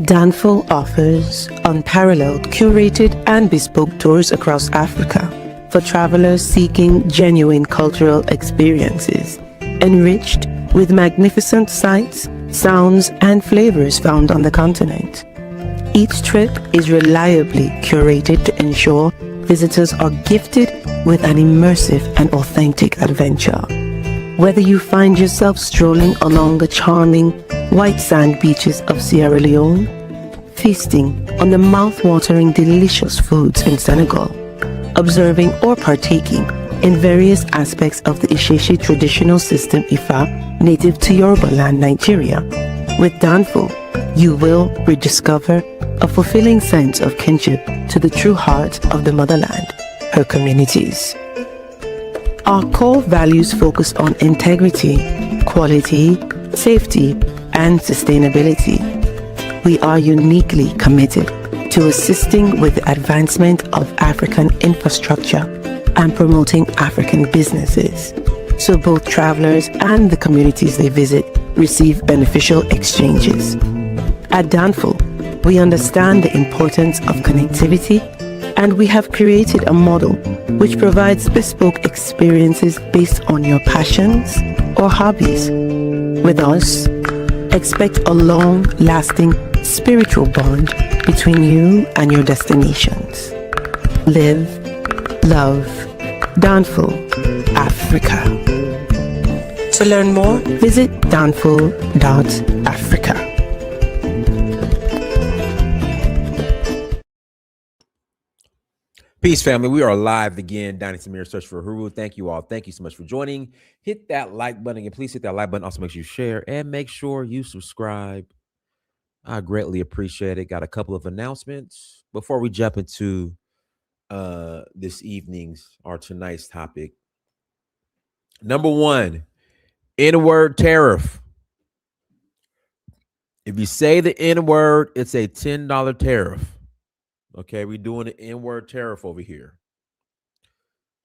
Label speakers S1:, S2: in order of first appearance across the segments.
S1: Danful offers unparalleled, curated, and bespoke tours across Africa for travelers seeking genuine cultural experiences, enriched with magnificent sights, sounds, and flavors found on the continent. Each trip is reliably curated to ensure visitors are gifted with an immersive and authentic adventure. Whether you find yourself strolling along the charming white sand beaches of Sierra Leone, feasting on the mouth-watering delicious foods in Senegal, observing or partaking in various aspects of the Isheshi traditional system Ifa native to Yoruba land, Nigeria, with Danful, you will rediscover a fulfilling sense of kinship to the true heart of the motherland, her communities. Our core values focus on integrity, quality, safety, and sustainability. We are uniquely committed to assisting with the advancement of African infrastructure and promoting African businesses, so both travelers and the communities they visit receive beneficial exchanges. At Danful, we understand the importance of connectivity, and we have created a model which provides bespoke experiences based on your passions or hobbies. With us, expect a long-lasting spiritual bond between you and your destinations. Live, love, Danful, Africa. To learn more, visit danful.africa.
S2: Peace, family. We are live again. Donnie Samir, search for Huru. Thank you all. Thank you so much for joining. Hit that like button and please hit that like button. Also, make sure you share and make sure you subscribe. I greatly appreciate it. Got a couple of announcements before we jump into this evening's or tonight's topic. Number one, N-word tariff. If you say the N-word, it's a $10 tariff. Okay, we're doing an N-word tariff over here.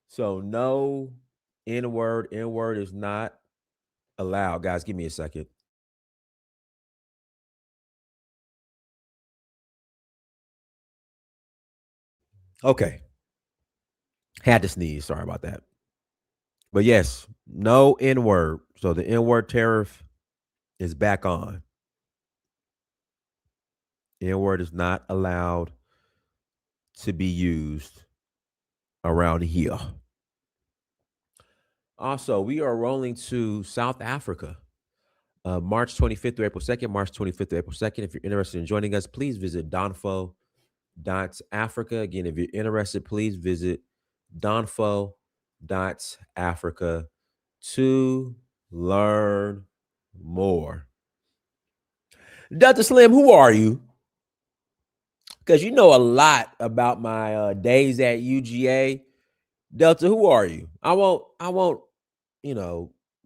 S2: So no N-word. N-word is not allowed. Guys, give me a second. Okay. Had to sneeze. Sorry about that. But yes, no N-word. So the N-word tariff is back on. N-word is not allowed to be used around here. Also, we are rolling to South Africa, March 25th through April 2nd. March 25th through April 2nd. If you're interested in joining us, please visit donfo.africa. Again, if you're interested, please visit donfo.africa to learn more. Dr. Slim, who are you? Because you know a lot about my days at UGA. Delta, who are you? I won't,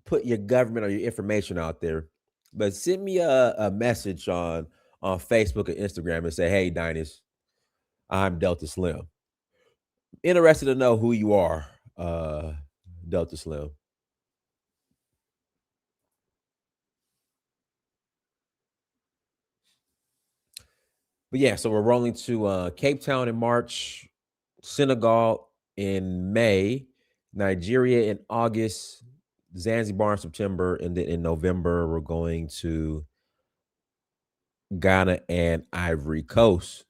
S2: put your government or your information out there, but send me a message on Facebook or Instagram and say, hey, Dynas, I'm Delta Slim. Interested to know who you are, Delta Slim. But yeah, so we're rolling to Cape Town in March, Senegal in May, Nigeria in August, Zanzibar in September, and then in November we're going to Ghana and Ivory Coast.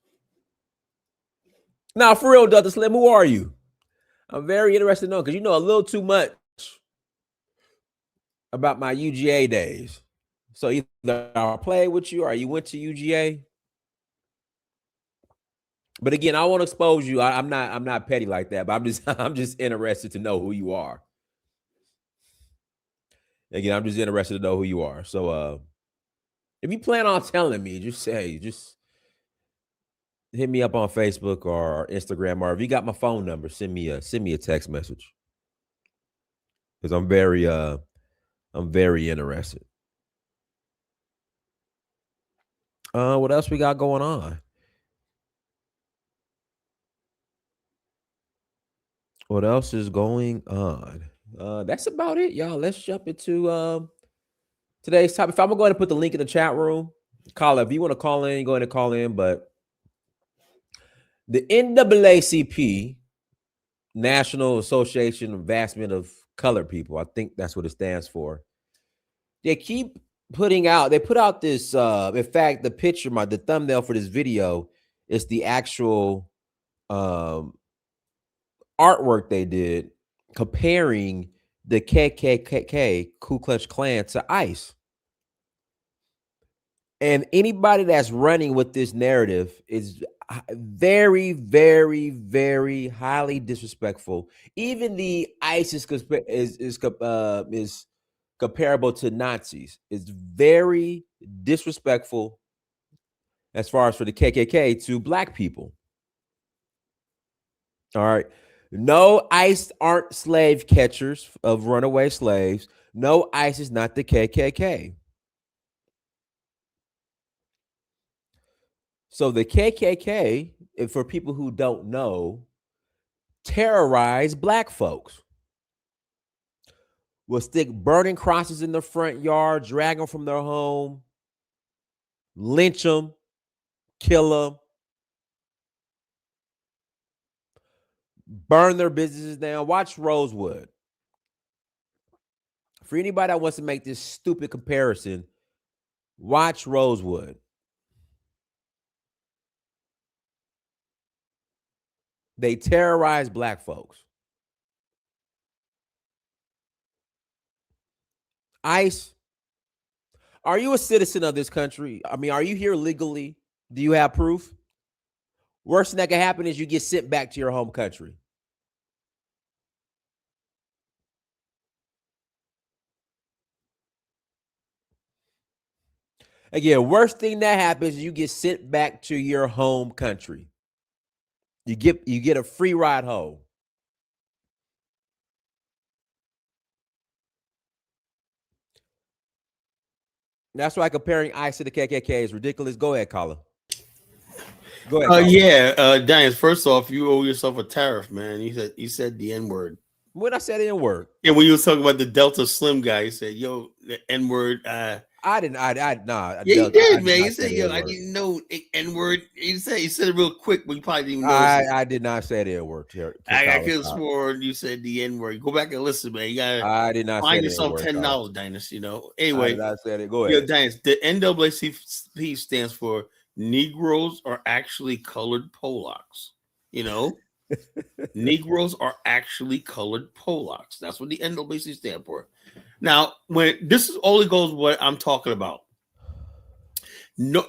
S2: Now, for real, Dr. Slim, who are you? I'm very interested to know because you know a little too much about my UGA days. So either I'll play with you or you went to UGA. But again, I won't expose you. I'm not petty like that, but I'm just interested to know who you are. Again, I'm just interested to know who you are. So if you plan on telling me, just hit me up on Facebook or Instagram, or if you got my phone number, send me a text message. Because I'm very interested. What else we got going on? What else is going on? That's about it, y'all. Let's jump into today's topic. If I'm gonna go ahead and put the link in the chat room, Call if you want to call in, go ahead and call in. But the NAACP, National Association of Advancement of Colored People, I think that's what it stands for. They keep putting out, they put out this, in fact, the picture, the thumbnail for this video is the actual artwork they did comparing the KKK, Ku Klux Klan, to ICE. And anybody that's running with this narrative is very, very, very highly disrespectful. Even the ISIS is comparable to Nazis. It's very disrespectful as far as for the KKK to black people. All right. No, ICE aren't slave catchers of runaway slaves. No, ICE is not the KKK. So the KKK, for people who don't know, terrorize black folks. Will stick burning crosses in their front yard, drag them from their home, lynch them, kill them, burn their businesses down. Watch Rosewood. For anybody that wants to make this stupid comparison, watch Rosewood. They terrorize black folks. ICE, are you a citizen of this country? I mean, are you here legally? Do you have proof? Worst thing that can happen is you get sent back to your home country. Again, worst thing that happens is you get sent back to your home country. You get a free ride home. That's why comparing ICE to the KKK is ridiculous. Go ahead, Colin. Go ahead.
S3: Yeah, Diane. First off, you owe yourself a tariff, man. You said the N word.
S2: When I said N word,
S3: and when you were talking about the Delta Slim guy, you said, "Yo, the N word."
S2: I didn't. Nah.
S3: Yeah, you did, man. You said, "Yo, I didn't know N word." You said it real quick, but you probably didn't even know.
S2: I did not say the N word.
S3: I could have sworn you said the N word. Go back and listen, man. You gotta.
S2: I did not
S3: find
S2: say
S3: yourself $10, Dynasty. You know. Anyway,
S2: I said it. Go ahead.
S3: Dynasty. The NAACP stands for Negroes are actually colored Polacks. You know. Negroes are actually colored Polacks. That's what the NAACP stand for. Now, when this is only goes what I'm talking about. No,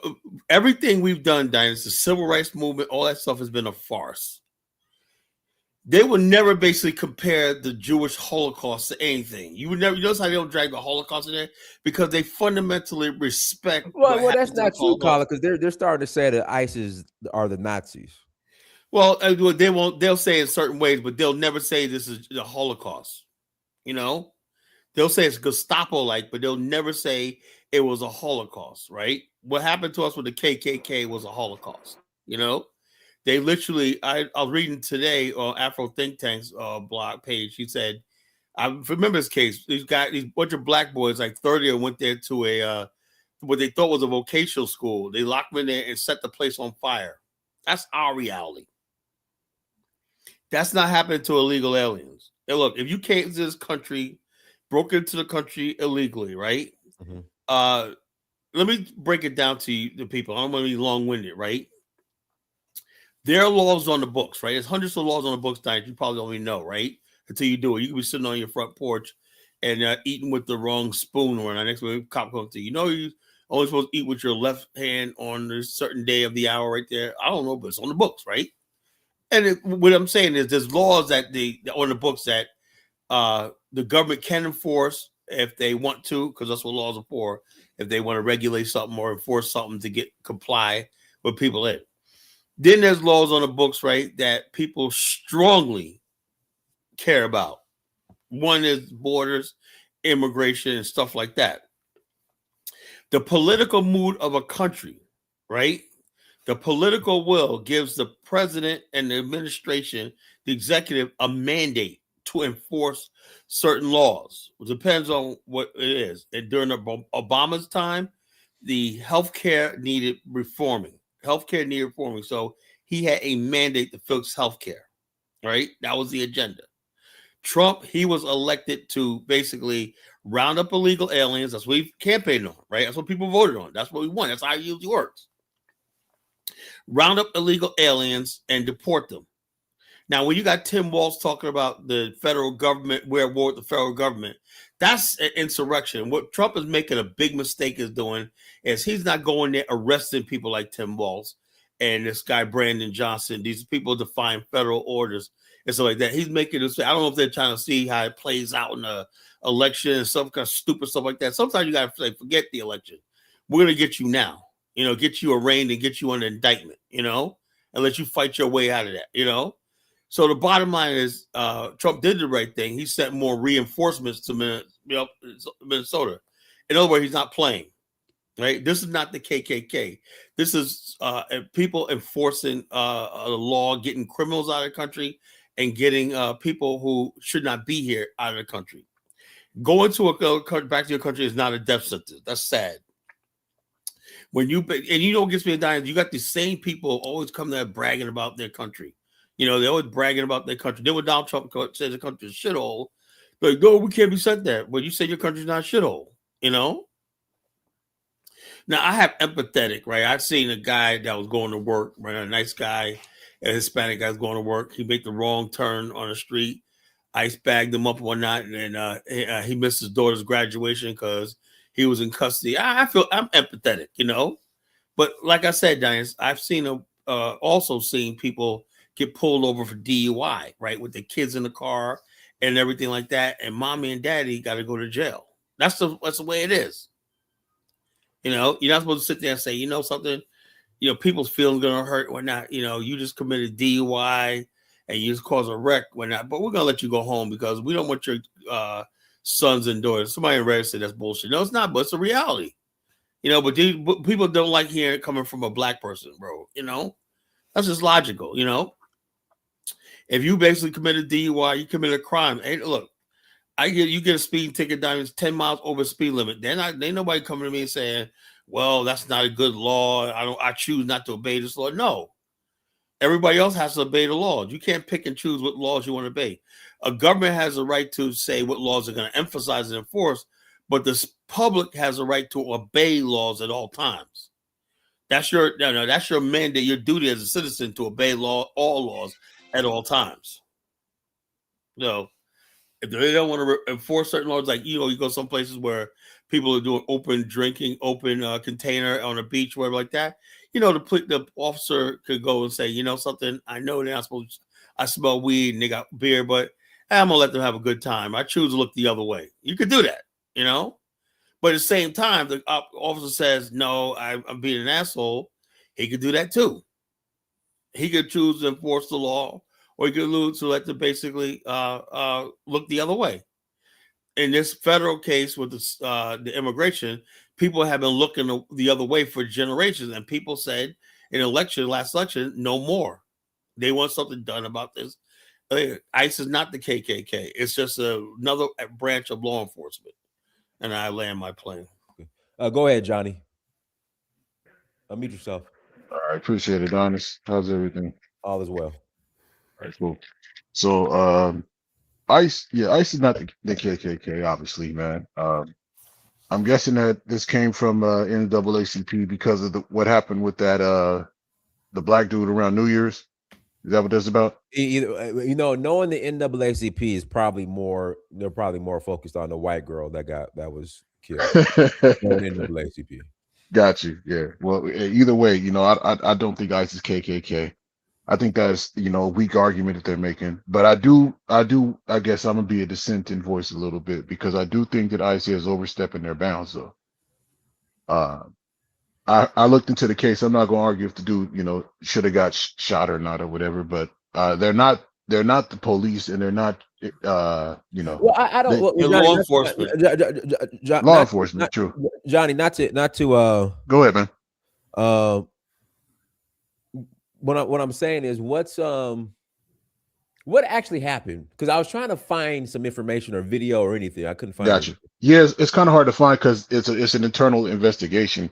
S3: everything we've done, Dynasty, the civil rights movement, all that stuff has been a farce. They would never basically compare the Jewish Holocaust to anything. You would never. You notice how they don't drag the Holocaust in there because they fundamentally respect.
S2: Well, that's not true, Colin, because they're starting to say that ISIS are the Nazis.
S3: Well, they won't. They'll say in certain ways, but they'll never say this is the Holocaust. You know, they'll say it's Gestapo-like, but they'll never say it was a Holocaust. Right? What happened to us with the KKK was a Holocaust. You know, they literally. I was reading today on Afro Think Tank's blog page. He said, I remember this case. These bunch of black boys, like 30, went there to a what they thought was a vocational school. They locked them in there and set the place on fire. That's our reality. That's not happening to illegal aliens. Hey, look, if you came to this country, broke into the country illegally, right? Mm-hmm. Let me break it down to you, the people. I don't want to be long-winded, right? There are laws on the books, right? There's hundreds of laws on the books, Diane. You probably don't even know, right? Until you do it. You can be sitting on your front porch and eating with the wrong spoon, or the next one, cop comes to you. You know, you're only supposed to eat with your left hand on a certain day of the hour right there. I don't know, but it's on the books, right? And what I'm saying is there's laws that on the books that the government can enforce if they want to, because that's what laws are for, if they want to regulate something or enforce something to comply with people in. Then there's laws on the books, right, that people strongly care about. One is borders, immigration, and stuff like that. The political mood of a country, right? The political will gives the president and the administration, the executive, a mandate to enforce certain laws. It depends on what it is. And during Obama's time, the healthcare needed reforming. Healthcare needed reforming. So he had a mandate to fix healthcare. Right? That was the agenda. Trump, he was elected to basically round up illegal aliens. That's what he campaigned on, right? That's what people voted on. That's what we want. That's how it usually works. Round up illegal aliens and deport them. Now, when you got Tim Walz talking about the federal government, we're at war with the federal government, that's an insurrection. What Trump is making a big mistake is doing is he's not going there arresting people like Tim Walz and this guy Brandon Johnson. These people defying federal orders and stuff like that. He's making this. I don't know if they're trying to see how it plays out in the election and some kind of stupid stuff like that. Sometimes you got to say, forget the election. We're going to get you now, get you arraigned and get you under indictment, and let you fight your way out of that, So the bottom line is Trump did the right thing. He sent more reinforcements to Minnesota. In other words, he's not playing, right? This is not the KKK. This is people enforcing the law, getting criminals out of the country and getting people who should not be here out of the country. Going to back to your country is not a death sentence. That's sad. When you don't get me a dime, you got these same people always come there bragging about their country. They're always bragging about their country. Then when Donald Trump says the country's a shithole, they're like, no, we can't be said that. But you say your country's not a shithole, Now, I have empathetic, right? I've seen a guy that was going to work, right? A nice guy, a Hispanic guy was going to work. He made the wrong turn on the street. ICE bagged him up one night, and he missed his daughter's graduation because he was in custody. I'm empathetic, But like I said, Diane, I've also seen people get pulled over for DUI, right, with the kids in the car and everything like that, and mommy and daddy got to go to jail. That's the way it is. You're not supposed to sit there and say, something, people's feelings gonna hurt or not. You just committed DUI and you just caused a wreck or not. But we're gonna let you go home because we don't want your sons and daughters. Somebody in Reddit said that's bullshit. No, it's not, but it's a reality. But people don't like hearing it coming from a black person, bro. That's just logical. If you basically committed DUI, you committed a crime. Hey, look, you get a speeding ticket down, it's 10 miles over speed limit. Ain't nobody coming to me and saying, well, that's not a good law. I choose not to obey this law. No. Everybody else has to obey the laws. You can't pick and choose what laws you want to obey. A government has a right to say what laws they're going to emphasize and enforce, but the public has a right to obey laws at all times. That's your mandate, your duty as a citizen to obey all laws at all times. If they don't want to enforce certain laws, like, you go some places where people are doing open drinking, open container on a beach, whatever like that, the officer could go and say, something, I know they're not supposed to, I smell weed and they got beer, but I'm going to let them have a good time. I choose to look the other way. You could do that, But at the same time, the officer says, no, I'm being an asshole. He could do that too. He could choose to enforce the law, or he could choose to let them basically look the other way. In this federal case with the immigration, people have been looking the other way for generations, and people said in last election, no more. They want something done about this. ICE is not the KKK. It's just another branch of law enforcement. And I land my plane.
S2: Go ahead, Johnny. Unmute yourself.
S4: All right, appreciate it, Honest. How's everything?
S2: All is well.
S4: All right, cool. So, ICE is not the KKK, obviously, man. I'm guessing that this came from NAACP because of what happened with that the black dude around New Year's. Is that what that's about?
S2: Knowing the NAACP is probably more. They're probably more focused on the white girl that was killed. NAACP.
S4: Got you. Yeah. Well, either way, I don't think ICE is KKK. I think that's a weak argument that they're making. But I guess I'm gonna be a dissenting voice a little bit because I do think that ICE is overstepping their bounds. Though. I looked into the case. I'm not gonna argue if the dude should have got shot or not or whatever. But they're not the police and they're not
S2: Well, I don't.
S3: Law enforcement.
S4: Law enforcement. True.
S2: Johnny, not to.
S4: Go ahead, man.
S2: What I'm saying is what actually happened? Because I was trying to find some information or video or anything. I couldn't find it.
S4: Gotcha. Yeah, it's kind of hard to find because it's an internal investigation.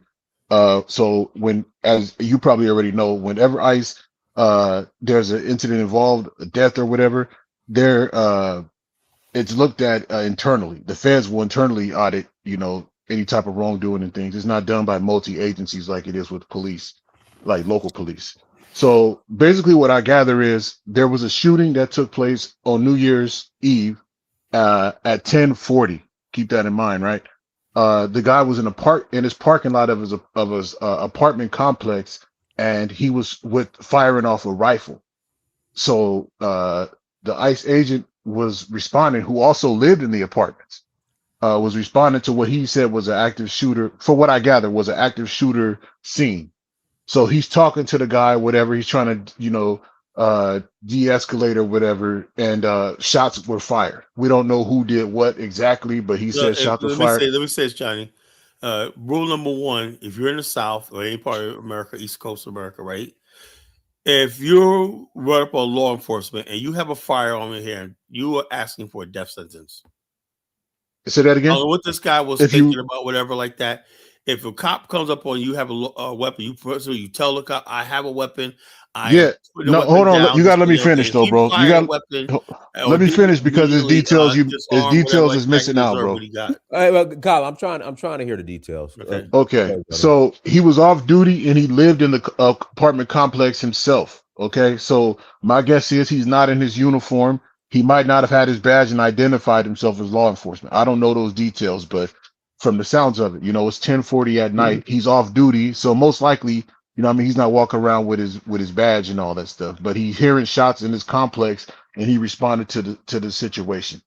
S4: So when, as you probably already know, whenever ICE there's an incident involved, a death or whatever, there it's looked at internally. The feds will internally audit, any type of wrongdoing and things. It's not done by multi agencies like it is with police, like local police. So basically, what I gather is there was a shooting that took place on New Year's Eve at 10:40. Keep that in mind, right? The guy was in his parking lot of his apartment complex, and he was firing off a rifle. So the ICE agent was responding, who also lived in the apartments, was responding to what he said was an active shooter. For what I gather, was an active shooter scene. So he's talking to the guy, whatever. He's trying to, de-escalate or whatever, and shots were fired. We don't know who did what exactly, but he said shots were fired.
S3: Let me say this, Johnny. Rule number one: if you're in the South or any part of America, East Coast of America, right? If you run up on law enforcement and you have a firearm in here, you are asking for a death sentence.
S4: Say that again.
S3: What this guy was thinking about, whatever like that. If a cop comes up on you, have a weapon. You tell the cop, "I have a weapon."
S4: Hold on. You gotta let me finish, though, bro. You got let me finish because there's details. His details is missing out, bro.
S2: Kyle, I'm trying to hear the details.
S4: Okay. So he was off duty and he lived in the apartment complex himself. Okay. So my guess is he's not in his uniform. He might not have had his badge and identified himself as law enforcement. I don't know those details, but from the sounds of it, it's 10:40 at night. He's off duty, so most likely, he's not walking around with his badge and all that stuff. But he's hearing shots in his complex, and he responded to the situation.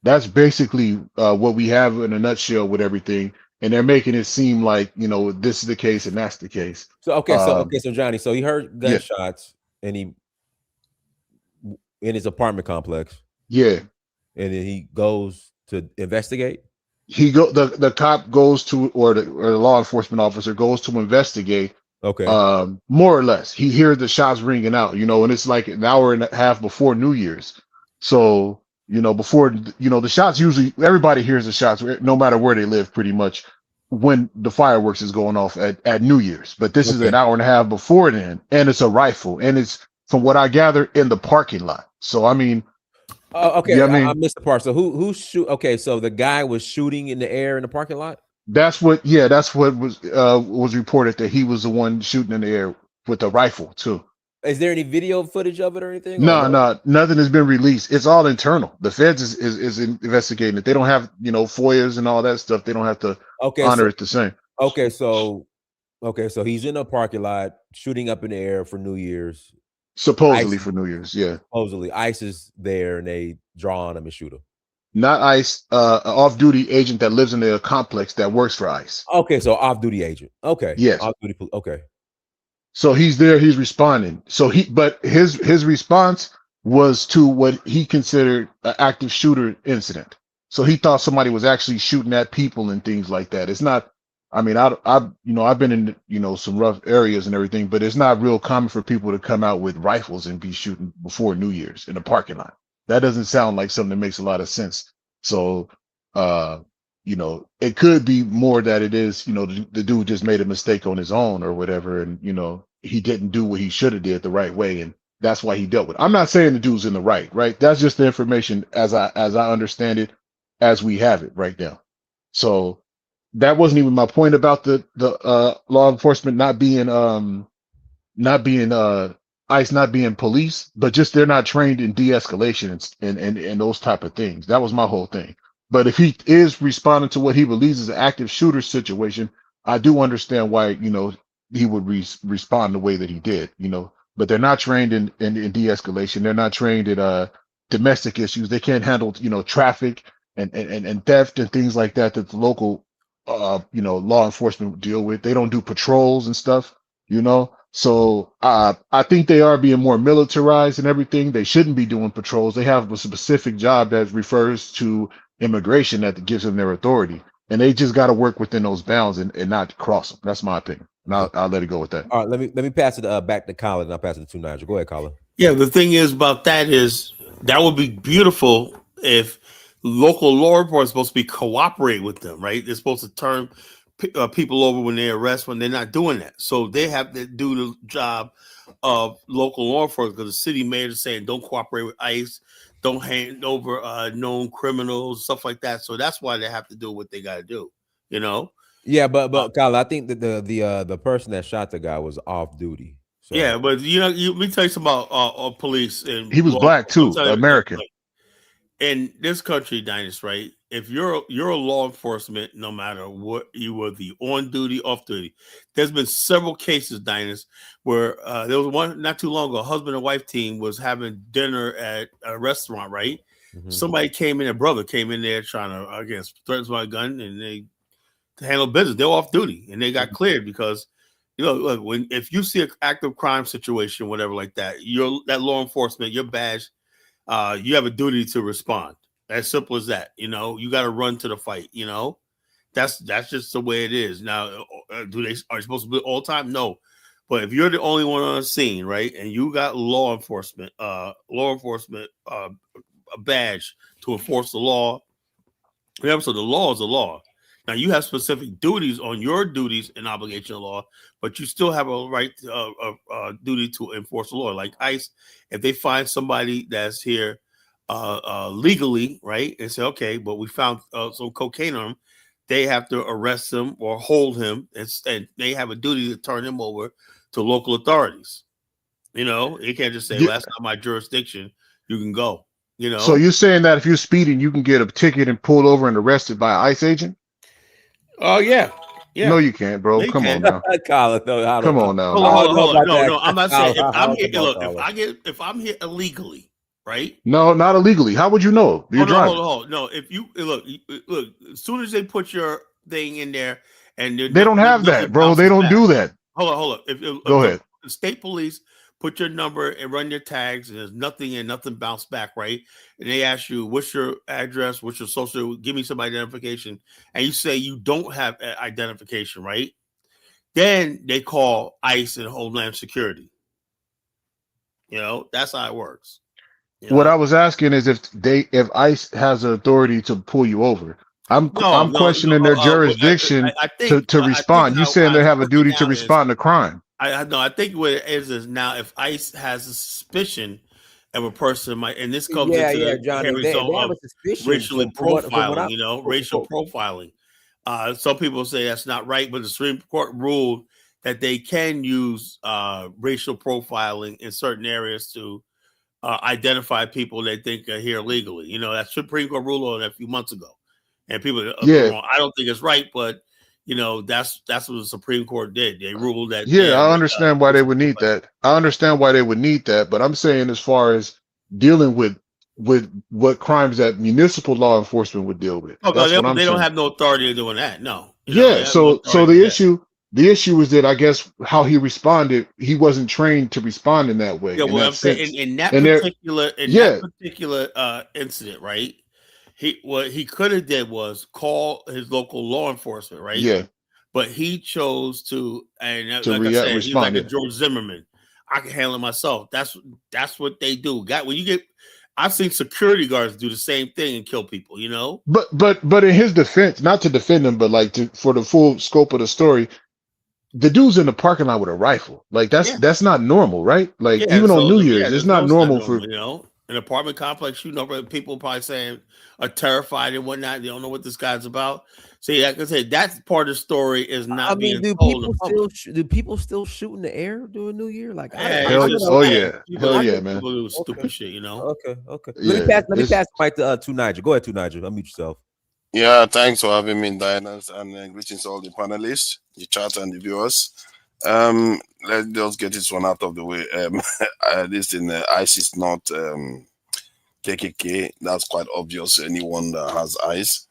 S4: That's basically what we have in a nutshell with everything. And they're making it seem like this is the case and that's the case.
S2: So so Johnny, so he heard gunshots and he in his apartment complex.
S4: Yeah,
S2: and then he goes to investigate.
S4: The cop goes to, or the law enforcement officer goes to investigate.
S2: Okay.
S4: More or less, he hears the shots ringing out, and it's like an hour and a half before New Year's. So, before, the shots usually, everybody hears the shots, no matter where they live, pretty much when the fireworks is going off at New Year's. But this is an hour and a half before then, and it's a rifle, and it's, from what I gather, in the parking lot. So, I mean,
S2: okay, I missed the part. So who shoot? Okay, so the guy was shooting in the air in the parking lot.
S4: That's what was reported, that he was the one shooting in the air with the rifle too.
S2: Is there any video footage of it or anything?
S4: No, nothing has been released. It's all internal. The feds is investigating it. They don't have FOIAs and all that stuff. They don't have to honor it the same.
S2: Okay, so he's in a parking lot shooting up in the air for New Year's.
S4: Supposedly for New Year's, yeah.
S2: Supposedly, ICE is there and they draw on him and shoot him.
S4: Not ICE, an off-duty agent that lives in the complex that works for ICE.
S2: Okay, so off-duty agent. Okay.
S4: Yes.
S2: Off-duty. Okay.
S4: So he's there. He's responding. But his response was to what he considered an active shooter incident. So he thought somebody was actually shooting at people and things like that. It's not. I mean, I've been in some rough areas and everything, but it's not real common for people to come out with rifles and be shooting before New Year's in a parking lot. That doesn't sound like something that makes a lot of sense. So, it could be more that it is, the dude just made a mistake on his own or whatever, and he didn't do what he should have did the right way, and that's why he dealt with it. I'm not saying the dude's in the right. That's just the information as I understand it, as we have it right now. So. That wasn't even my point about the law enforcement not being ICE not being police, but just they're not trained in de-escalation and those type of things. That was my whole thing. But if he is responding to what he believes is an active shooter situation, I do understand why he would respond the way that he did. But they're not trained in de-escalation. They're not trained in domestic issues. They can't handle traffic and theft and things like that the local law enforcement deal with. They don't do patrols and stuff, So I think they are being more militarized and everything. They shouldn't be doing patrols. They have a specific job that refers to immigration that gives them their authority, and they just got to work within those bounds and not cross them. That's my opinion. And I'll let it go with that.
S2: All right, let me pass it back to Colin, and I'll pass it to Nigel. Go ahead, Colin.
S3: Yeah, the thing is about that is that would be beautiful if local law enforcement is supposed to be cooperating with them, right? They're supposed to people over when they arrest when they're not doing that. So they have to do the job of local law enforcement because the city mayor is saying don't cooperate with ICE, don't hand over known criminals, stuff like that. So that's why they have to do what they got to do. You know.
S2: Yeah, but Kyle, I think that the person that shot the guy was off duty. So
S3: Yeah, but let me tell you something about police and
S4: He was black too, American.
S3: In this country, Dinus, right? If you're a law enforcement, no matter what you were, the on duty, off duty, there's been several cases, Dinus, where there was one not too long ago. A husband and wife team was having dinner at a restaurant, right? Somebody came in, a brother came in there trying to, I guess, threaten my gun, and they handle business. They're off duty, and they got cleared because, look, if you see an active crime situation, whatever like that, that law enforcement, your badge. You have a duty to respond. As simple as that. You got to run to the fight. That's just the way it is. Now, are you supposed to do it all the time? No, but if you're the only one on the scene, right, and you got law enforcement, a badge to enforce the law. Remember, so the law is the law. Now you have specific duties on your duties and obligation of law, but you still have a right, duty to enforce the law. Like ICE, if they find somebody that's here legally, right, and say, okay, but we found some cocaine on him, they have to arrest him or hold him, and they have a duty to turn him over to local authorities. They can't just say, well, that's not my jurisdiction. You can go.
S4: So you're saying that if you're speeding, you can get a ticket and pulled over and arrested by an ICE agent?
S3: Oh yeah.
S4: No, you can't, bro.
S3: No, you
S4: Come
S3: can't.
S4: on now. Come on now.
S3: Hold on. No, I'm not saying if I'm here. Look, if I'm here illegally, right?
S4: No, not illegally. How would you know? You're driving.
S3: Hold on. No, if you look, as soon as they put your thing in there, and
S4: they don't have that, bro. They don't do that.
S3: Hold on. If
S4: Go ahead.
S3: The state police put your number and run your tags, and there's nothing and nothing bounced back, right? And they ask you, what's your address? What's your social? Give me some identification. And you say you don't have identification, right? Then they call ICE and Homeland Security. That's how it works.
S4: What I was asking is if ICE has the authority to pull you over. I'm questioning their jurisdiction to respond. You saying they have a duty to respond to crime.
S3: I think what it is now, if ICE has a suspicion of a person might, and this comes into
S2: Johnny,
S3: the zone of racial profiling, racial profiling. Some people say that's not right, but the Supreme Court ruled that they can use racial profiling in certain areas to identify people they think are here legally. That Supreme Court ruled on that a few months ago, and people, I don't think it's right, but that's what the Supreme Court did. They ruled that.
S4: I understand why they would need that. I understand why they would need that, but I'm saying as far as dealing with what crimes that municipal law enforcement would deal with.
S3: Oh, they don't have no authority of doing that. No.
S4: So the issue is that I guess how he responded, he wasn't trained to respond in that way.
S3: Yeah, well, I'm saying in that particular incident, right? What he could have did was call his local law enforcement, right?
S4: Yeah.
S3: But he chose to
S4: respond.
S3: He's like a George Zimmerman. I can handle it myself. That's what they do. I've seen security guards do the same thing and kill people.
S4: But in his defense, not to defend him, but for the full scope of the story, the dude's in the parking lot with a rifle. That's not normal, right? Even on New Year's, it's not normal for
S3: an apartment complex shooting over people probably saying are terrified and whatnot. They don't know what this guy's about. See, like I said, that part of the story is not being told.
S2: Do people still shoot in the air during New Year?
S4: Hell yeah, man.
S3: People do stupid shit,
S2: Okay. Let me pass the mic to Nigel. Go ahead, Nigel. Unmute yourself.
S5: Yeah, thanks for having me, Diana, and greetings to all the panelists, the chat, and the viewers. Let's just get this one out of the way. This in ICE is not KKK. That's quite obvious. Anyone that has eyes,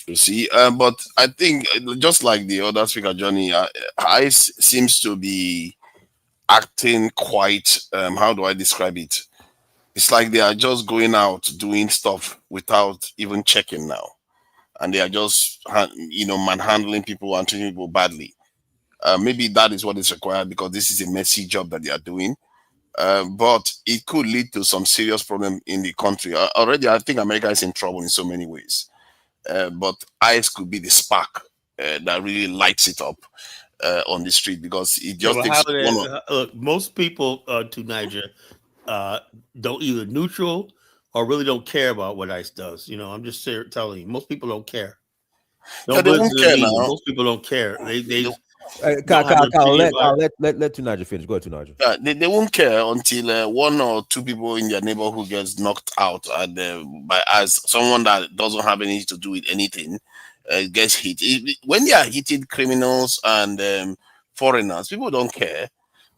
S5: you see. But I think just like the other speaker, Johnny, ICE seems to be acting quite. How do I describe it? It's like they are just going out doing stuff without even checking now, and they are just manhandling people and treating people badly. Maybe that is what is required because this is a messy job that they are doing. But it could lead to some serious problem in the country. Already, I think America is in trouble in so many ways. But ICE could be the spark that really lights it up on the street, because it
S3: Yeah,
S5: just
S3: but how
S5: takes
S3: did
S5: one.
S3: look? Most people to Niger don't either neutral or really don't care about what ICE does. You know, I'm just telling you, most people don't care.
S5: Yeah,
S3: Don't
S5: they
S3: listen
S5: won't
S3: to the
S5: care
S3: media.
S5: now.
S3: Most people don't care. They
S5: They,
S3: don't have an
S2: Kyle,
S3: opinion about it.
S2: let Tunaja finish. Go ahead, Tunaja.
S5: they won't care until one or two people in their neighborhood gets knocked out by as someone that doesn't have anything to do with anything gets hit. When they are hitting criminals and foreigners, people don't care.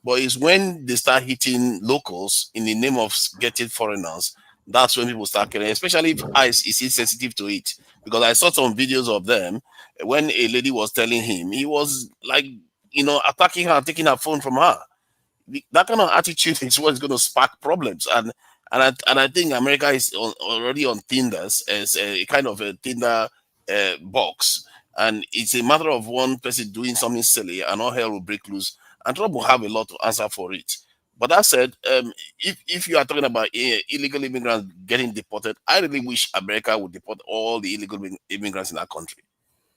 S5: But it's when they start hitting locals in the name of getting foreigners, that's when people start caring, especially if ICE is insensitive to it. Because I saw some videos of them when a lady was telling him, he was like, attacking her, taking her phone from her. That kind of attitude is what's going to spark problems. And I think America is already on Tinder's as a kind of a Tinder box, and it's a matter of one person doing something silly, and all hell will break loose, and Trump will have a lot to answer for it. But that said, if you are talking about illegal immigrants getting deported, I really wish America would deport all the illegal immigrants in our country.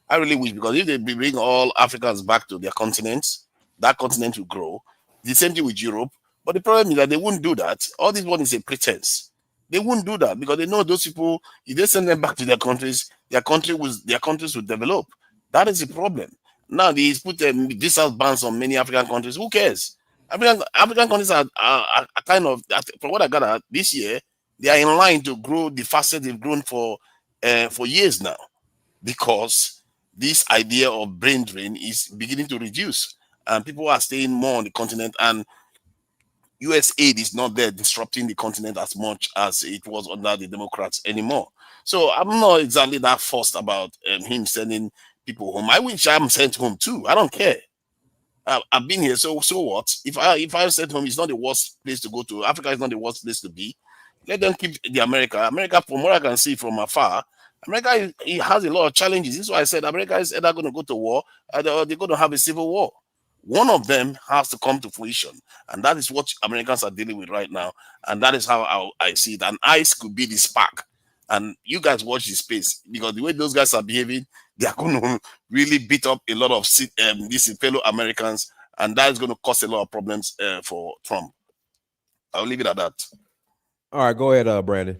S5: I really wish, because if they bring all Africans back to their continents, that continent will grow. The same thing with Europe. But the problem is that they won't do that. All this one is a pretense. They won't do that because they know those people, if they send them back to their countries, their countries will develop. That is the problem. Now they put visa bans on many African countries. Who cares? African countries are kind of, from what I got this year, they are in line to grow the fastest they've grown for years now, because this idea of brain drain is beginning to reduce, and people are staying more on the continent, and US aid is not there disrupting the continent as much as it was under the Democrats anymore. So I'm not exactly that fussed about him sending people home. I wish I'm sent home too. I don't care. I've been here, so what? If I sent home, it's not the worst place to go to. Africa is not the worst place to be. Let them keep the America. America, from what I can see from afar, America it has a lot of challenges. This is why I said America is either going to go to war or they're going to have a civil war. One of them has to come to fruition, and that is what Americans are dealing with right now. And that is how I see it. And ICE could be the spark. And you guys watch the space, because the way those guys are behaving, they are going to really beat up a lot of these fellow Americans, and that is going to cause a lot of problems for Trump. I'll leave it at that.
S2: All right, go ahead, Brandon.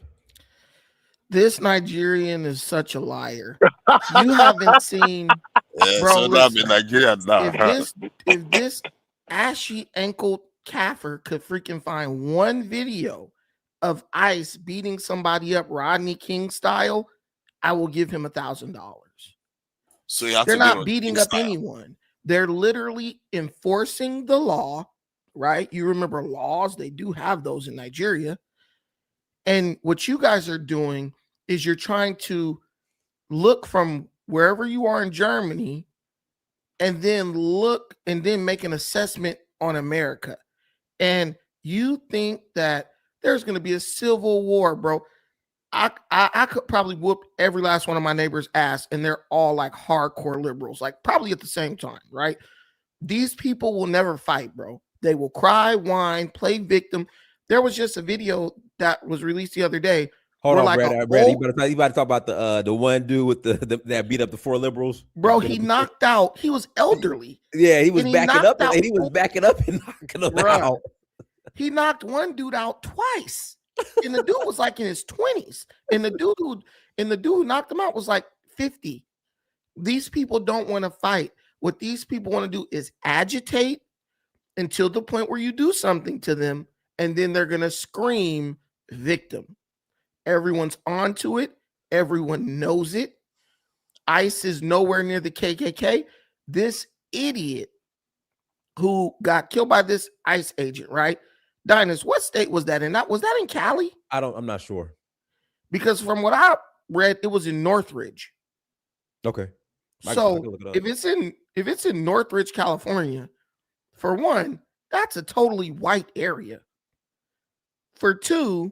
S6: This Nigerian is such a liar. You haven't seen, bro.
S5: So listen, in Nigeria now.
S6: If this ashy ankle Kafir could freaking find one video of ICE beating somebody up Rodney King style, I will give him $1,000.
S5: So
S6: they're not beating up anyone. They're literally enforcing the law, right? You remember laws, they do have those in Nigeria. And what you guys are doing is you're trying to look from wherever you are in Germany and then look and then make an assessment on America. And you think that there's going to be a civil war, bro. I could probably whoop every last one of my neighbors' ass, and they're all like hardcore liberals, like probably at the same time, right? These people will never fight, bro. They will cry, whine, play victim. There was just a video that was released the other day.
S2: Hold on, Brad. You better talk about the one dude with that beat up the four liberals.
S6: Bro, he knocked out. He was elderly.
S2: Yeah, he was backing up. He was backing up and knocking them out.
S6: He knocked one dude out twice. And the dude was like in his 20s. And the dude who knocked him out was like 50. These people don't want to fight. What these people want to do is agitate until the point where you do something to them, and then they're gonna scream victim. Everyone's onto it. Everyone knows it. ICE is nowhere near the KKK. This idiot who got killed by this ICE agent, right? Dinus, what state was that in? Was that in Cali?
S2: I'm not sure.
S6: Because from what I read, it was in Northridge.
S2: Okay.
S6: So if it's in Northridge, California, for one, that's a totally white area. For two,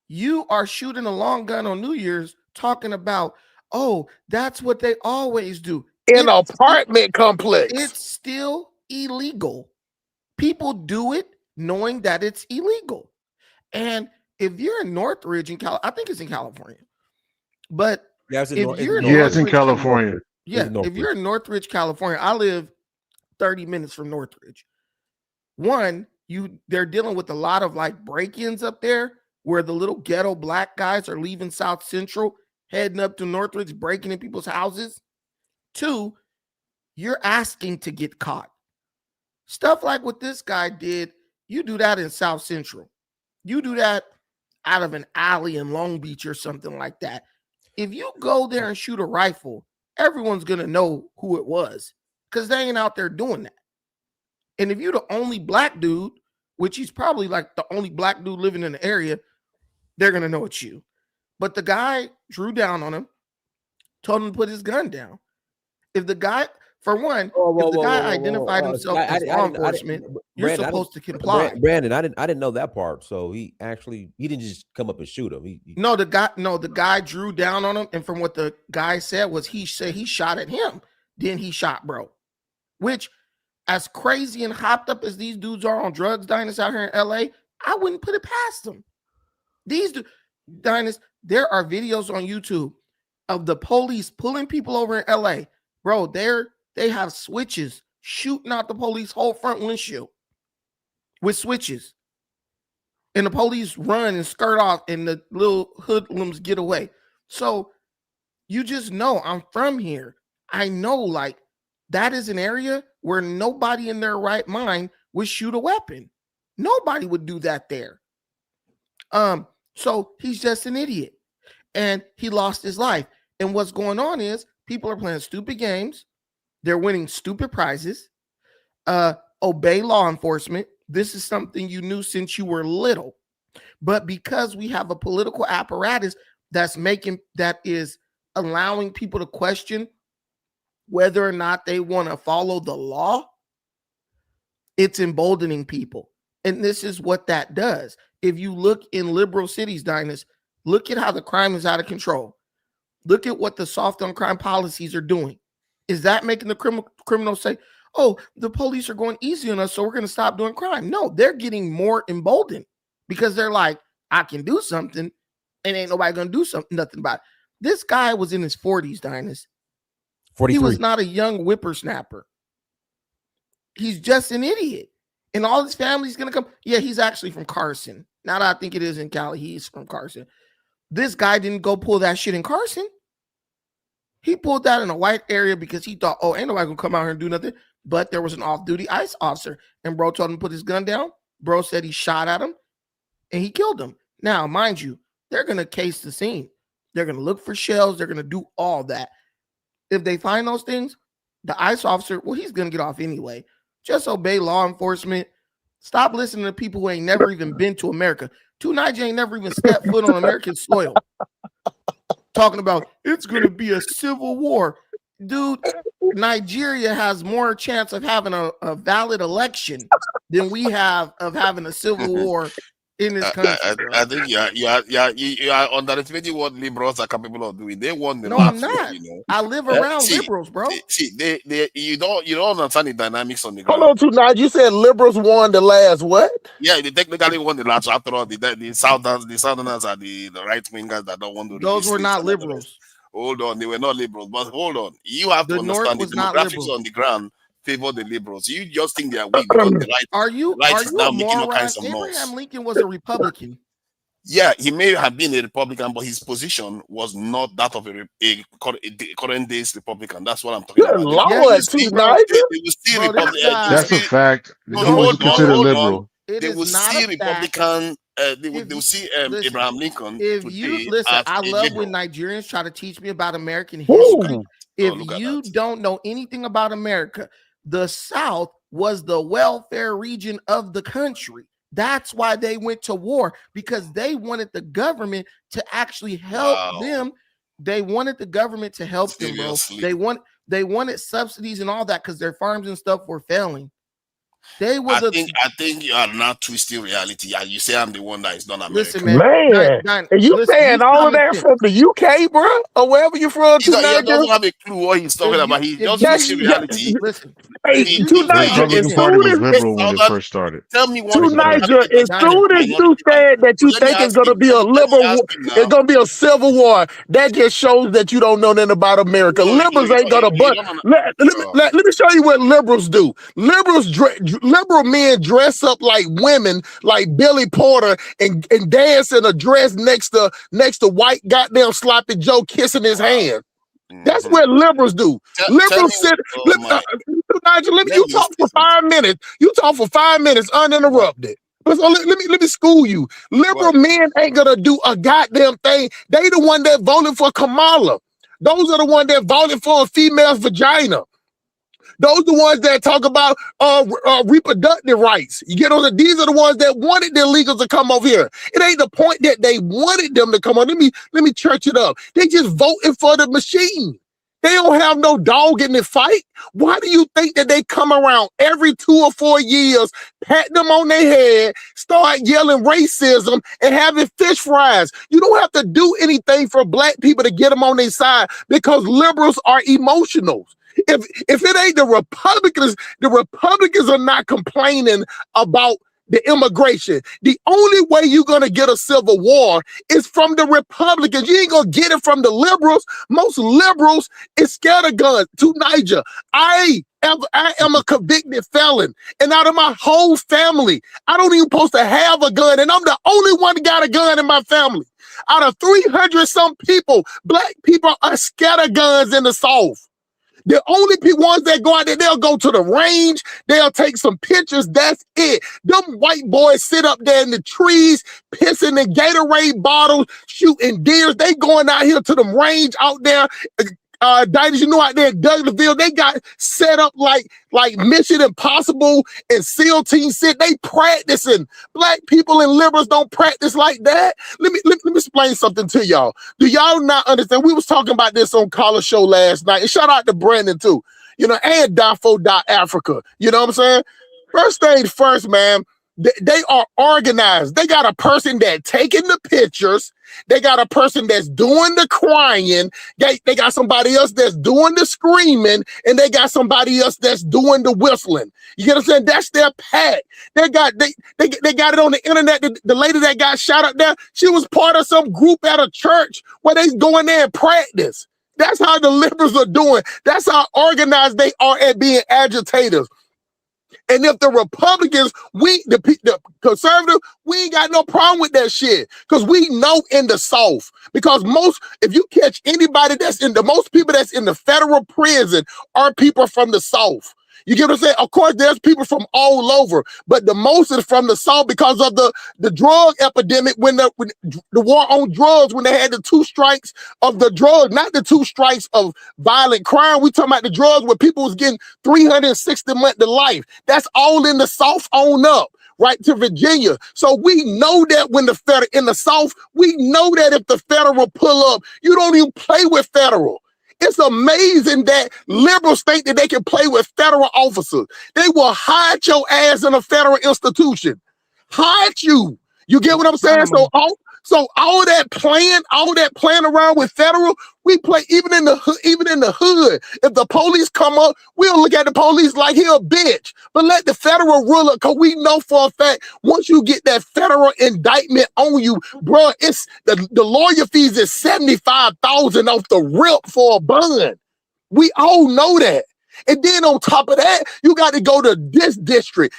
S6: you are shooting a long gun on New Year's talking about, oh, that's what they always do.
S7: In an apartment complex.
S6: It's still illegal. People do it knowing that it's illegal. And if you're in Northridge, I think it's in California. But
S4: it's in California.
S6: Yeah, if you're in Northridge, California, I live 30 minutes from Northridge. One, they're dealing with a lot of like break-ins up there where the little ghetto black guys are leaving South Central, heading up to Northridge, breaking in people's houses. Two, you're asking to get caught. Stuff like what this guy did, you do that in South Central. You do that out of an alley in Long Beach or something like that. If you go there and shoot a rifle, everyone's going to know who it was because they ain't out there doing that. And if you're the only black dude, which he's probably like the only black dude living in the area, they're going to know it's you. But the guy drew down on him, told him to put his gun down. If the guy, for one, if the guy identified himself as law enforcement, you're supposed to comply.
S2: Brandon, I didn't know that part. So he didn't just come up and shoot him.
S6: The guy drew down on him, and from what the guy said was he said he shot at him, then he shot bro. Which, as crazy and hopped up as these dudes are on drugs, Dynas, out here in LA, I wouldn't put it past them. These Dynas, there are videos on YouTube of the police pulling people over in LA. Bro, they have switches shooting out the police whole front windshield with switches. And the police run and skirt off and the little hoodlums get away. So you just know I'm from here. I know like that is an area where nobody in their right mind would shoot a weapon. Nobody would do that there. So he's just an idiot. And he lost his life. And what's going on is people are playing stupid games. They're winning stupid prizes. Obey law enforcement. This is something you knew since you were little. But because we have a political apparatus that is allowing people to question whether or not they want to follow the law, it's emboldening people. And this is what that does. If you look in liberal cities, Dynas, look at how the crime is out of control. Look at what the soft on crime policies are doing. Is that making the criminals say, oh, the police are going easy on us, so we're going to stop doing crime? No, they're getting more emboldened because they're like, I can do something and ain't nobody going to do nothing about it. This guy was in his 40s, Dynas. 43. He was not a young whippersnapper. He's just an idiot. And all his family's going to come. Yeah, he's actually from Carson. Now that I think it is in Cali, he's from Carson. This guy didn't go pull that shit in Carson. He pulled that in a white area because he thought, oh, ain't nobody gonna come out here and do nothing. But there was an off-duty ICE officer, and bro told him to put his gun down. Bro said he shot at him, and he killed him. Now, mind you, they're gonna case the scene. They're gonna look for shells. They're gonna do all that. If they find those things, the ICE officer, well, he's gonna get off anyway. Just obey law enforcement. Stop listening to people who ain't never even been to America. Niger ain't never even stepped foot on American soil. Talking about it's going to be a civil war. Dude, Nigeria has more chance of having a valid election than we have of having a civil war in this country.
S5: I think you are underestimating what liberals are capable of doing. They won the
S6: No,
S5: last
S6: I'm not.
S5: war, you know.
S6: I live around liberals, bro.
S5: You don't understand the dynamics on the ground.
S7: Hold on, Nige. You said liberals won the last what?
S5: Yeah, they technically won the last. After all, the Southerners are the right wingers that don't want to.
S6: Those were not liberals.
S5: Hold on, they were not liberals. But hold on, you have to understand the demographics on the ground favor the liberals. You just think they are weak. The right,
S6: are you
S5: now making all
S6: moron?
S5: kinds of
S6: Abraham
S5: noise.
S6: Lincoln was a Republican.
S5: Yeah, he may have been a Republican, but his position was not that of a current day's Republican. That's what I'm talking about.
S7: Lord,
S4: that's a fact. He was considered liberal.
S5: They will see Republican. They will see Abraham Lincoln.
S6: If you listen, I love when Nigerians try to teach me about American history. If you don't know anything about America, the South was the welfare region of the country. That's why they went to war, because they wanted the government to actually help them. They wanted the government to help them, bro. They wanted subsidies and all that because their farms and stuff were failing. They were
S5: I think you are not twisting reality. And you say I'm the one that is not American.
S6: Listen, man.
S7: Man, and you
S6: listen,
S7: saying
S6: use
S7: all of
S6: common
S7: that
S6: sense.
S7: from the UK, bro, or wherever you're from,
S5: He
S7: Niger?
S5: doesn't have a clue what he's talking about. He's just twisting reality.
S6: Listen,
S7: Hey,
S6: use
S7: to
S6: some
S7: Niger,
S6: common
S7: as
S4: Republican
S6: sense.
S4: Party
S7: soon
S4: was
S7: as
S4: liberal when it first started.
S5: Tell me one
S7: to
S5: thing.
S7: Niger, as soon as
S5: Hang on,
S7: you said that you
S5: let me
S7: think it's
S5: ask
S7: gonna
S5: him.
S7: be a
S5: Let me
S7: liberal,
S5: ask him now.
S7: it's gonna be a civil war. That just shows that you don't know nothing about America.
S5: No,
S7: Liberals ain't gonna. But let me show you what liberals do. Liberal men dress up like women, like Billy Porter, and dance in a dress next to white goddamn sloppy Joe kissing his hand. That's what liberals do. Liberals sit. Nigel, you talk for 5 minutes. You talk for 5 minutes uninterrupted. So let me school you. Liberal men ain't gonna do a goddamn thing. They the one that voted for Kamala. Those are the ones that voted for a female's vagina. Those are the ones that talk about reproductive rights. You get on the. These are the ones that wanted the illegals to come over here. It ain't the point that they wanted them to come on. Let me church it up. They just voting for the machine. They don't have no dog in the fight. Why do you think that they come around every 2 or 4 years, pat them on their head, start yelling racism and having fish fries? You don't have to do anything for black people to get them on their side because liberals are emotional. If it ain't the Republicans are not complaining about the immigration. The only way you're going to get a civil war is from the Republicans. You ain't going to get it from the liberals. Most liberals is scared of guns. To Niger, I am a convicted felon. And out of my whole family, I don't even supposed to have a gun. And I'm the only one that got a gun in my family. Out of 300 some people, black people are scared of guns in the South. The only ones that go out there, they'll go to the range, they'll take some pictures, that's it. Them white boys sit up there in the trees, pissing in Gatorade bottles, shooting deers. They going out here to the range out there. Diners, you know, out there in Douglasville, they got set up like Mission Impossible and SEAL Team Sit. They practicing. Black people and liberals don't practice like that. Let me explain something to y'all. Do y'all not understand? We was talking about this on Collar Show last night. And shout out to Brandon too. You know, and Dafo.Africa. You know what I'm saying? First things first, man. They are organized. They got a person that taking the pictures. They got a person that's doing the crying. They got somebody else that's doing the screaming, and they got somebody else that's doing the whistling. You get what I'm saying? That's their pack. They got it on the internet. The lady that got shot up there, she was part of some group at a church where they go in there and practice. That's how the liberals are doing. That's how organized they are at being agitators. And if the Republicans, the conservative, we ain't got no problem with that shit. Because we know in the South, because if you catch anybody most people that's in the federal prison are people from the South. You get what I'm saying? Of course, there's people from all over, but the most is from the South because of the drug epidemic when the war on drugs, when they had the 2 strikes of the drugs, not the 2 strikes of violent crime. We talking about the drugs where people was getting 360 months to life. That's all in the South on up, right to Virginia. So we know that when in the South, we know that if the federal pull up, you don't even play with federal. It's amazing that liberals think that they can play with federal officers. They will hide your ass in a federal institution. Hide you. You get what I'm saying? So all that playing around with federal, we play even in the hood. If the police come up, we'll look at the police like he a bitch. But let the federal rule it, because we know for a fact once you get that federal indictment on you, bro, it's the lawyer fees is $75,000 off the rip for a bond. We all know that. And then on top of that, you got to go to this district,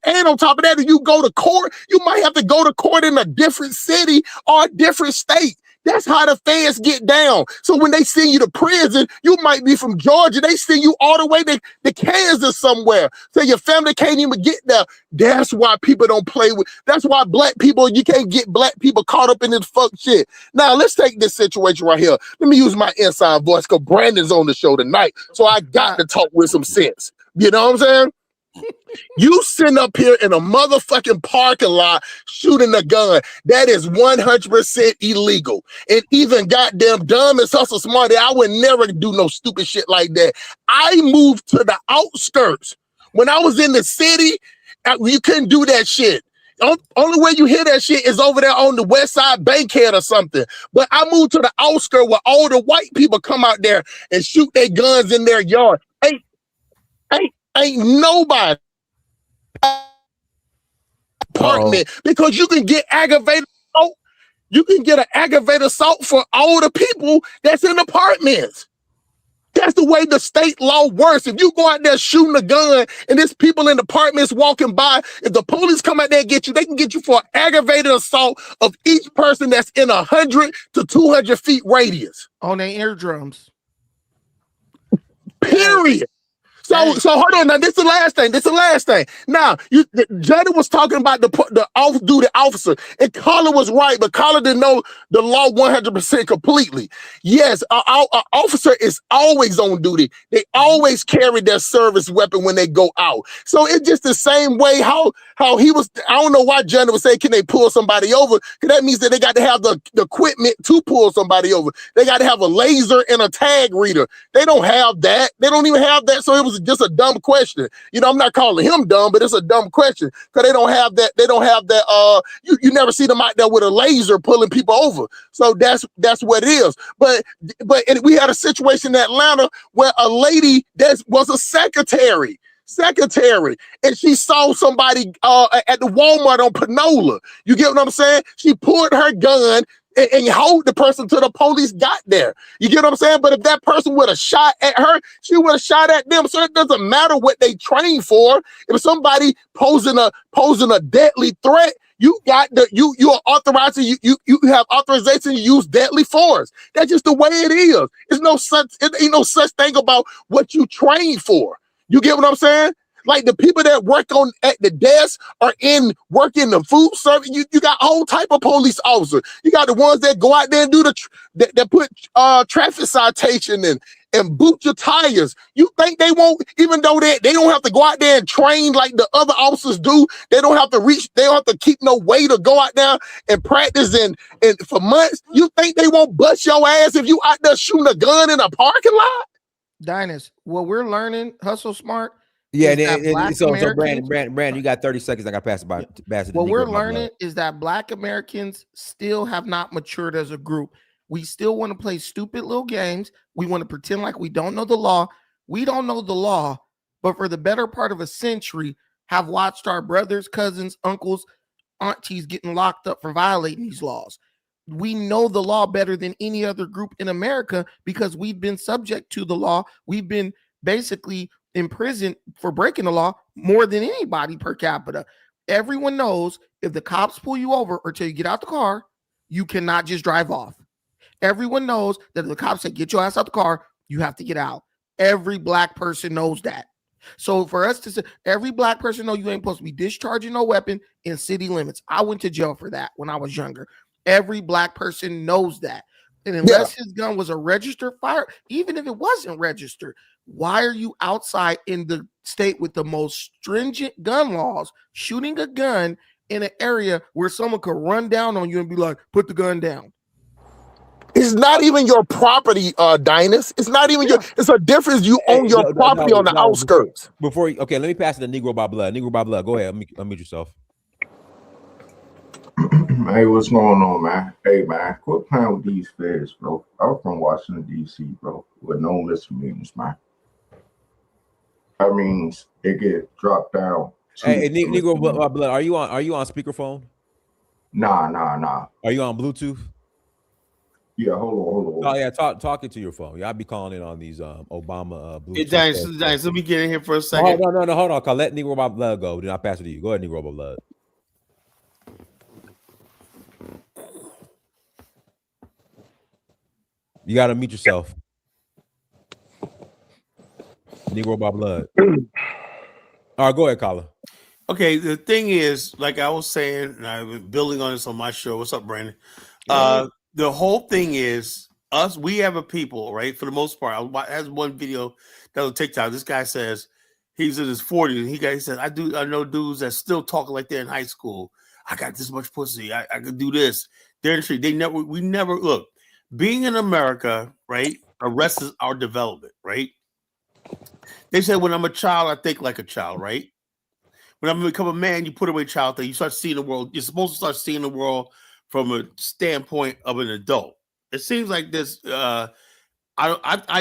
S7: and on top of that, if you go to court, you might have to go to court in a different city or a different state. That's how the feds get down. So when they send you to prison, you might be from Georgia. They send you all the way to Kansas somewhere. So your family can't even get there. That's why people don't play with. That's why you can't get black people caught up in this fuck shit. Now, let's take this situation right here. Let me use my inside voice because Brandon's on the show tonight. So I got to talk with some sense. You know what I'm saying? You sitting up here in a motherfucking parking lot shooting a gun. That is 100% illegal. And even goddamn dumb as hustle smarty, I would never do no stupid shit like that. I moved to the outskirts When I was in the city, you couldn't do that shit. Only way you hear that shit is over there on the west side Bankhead or something. But I moved to the outskirts where all the white people come out there and shoot their guns in their yard. Ain't nobody apartment because you can get aggravated assault. You can get an aggravated assault for all the people that's in apartments. That's the way the state law works. If you go out there shooting a gun and there's people in apartments walking by, if the police come out there and get you, they can get you for aggravated assault of each person that's in 100 to 200 feet radius.
S6: On their eardrums.
S7: Period. So hold on. Now, this is the last thing. Now, Jada was talking about the off-duty officer, and Carla was right, but Carla didn't know the law 100% completely. Yes, an officer is always on duty. They always carry their service weapon when they go out. So it's just the same way how he was. I don't know why Jada was saying, can they pull somebody over? Because that means that they got to have the equipment to pull somebody over. They got to have a laser and a tag reader. They don't have that. They don't even have that. So it was just a dumb question. You know, I'm not calling him dumb, but it's a dumb question because they don't have that. They don't have that. You never see them out there with a laser pulling people over. So that's what it is. But we had a situation in Atlanta where a lady that was a secretary, and she saw somebody at the Walmart on Panola. You get what I'm saying? She pulled her gun and hold the person till the police got there. You get what I'm saying? But if that person would have shot at her, she would have shot at them. So it doesn't matter what they train for. If somebody posing a deadly threat, you are authorized. You have authorization to use deadly force. That's just the way it is. It ain't no such thing about what you train for. You get what I'm saying? Like the people that work at the desk or working the food service, you got all type of police officers. You got the ones that go out there and do that put traffic citation and boot your tires. You think they won't, even though they don't have to go out there and train like the other officers do, they don't have to keep no way to go out there and practice and for months. You think they won't bust your ass if you out there shooting a gun in a parking lot?
S6: Dinus, what we're learning, hustle smart.
S2: Yeah, so Brandon, you got 30 seconds. I got to pass it by.
S6: What we're learning is that Black Americans still have not matured as a group. We still want to play stupid little games. We want to pretend like we don't know the law. We don't know the law, but for the better part of a century, have watched our brothers, cousins, uncles, aunties getting locked up for violating these laws. We know the law better than any other group in America because we've been subject to the law. We've been basically in prison for breaking the law more than anybody per capita. Everyone knows if the cops pull you over or till you get out the car, you cannot just drive off. Everyone knows that if the cops say, get your ass out the car, you have to get out. Every Black person knows that. So for us to say, every Black person know you ain't supposed to be discharging no weapon in city limits. I went to jail for that when I was younger. Every Black person knows that. And unless his gun was a registered fire, even if it wasn't registered, why are you outside in the state with the most stringent gun laws, shooting a gun in an area where someone could run down on you and be like, put the gun down?
S7: It's not even your property, Dinus. It's not even it's a difference. You own your property on the outskirts.
S2: Okay, let me pass it to Negro by Blood. Negro by Blood, go ahead. Unmute yourself.
S8: Hey, what's going on, man? Hey, man, quit playing with these feds, bro. I'm from Washington, D.C., bro, with no misdemeanors, man. That means it get dropped down.
S2: Hey, Negro by Blood, are you on speakerphone?
S8: Nah.
S2: Are you on Bluetooth?
S8: Yeah, hold on.
S2: Oh yeah, talking to your phone. Yeah, I'll be calling in on these Obama Bluetooth.
S3: Hey, let me get in here for a second.
S2: No, hold on. Let Negro by Blood go. Then I'll pass it to you. Go ahead, Negro by Blood. You got to mute yourself. Negro by Blood. All right, go ahead, Colin.
S3: Okay, the thing is, like I was saying, and I was building on this on my show. What's up, Brandon? The whole thing is we have a people, right? For the most part, I had one video that was TikTok. This guy says he's in his 40s, and he said, I know dudes that still talk like they're in high school. I got this much pussy. I could do this. They're in the street. We never look. Being in America, right, arrests our development, right? They said when I'm a child, I think like a child, right? When I'm become a man, you put away child thing. You start seeing the world. You're supposed to start seeing the world from a standpoint of an adult. It seems like this. I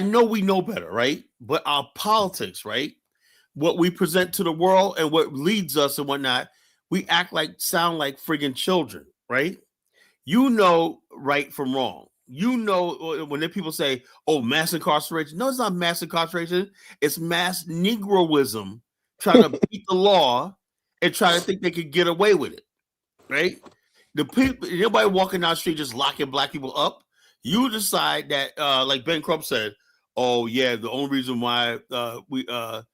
S3: know we know better, right? But our politics, right? What we present to the world and what leads us and whatnot, we sound like friggin' children, right? You know right from wrong. You know when people say, "Oh, mass incarceration." No, it's not mass incarceration. It's mass Negroism trying to beat the law and trying to think they could get away with it, right? The people, anybody walking down the street just locking black people up. You decide that, like Ben Crump said, "Oh yeah, the only reason why the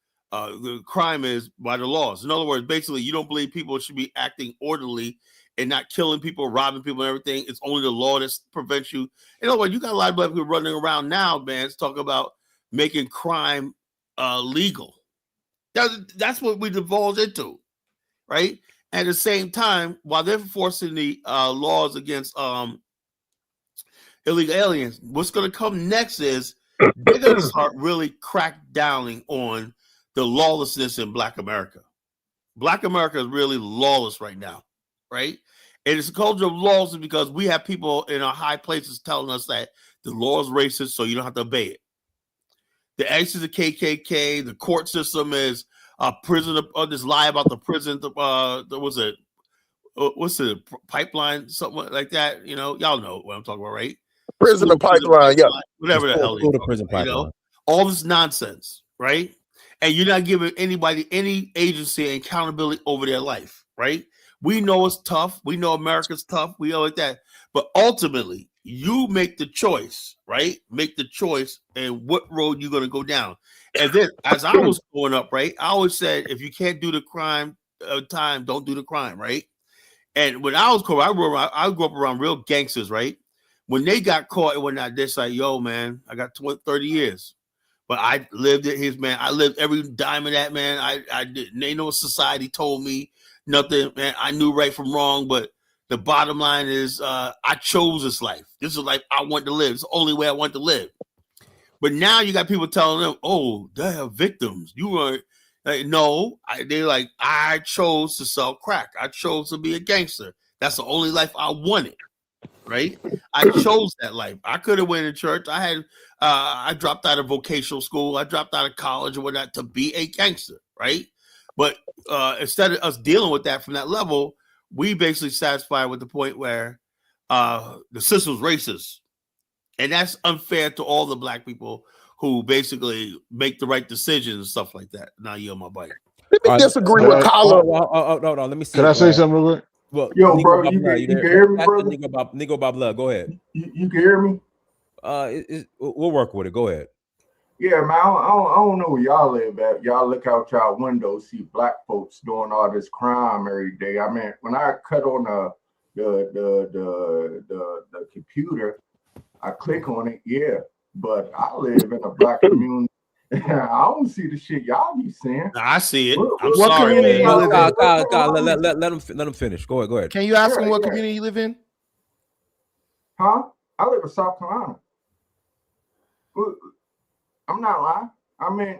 S3: crime is by the laws." In other words, basically, you don't believe people should be acting orderly and not killing people, robbing people, and everything. It's only the law that prevents you. In other words, you got a lot of black people running around now, man, talking about making crime legal. That's what we divulge into, right? At the same time, while they're forcing the laws against illegal aliens, what's going to come next is they're going to start really crack down on the lawlessness in Black America. Black America is really lawless right now, right? And it's a culture of laws because we have people in our high places telling us that the law is racist, so you don't have to obey it. The actions of KKK, the court system is a prison. This lie about the prison. What's the pipeline? Something like that. You know, y'all know what I'm talking about, right?
S7: Prison pipeline, yeah.
S3: Whatever the hell.
S2: The prison pipeline.
S3: You know, all this nonsense, right? And you're not giving anybody any agency and accountability over their life, right? We know it's tough. We know America's tough. We know like that. But ultimately, you make the choice, right? Make the choice and what road you're going to go down. And then as I was growing up, right, I always said, if you can't do the crime time, don't do the crime, right? And when I was growing up, I grew up around real gangsters, right? When they got caught and whatnot, they're like, yo, man, I got 30 years. But I lived it, his man. I lived every dime of that, man. I didn't. Ain't no society told me nothing, man. I knew right from wrong, but the bottom line is I chose this life. This is the life I want to live. It's the only way I want to live. But now you got people telling them, oh, they have victims. You were like, no, they're like, I chose to sell crack. I chose to be a gangster. That's the only life I wanted. Right? I chose that life. I could have went to church. I dropped out of vocational school. I dropped out of college or whatnot to be a gangster, right? But instead of us dealing with that from that level, we basically satisfied with the point where the system's racist. And that's unfair to all the black people who basically make the right decisions and stuff like that. Now you're on my bike.
S7: Let me disagree with Carla.
S2: No, let me see.
S4: Can I say something real quick?
S8: Well, yo, bro, you can hear me, brother?
S2: Nico Bob Love, go ahead.
S8: You can hear me?
S2: We'll work with it. Go ahead.
S8: Yeah, man, I don't know where y'all live at. Y'all look out y'all window, see black folks doing all this crime every day. I mean, when I cut on the computer, I click on it, yeah. But I live in a black community. I don't see the shit y'all be saying.
S3: I see it. I'm
S6: What
S3: sorry,
S6: community
S3: man.
S6: you live in?
S2: Let him finish. Go ahead.
S6: Can you ask him what community you live in?
S8: Huh? I live in South Carolina. I'm not lying. I mean,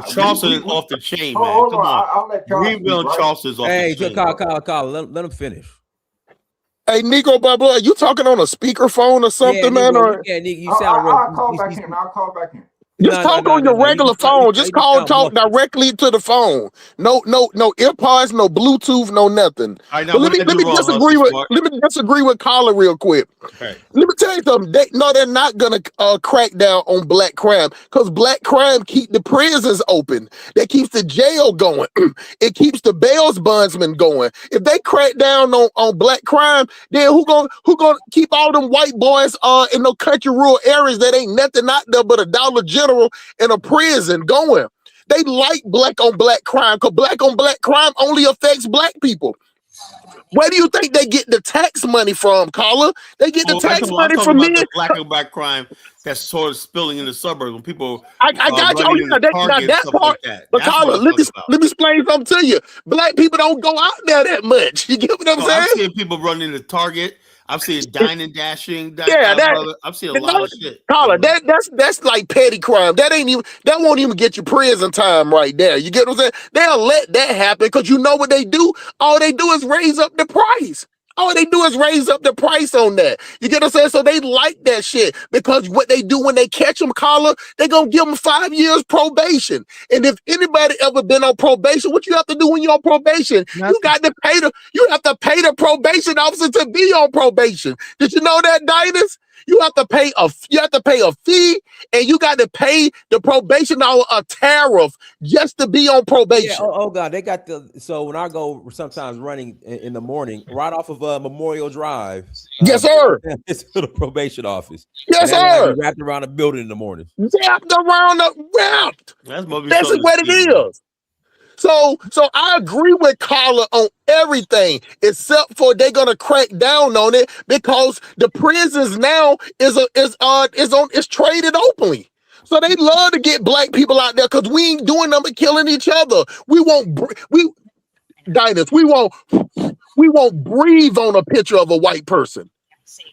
S3: Charleston is off the chain, man.
S8: Hold
S3: Come on.
S8: I'll let y'all
S3: Greenville and Charleston is off the chain.
S2: Kyle, let him finish.
S7: Hey, Nico Bubba, you talking on a speakerphone or something, man? Or
S2: You sound real.
S8: I'll call back in. I'll call back in.
S7: just talk on your regular phone. Just talk directly to the phone. No earpods, no Bluetooth, no nothing.
S3: Right, now,
S7: but let me disagree with Carla real quick.
S3: Okay.
S7: Let me tell you something. They're not gonna crack down on black crime because black crime keep the prisons open. That keeps the jail going. It keeps the bail bondsmen going. If they crack down on black crime, then who gonna keep all them white boys in no country rural areas that ain't nothing out there but a Dollar General in a prison going? They like black on black crime because black on black crime only affects black people. Where do you think they get the tax money from, Carla? They get the tax money from men.
S3: The black on black crime that's sort of spilling in the suburbs when people.
S7: I got you. Oh, yeah, that part. Like but Carla, let me explain something to you. Black people don't go out there that much. You get what I'm saying?
S3: I'm seeing people running to Target. I've seen dine and dashing.
S7: Yeah,
S3: Brother. I've seen a lot of shit.
S7: Caller, that's like petty crime. That won't even get you prison time right there. You get what I'm saying? They'll let that happen because you know what they do? All they do is raise up the price. All they do is raise up the price on that. You get what I'm saying? So they like that shit because what they do when they catch them, Caller, they gonna give them 5 years probation. And if anybody ever been on probation, what you have to do when you're on probation? You have to pay the probation officer to be on probation. Did you know that, Dinas? You have to pay a fee, and you got to pay the probation officer a tariff just to be on probation.
S2: Yeah, oh God, they got so when I go sometimes running in the morning, right off of Memorial Drive.
S7: Yes, sir.
S2: It's to the probation office.
S7: Yes, sir.
S2: Wrapped around the building in the morning.
S7: Wrapped. That's what it is. So I agree with Carla on everything except for they're gonna crack down on it because the prisons now is traded openly. So they love to get black people out there because we ain't doing them but killing each other. We won't breathe on a picture of a white person.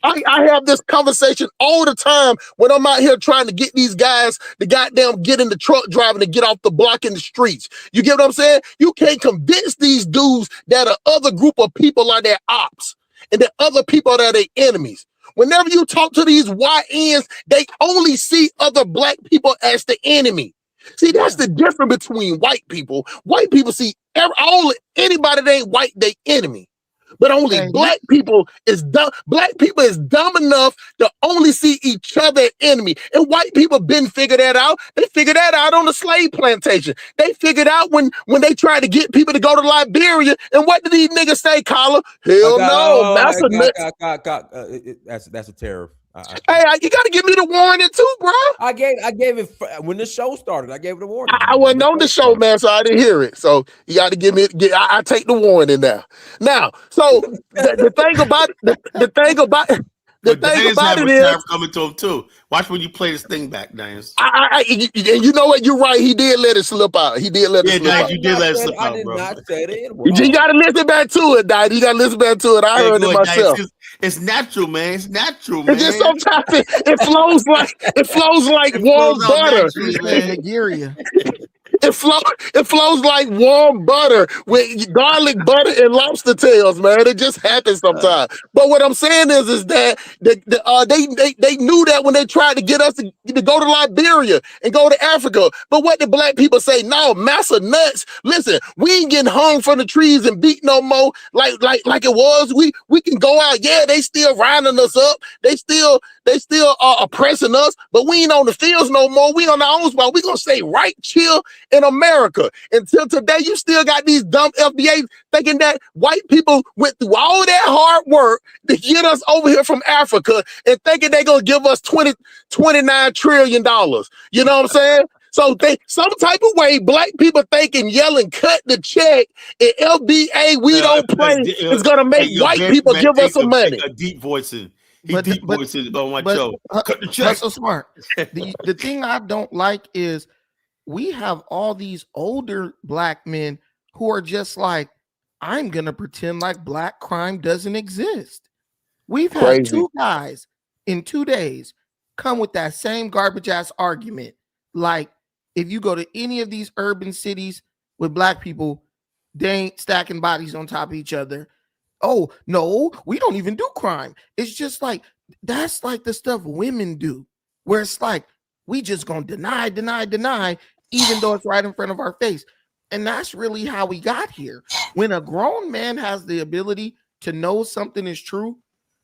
S7: I have this conversation all the time when I'm out here trying to get these guys to goddamn get in the truck driving to get off the block in the streets. You get what I'm saying? You can't convince these dudes that a other group of people are their ops and that other people are their enemies. Whenever you talk to these YNs, they only see other black people as the enemy. See, that's the difference between white people. White people see anybody that ain't white, they enemy. But only black people is dumb. Black people is dumb enough to only see each other as enemy. And white people been figured that out. They figured that out on the slave plantation. They figured out when they tried to get people to go to Liberia. And what did these niggas say, Carla? Hell no.
S2: That's a terror.
S7: Hey, you got to give me the warning too, bro.
S2: I gave it when the show started. I gave it a warning.
S7: I wasn't on the show, man, so I didn't hear it. So you got to give me. I take the warning now. Now, so the thing about it is
S3: coming to him too. Watch when you play this thing back, Diane.
S7: And you know what? You're right. He did let it slip out. You did let it slip out.
S3: You did let it slip out, bro.
S7: I did not say it. You got to listen back to it, Diane. You got to listen back to it. I heard it myself.
S3: It's natural, man. It's natural, man.
S7: It's just sometimes it flows like warm butter.
S6: Nigeria.
S7: It flows like warm butter with garlic butter and lobster tails, man. It just happens sometimes. But what I'm saying is that they knew that when they tried to get us to go to Liberia and go to Africa. But what did black people say? No, massa nuts. Listen, we ain't getting hung from the trees and beat no more like it was. We can go out. Yeah, they still rounding us up. They still are oppressing us, but we ain't on the fields no more. We on our own spot. We gonna stay right chill in America. Until today, you still got these dumb FBAs thinking that white people went through all that hard work to get us over here from Africa and thinking they gonna give us $29 trillion. You know what I'm saying? So some type of way, black people thinking yelling, cut the check, and LBA, we don't play, is gonna make white people give us some money.
S3: A deep voicing.
S6: But so smart. The thing I don't like is we have all these older black men who are just like, I'm gonna pretend like black crime doesn't exist. We've had two guys in 2 days come with that same garbage ass argument. Like, if you go to any of these urban cities with black people, they ain't stacking bodies on top of each other. Oh, no, we don't even do crime. It's just like, that's like the stuff women do, where it's like, we just gonna deny, even though it's right in front of our face. And that's really how we got here. When a grown man has the ability to know something is true,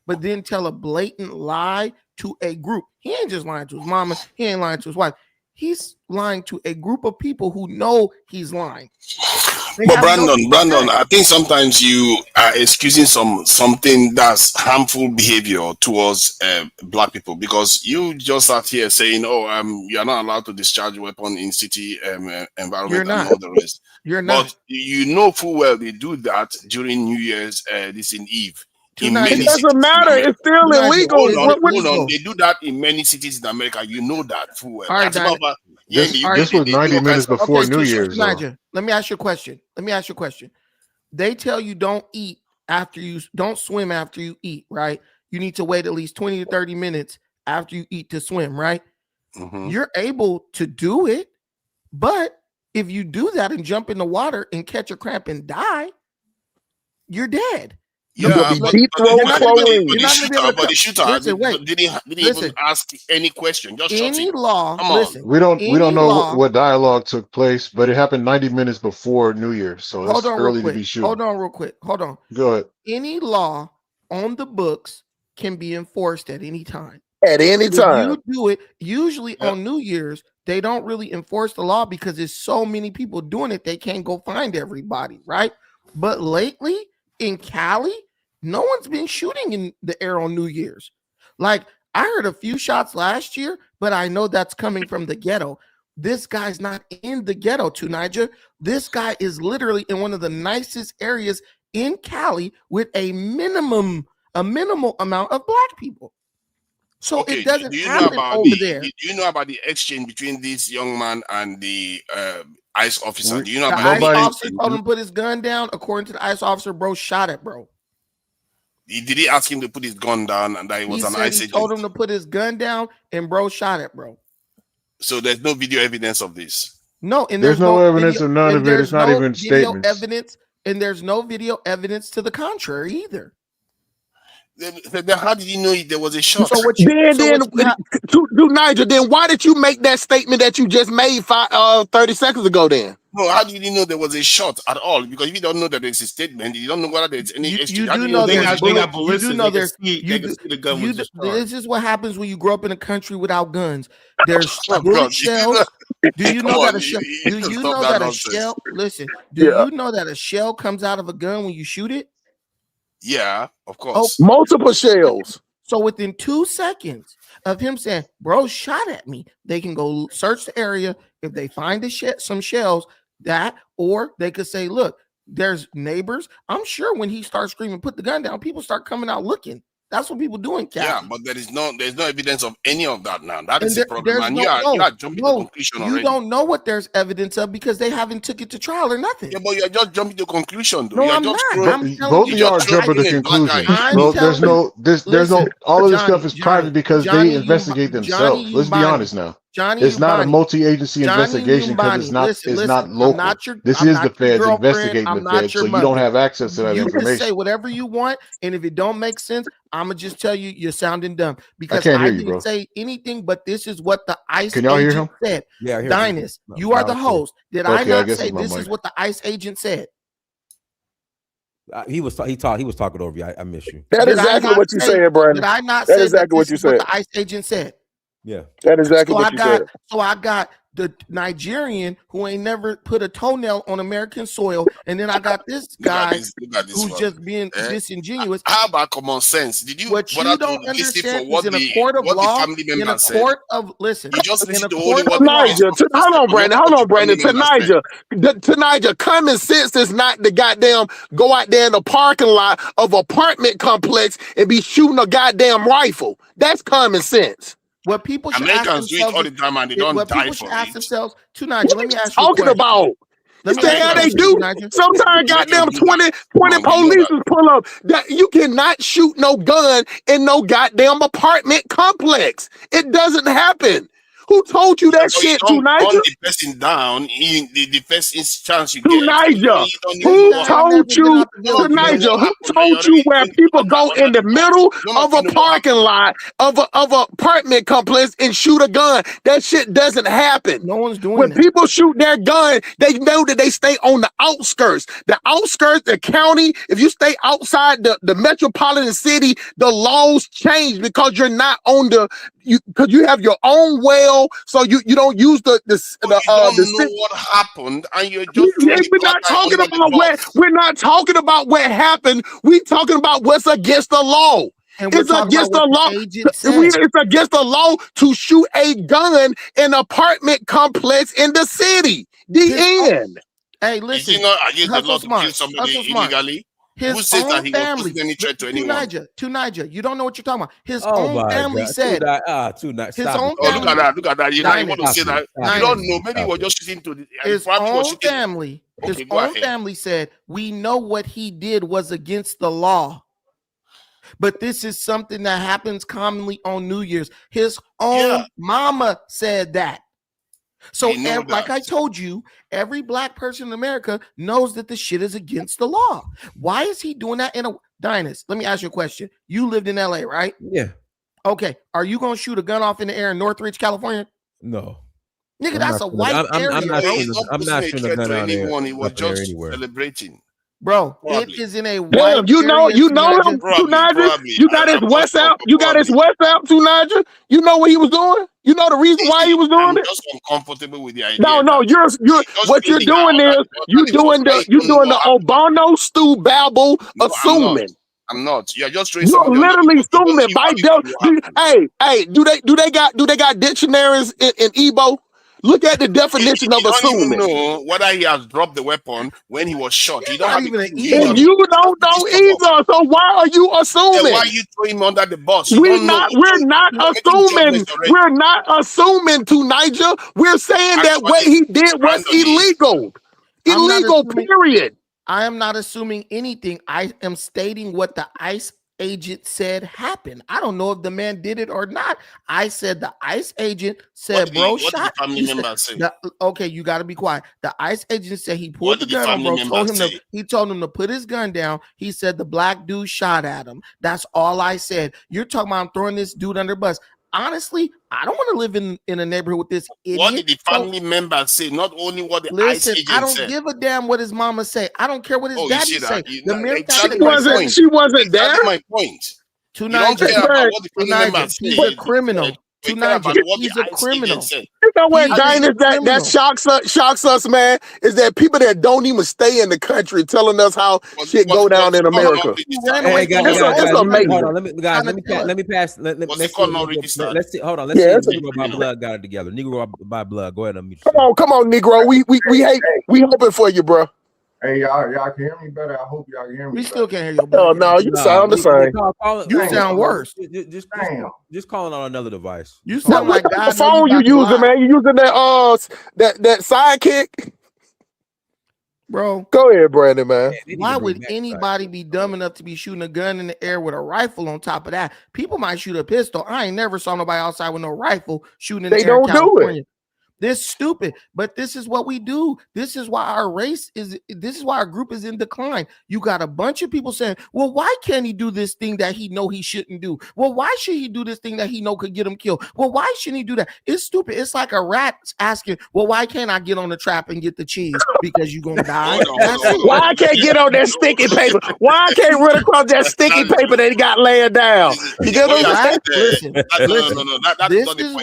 S6: but then tell a blatant lie to a group, he ain't just lying to his mama, he ain't lying to his wife. He's lying to a group of people who know he's lying.
S5: But Brandon, I think sometimes you are excusing something that's harmful behavior towards black people, because you just sat here saying, "Oh, you are not allowed to discharge a weapon in city environment and all the rest."
S6: You're not.
S5: But you know full well they do that during New Year's, this in Eve.
S7: It doesn't matter. It's still illegal.
S5: Hold on. They do that in many cities in America. You know that full well.
S6: All right,
S4: this was 90 minutes before New Year's.
S6: Elijah, let me ask you a question. They tell you don't swim after you eat, right? you need to wait at least 20 to 30 minutes after you eat to swim, right?
S5: Mhm.
S6: You're able to do it, but if you do that and jump in the water and catch a cramp and die, you're dead.
S7: You're gonna
S5: Yeah,
S7: be
S5: but
S7: deep throat
S6: You're not gonna be able,
S7: chlorine.
S6: you're not gonna be able to
S5: the shooter
S6: listen, wait,
S5: didn't
S6: listen.
S5: even ask any question. Just shot
S6: Any
S5: him.
S6: law,
S5: Come on.
S6: listen,
S4: We don't
S6: any
S4: know
S6: law.
S4: what dialogue took place, but it happened 90 minutes before New Year's, so
S6: Hold
S4: it's
S6: on real
S4: early to
S6: quick.
S4: be shooting.
S6: Hold on real quick. Hold on.
S4: Go ahead.
S6: Any law on the books can be enforced at any time.
S7: At any
S6: If
S7: time.
S6: you do it, usually
S5: Yep.
S6: on New Year's, they don't really enforce the law because there's so many people doing it, they can't go find everybody, right? But lately in Cali, no one's been shooting in the air on New Year's. Like, I heard a few shots last year, but I know that's coming from the ghetto. This guy's not in the ghetto, Tunija. This guy is literally in one of the nicest areas in Cali with a minimal amount of black people. So
S5: Okay,
S6: it doesn't
S5: do you know
S6: happen
S5: about
S6: over there.
S5: Do you know about the exchange between this young man and the ICE officer? Do you know
S6: The
S5: about
S6: ICE
S5: the
S6: officer
S5: exchange?
S6: told him to put his gun down. According to the ICE officer, bro shot it, bro.
S5: Did he ask him to put his gun down and that he was
S6: He
S5: an
S6: said
S5: ICE
S6: he
S5: agent?
S6: told him to put his gun down, and bro shot it, bro.
S5: So there's no video evidence of this.
S6: No, and
S4: There's no evidence
S6: video,
S4: of none
S6: and
S4: of it.
S6: there's
S4: It's not
S6: no
S4: even
S6: video
S4: statements.
S6: evidence, and there's no video evidence to the contrary either.
S5: Then how did you know there was a shot?
S6: So what you
S7: To Nigel, then why did you make that statement that you just made 30 seconds ago then?
S5: No, how did you know there was a shot at all? Because if you don't know that there's a statement, you don't know whether there's any exchange.
S6: you
S5: How
S6: do
S5: you
S6: know
S3: They
S6: there's
S3: got
S6: bullets. You
S3: ballistics.
S6: do know
S3: They
S6: there's
S3: can see the gun was discharged.
S6: this is what happens when you grow up in a country without guns. There's
S5: Oh,
S6: bullet
S5: God.
S6: shells. Do you
S5: Come
S6: know that
S5: on,
S6: a shell?
S5: you
S6: Do
S5: can
S6: you
S5: stop
S6: know
S5: that
S6: that a
S5: nonsense.
S6: shell? Listen. Do
S7: Yeah.
S6: you know that a shell comes out of a gun when you shoot it?
S5: Yeah, of
S6: Oh,
S5: course.
S7: Multiple shells.
S6: so within 2 seconds of him saying, "Bro shot at me," they can go search the area. If they find some shells, or they could say, "Look, there's neighbors." I'm sure when he starts screaming, "Put the gun down," people start coming out looking. That's what people do in Cali.
S5: Yeah, but there's no evidence of any of that now. That
S6: And
S5: is the problem. And you are jumping to conclusion
S6: you
S5: already.
S6: don't know what there's evidence of because they haven't took it to trial or nothing.
S5: Yeah, but you're just jumping to conclusion, though.
S6: No,
S5: you're
S6: I'm
S5: just
S6: not.
S5: throwing-
S6: I'm telling
S4: Both
S6: you.
S4: of y'all are
S5: just
S4: jumping to
S5: throwing a black
S4: conclusions,
S5: eye.
S6: I'm
S4: bro. There's
S6: telling
S4: no this. There's
S6: Listen,
S4: no. All of this
S6: Johnny,
S4: stuff is
S6: Johnny,
S4: private because
S6: Johnny
S4: they investigate themselves.
S6: Johnny
S4: Let's be
S6: Umbani.
S4: honest now.
S6: Johnny
S4: It's not a
S6: Umbani.
S4: multi-agency
S6: Johnny
S4: investigation because it's
S6: Umbani.
S4: not.
S6: Listen,
S4: It's
S6: listen,
S4: not
S6: I'm
S4: local.
S6: not your.
S4: This
S6: I'm
S4: is
S6: not
S4: the
S6: your
S4: feds
S6: girlfriend.
S4: investigating
S6: I'm
S4: the
S6: not
S4: feds,
S6: your
S4: so you
S6: mother.
S4: don't have access to that
S6: You can say
S4: information.
S6: whatever you want, and if it don't make sense, I'm gonna just tell you you're sounding dumb because
S4: can't
S6: I
S4: hear you,
S6: didn't
S4: bro.
S6: say anything. But this is what the ICE
S4: Can y'all hear
S6: agent
S4: him?
S6: said.
S2: Yeah, I hear
S6: Dinus,
S2: you.
S6: you are
S2: Loud
S6: the
S2: and clear.
S6: host. Did I
S4: Okay, I
S6: not
S4: guess
S6: say
S4: it's my
S6: this is
S4: mic.
S6: what the ICE agent said?
S2: He was talking over you. I miss you.
S7: That's
S6: Did I
S7: exactly
S6: not
S7: what you
S6: say?
S7: said, Brandon.
S6: Did I not
S7: That's
S6: say that
S7: exactly
S6: this
S7: what you
S6: is what
S7: said.
S6: the ICE agent said?
S2: Yeah.
S7: That's exactly
S6: So
S7: what
S6: I
S7: you
S6: got
S7: said.
S6: so I got the Nigerian who ain't never put a toenail on American soil, and then I got this guy
S5: Look at this
S6: who's
S5: one.
S6: just being disingenuous.
S5: How about common sense? Did you
S6: What
S5: bother
S6: you
S5: to
S6: don't
S5: listen for
S6: understand
S5: what
S6: is in a
S5: the
S6: court of law,
S5: family
S6: in
S5: member
S6: a
S5: said?
S6: court of listen,
S5: You just
S6: in
S5: listen
S6: a
S5: to
S6: court
S5: only what
S6: of
S5: the
S6: law.
S5: police officer said,
S7: Hold on, Brandon.
S5: not
S7: Hold
S5: what
S7: on,
S5: the family
S7: Brandon.
S5: member said.
S7: Tonight, common sense is not the goddamn go out there in the parking lot of apartment complex and be shooting a goddamn rifle. That's common sense.
S6: What people should ask
S5: Americans do it
S6: themselves
S5: all the time and they don't
S6: what
S5: die
S6: people should
S5: for
S6: ask
S5: it.
S6: themselves, Tunisia,
S7: What
S6: let me
S7: you
S6: ask you a
S7: talking
S6: question.
S7: about?
S6: Let
S7: It's
S6: me
S7: the
S6: ask you a
S7: hell they
S6: question,
S7: do.
S6: Tunisia.
S7: Sometimes goddamn
S5: Americans do
S7: 20
S5: Come on, we know
S7: police
S5: that.
S7: pull up. That you cannot shoot no gun in no goddamn apartment complex. It doesn't happen. Who told you that
S5: So you
S7: shit,
S5: don't gun
S7: Tunisia?
S5: the person down in the first chance you get.
S7: Tunisia.
S5: You don't
S7: Who
S5: even know
S6: I've
S5: what
S6: never
S7: told
S6: been
S7: you?
S6: out the
S5: Some of
S6: village,
S5: you know
S6: man.
S7: Tunisia,
S5: what
S7: who
S5: happened.
S7: told
S5: You're
S7: you
S5: already
S7: where
S5: doing
S7: people
S5: under
S7: go in the
S5: the box.
S7: middle
S5: None
S7: of
S5: you
S7: a
S5: know what
S7: parking
S5: happened.
S7: lot of a apartment complex and shoot a gun? That shit doesn't happen.
S6: No one's doing
S7: When
S6: that.
S7: people shoot their gun, they know that they stay on the outskirts. The outskirts, the county, if you stay outside the metropolitan city, the laws change because you're not on because you have your own well, so you don't use
S5: So you don't know
S7: city.
S5: what happened, and you're just throwing the
S7: We're
S5: black
S7: not
S5: eye
S7: talking
S5: under the
S7: about
S5: bus.
S7: we're not talking about what happened. We're talking about what's against the law.
S6: And we're
S7: It's
S6: talking
S7: against
S6: about
S7: the
S6: what
S7: law.
S6: the agent said.
S7: It's against the law to shoot a gun in an apartment complex in the city. The end.
S6: Hey,
S5: Is
S6: listen,
S5: it not against the
S6: Hustle
S5: law to kill
S6: Smart,
S5: somebody
S6: Hustle Smart.
S5: illegally? Who
S6: His
S5: says that
S6: own
S5: he was
S6: family,
S5: posing any threat to anyone?
S6: Tunisia, you don't know what you're talking about. His
S2: Oh
S6: own
S2: my
S6: family
S2: God.
S6: said,
S2: His
S6: his own
S5: Oh, look
S6: family,
S5: at that! Look at that! You want to
S6: Dinus,
S5: say that?
S2: Stop
S5: You
S2: it.
S5: don't know. Maybe
S2: Stop
S5: we're
S2: it.
S5: just shooting to the.
S6: his
S5: Probably was
S6: own
S5: shooting.
S6: family, his
S5: Okay, go
S6: own
S5: ahead.
S6: family said, we know what he did was against the law. But this is something that happens commonly on New Year's. His own mama said that. So, like I told you, every black person in America knows that the shit is against the law. Why is he doing that in a Dynast? Let me ask you a question. You lived in LA, right?
S2: Yeah.
S6: Okay. Are you going to shoot a gun off in the air in Northridge, California?
S2: No.
S6: Nigga, that's a white area.
S2: I'm not shooting a gun out there.
S5: He was just
S2: anywhere.
S5: Celebrating.
S6: Bro,
S5: Probably.
S6: it is in a white
S7: Damn, you know him, Tunaja. You got his West out. You got his West out, Tunaja. You know what he was doing. You know the reason why he was doing it.
S5: Just uncomfortable with the idea.
S7: No, you're what you're doing is you doing the Obano stew babble assuming.
S5: I'm not. You're just
S7: You're literally assuming by hey, do they got dictionaries in Igbo? Look at the definition of assuming.
S5: You don't even know whether he has dropped the weapon when he was shot. You don't have
S6: even an
S7: and you don't know either. So why are you assuming?
S5: Why are you throwing him under the bus?
S7: We're not assuming. We're not assuming to Niger. We're saying that what he did was illegal. Illegal, period.
S6: I am not assuming anything. I am stating what the ICE agent said happened. I don't know if the man did it or not. I said the ICE agent said, "Bro, shot."
S5: What did the family member say?
S6: Okay, you got to be quiet. The ICE agent said he pulled the gun on bro. He told him to put his gun down. He said the black dude shot at him. That's all I said. You're talking about I'm throwing this dude under the bus. Honestly, I don't want to live in a neighborhood with this idiot.
S5: What did the family member say? Not only what the ICE agent said.
S6: I don't give a damn what his mama say. I don't care what his daddy say. The mere
S7: she wasn't there.
S5: That's my point. You don't care about what the family member said.
S6: He's a criminal. He's a criminal.
S7: You know what, Diners, that shocks us, man, is that people that don't even stay in the country telling us how shit go down in America.
S2: Hey, guys, hold on. Let me pass. Let's see. Hold on. Let's see if Negro by Blood got it together. Negro by Blood. Go ahead and
S7: come on, Negro. We hoping for you, bro.
S8: Hey, y'all can hear me better. I hope y'all can hear me.
S6: We still can't hear you.
S7: Oh no, you sound the same.
S6: You sound worse.
S2: Just calling on another device.
S6: You sound like
S7: the phone you using, man. You using that sidekick?
S6: Bro,
S7: go ahead, Brandon, man.
S6: Why would anybody be dumb enough to be shooting a gun in the air with a rifle on top of that? People might shoot a pistol. I ain't never saw nobody outside with no rifle shooting in the air. They don't do it. This is stupid, but this is what we do. This is why our group is in decline. You got a bunch of people saying, well, why can't he do this thing that he know he shouldn't do? Well, why should he do this thing that he know could get him killed? Well, why shouldn't he do that? It's stupid. It's like a rat asking, well, why can't I get on the trap and get the cheese? Because you're going to die.
S7: Why I can't get on that sticky paper? Why I can't run across that sticky paper that he got laying down? You get what I'm saying?
S6: Listen. This is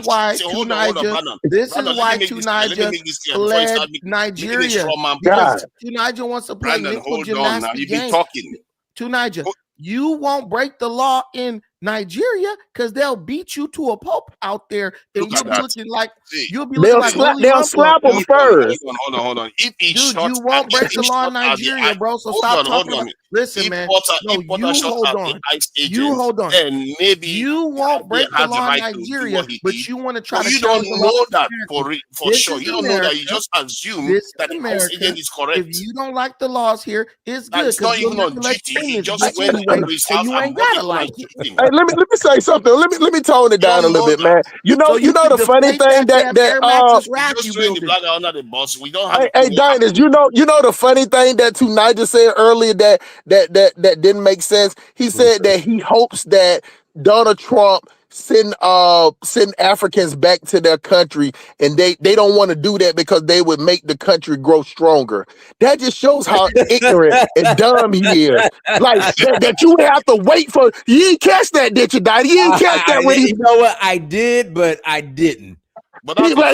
S6: why Tunija. This is why Tunija fled Nigeria. Because Tunija wants to play mental gymnastics games. Tunija, you won't break the law in Nigeria because they'll beat you to a pulp out there, and you'll be looking like
S7: they'll slap them first.
S5: Hold on. If he
S6: dude, you won't break the law in Nigeria, bro. So stop talking about. Listen, man. You hold on.
S5: And maybe
S6: you won't break the law in Nigeria, but you want to try to.
S5: You don't know that for sure. You don't know that. You just assume that the agent is correct.
S6: If you don't like the laws here, it's good.
S5: It's not even on duty. He just went to his house and
S6: gotta like
S7: it. Hey, let me say something. Let me tone it down a little bit, man. You know the funny thing that
S5: just throwing the black under the bus. We don't have.
S7: Hey, Diners, you know the funny thing that Tunija said earlier that didn't make sense. He said that he hopes that Donald Trump send Africans back to their country, and they don't want to do that because they would make the country grow stronger. That just shows how ignorant and dumb he is. Like that you would have to wait for. You didn't catch that, did you, Daddy? You didn't catch that when he.
S2: You know what? I did, but I didn't.
S5: But
S7: listen.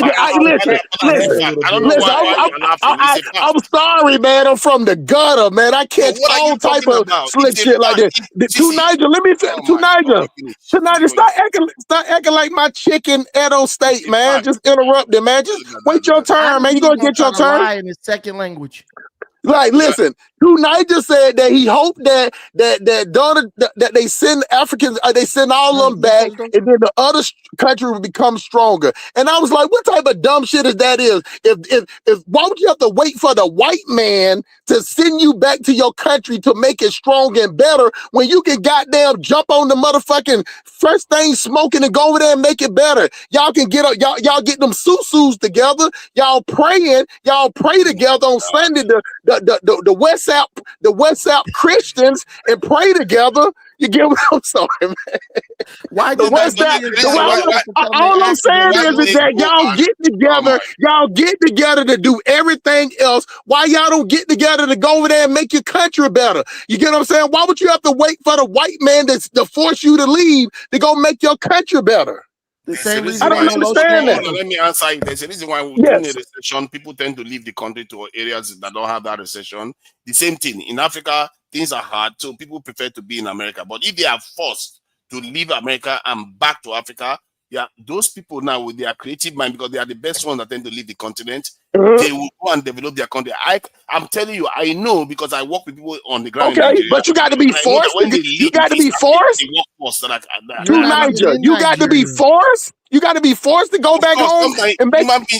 S7: I'm sorry, man. I'm from the gutter, man. I catch all type of slick shit like this. Tunija, let me Tunija, stop acting like my chicken Edo State, man. Just interrupt it, man. Just wait your turn, man. You gonna get your turn
S6: in his second language.
S7: Like, listen, Niger said that he hoped that they send Africans, they send all of them back, and then the other country would become stronger. And I was like, what type of dumb shit is that? If why would you have to wait for the white man to send you back to your country to make it strong and better when you can goddamn jump on the motherfucking first thing smoking and go over there and make it better? Y'all can get y'all get them susus together. Y'all praying. Y'all pray together on Sunday. The WhatsApp Christians and pray together. You get what I'm saying, man?
S6: Why
S7: The
S6: did
S7: WhatsApp? All I'm saying is that y'all get together to do everything else. Why y'all don't get together to go over there and make your country better? You get what I'm saying? Why would you have to wait for the white man to force you to leave to go make your country better?
S6: The same reason
S7: I don't understand that.
S5: Let me answer you. There's a reason why during a recession, people tend to leave the country to areas that don't have that recession. The same thing in Africa, things are hard, so people prefer to be in America. But if they are forced to leave America and back to Africa, yeah, those people now with their creative mind, because they are the best ones that tend to leave the continent, they will go and develop their country. I'm telling you, I know because I work with people on the ground in Nigeria.
S7: But you got to be forced. You got to be forced. To Niger, you got to be forced. You got to be forced to go back home. And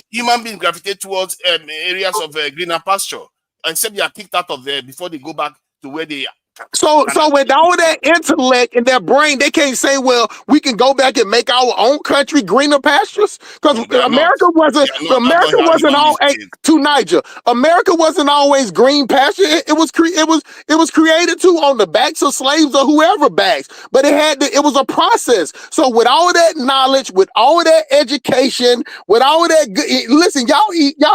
S5: human beings gravitate towards areas of greener pasture, except they are kicked out of there before they go back to where they are.
S7: So with all that intellect in their brain, they can't say, well, we can go back and make our own country greener pastures. Because America wasn't to Niger. America wasn't always green pasture. It was created too on the backs of slaves or whoever backs. But it was a process. So with all that knowledge, with all that education, with all that listen, y'all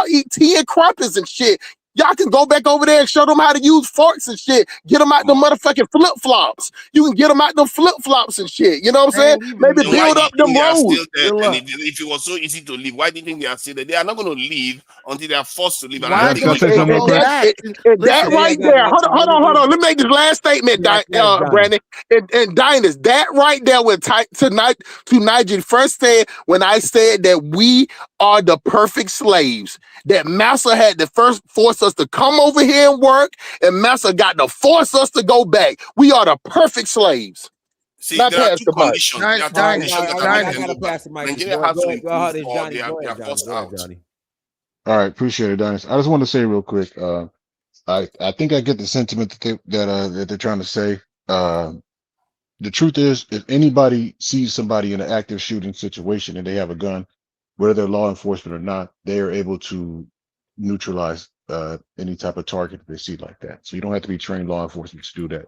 S7: eat tea and crumpets and shit. Y'all can go back over there and show them how to use forks and shit. Get them out the motherfucking flip-flops. You can get them out the flip-flops and shit. You know what I'm saying? Maybe build up them roads.
S5: If it was so easy to leave, why do you think they are still there? They are not going to leave until they are forced to leave.
S7: That right there. Hold on. Let me make this last statement, Brandon. And Dinus, that right there with to Niger first said when I said that we are the perfect slaves. That Massa had to first force us to come over here and work, and Massa got to force us to go back. We are the perfect slaves.
S5: See, there are two conditions. Nigeria has to improve or they are forced out.
S4: All right, appreciate it, Dennis. I just want to say real quick. I think I get the sentiment that they're trying to say. The truth is, if anybody sees somebody in an active shooting situation and they have a gun, whether they're law enforcement or not, they are able to neutralize any type of target they see like that. So you don't have to be trained law enforcement to do that.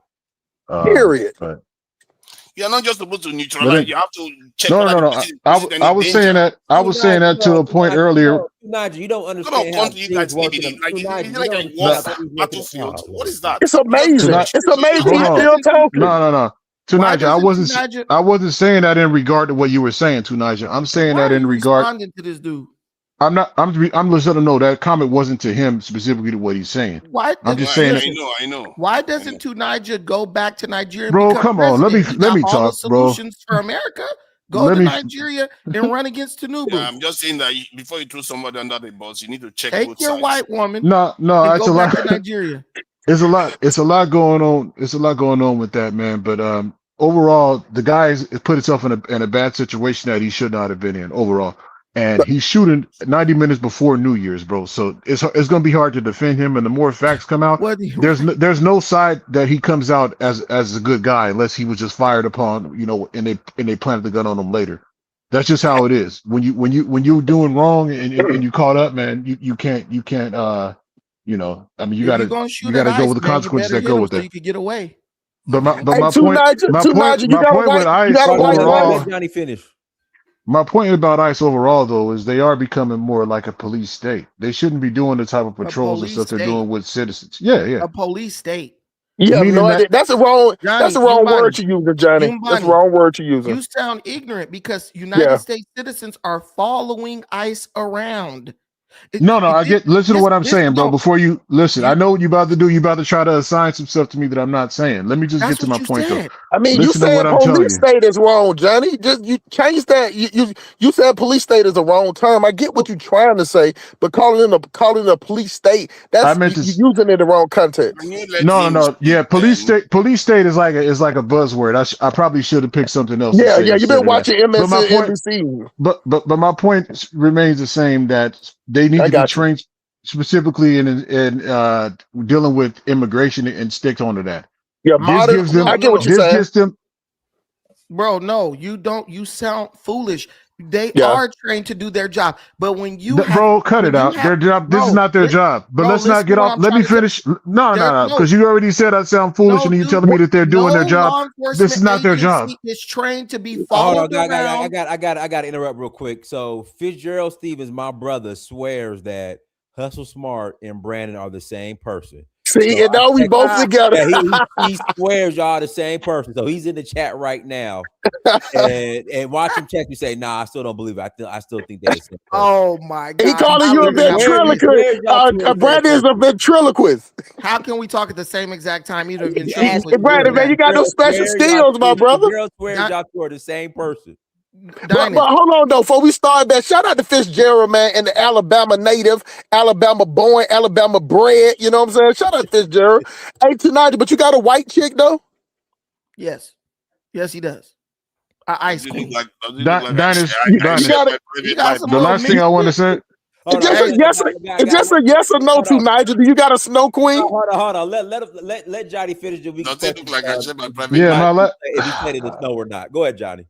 S7: Period.
S4: But
S5: you're not just supposed to neutralize. You have to check.
S4: No. I was saying that. I was saying that to a point earlier.
S2: Nigel, you don't understand how things work.
S5: What is that?
S7: It's amazing. It's amazing. You're still talking.
S4: No. Nigel, I wasn't saying that in regard to what you were saying, Nigel. I'm saying that in regard
S6: responding to this dude.
S4: I'm just letting him know that comment wasn't to him specifically to what he's saying. I'm just saying.
S5: I know.
S6: Why doesn't Niger go back to Nigeria?
S4: Bro, come on. Let me talk, bro.
S6: Solutions for America. Go to Nigeria and run against Tinubu.
S5: Yeah, I'm just saying that before you throw somebody under the bus, you need to check.
S6: Take your white woman.
S4: No, it's a lot.
S6: To Nigeria.
S4: It's a lot going on. It's a lot going on with that, man. But overall, the guy has put himself in a bad situation that he should not have been in overall. And he's shooting 90 minutes before New Year's, bro. So it's going to be hard to defend him. And the more facts come out, there's no side that he comes out as a good guy unless he was just fired upon, and they planted the gun on him later. That's just how it is. When you're doing wrong and you caught up, man, you can't. You got to go with the consequences that go with it.
S6: So you could get away.
S4: But my point with ICE overall.
S2: Johnny finish.
S4: My point about ICE overall, though, is they are becoming more like a police state. They shouldn't be doing the type of patrols and stuff they're doing with citizens. Yeah.
S6: A police state.
S7: Yeah, that's the wrong word to use, Johnny. That's the wrong word to use.
S6: You sound ignorant because United States citizens are following ICE around.
S4: No, I get. Listen to what I'm saying, bro.
S6: no,
S4: Before you listen, I know what you about to do. You about to try to assign some stuff to me that I'm not saying. Let me just get
S6: that's
S4: to my
S6: what you
S4: point, though.
S6: said.
S7: I mean, you
S4: Listen to what
S7: said
S4: I'm telling
S7: police
S4: you.
S7: state is wrong, Johnny. Just you change that. You said police state is the wrong term. I get what you're trying to say, but calling it a police state,
S4: I
S7: that's
S4: meant to.
S7: you using it in the wrong context.
S5: Can you let
S4: No,
S5: him
S4: Yeah,
S5: speak then?
S4: police state is like a buzzword. I probably should have picked something else to
S7: Yeah,
S4: say
S7: you've
S4: instead
S7: been
S4: of that.
S7: watching
S4: But my point,
S7: MSNBC.
S4: but my point remains the same, that they need
S7: I
S4: to be
S7: got you.
S4: trained specifically in dealing with immigration and stick onto that.
S7: Yeah,
S4: This
S7: modern.
S4: gives
S6: No,
S4: them.
S7: I get what you're
S4: This
S7: saying.
S4: gives them.
S6: bro, no, you don't. You sound foolish. They
S7: Yeah.
S6: are trained to do their job, but when you have,
S4: Bro, cut it out. Their job. This is
S6: bro,
S4: not their job. But let's not
S6: listen to
S4: get
S6: what
S4: off.
S6: I'm
S4: Let me
S6: trying to tell.
S4: finish. No,
S6: There,
S4: because you already said I sound foolish,
S6: no,
S4: and then you
S6: dude,
S4: telling me that they're doing
S6: no
S4: their job.
S6: law
S4: This
S6: enforcement
S4: is not their job.
S6: agency is trained to be
S2: Hold on,
S6: followed around.
S2: I got to interrupt real quick. So Fitzgerald Stevens, my brother, swears that Hustle Smart and Brandon are the same person.
S7: See,
S2: So
S7: and now we both together.
S2: yeah, he swears y'all the same person. So he's in the chat right now, and watch him text me say, "Nah, I still don't believe it. I still think they're the same person."
S6: Oh my
S7: He
S6: God!
S7: calling you a ventriloquist. Brandon is a ventriloquist.
S6: How can we talk at the same exact time? Even ventriloquist.
S7: Brandon, man, you got no special skills, my brother.
S2: Girl swears y'all two are the same person.
S7: But hold on though, before we start that, shout out to Fitzgerald, man, and the Alabama native, Alabama born, Alabama bred. You know what I'm saying? Shout out to Fitzgerald. 1890, but you got a white chick though?
S6: Yes, he does. I.C.E.
S7: You got
S4: The last thing I want to say.
S7: It's just a yes or no to Nigel. Do you got a snow queen?
S2: Hold on. Let Johnny finish the week.
S5: Does it look like I said my private
S2: if he said it is no or not. Go ahead, Johnny.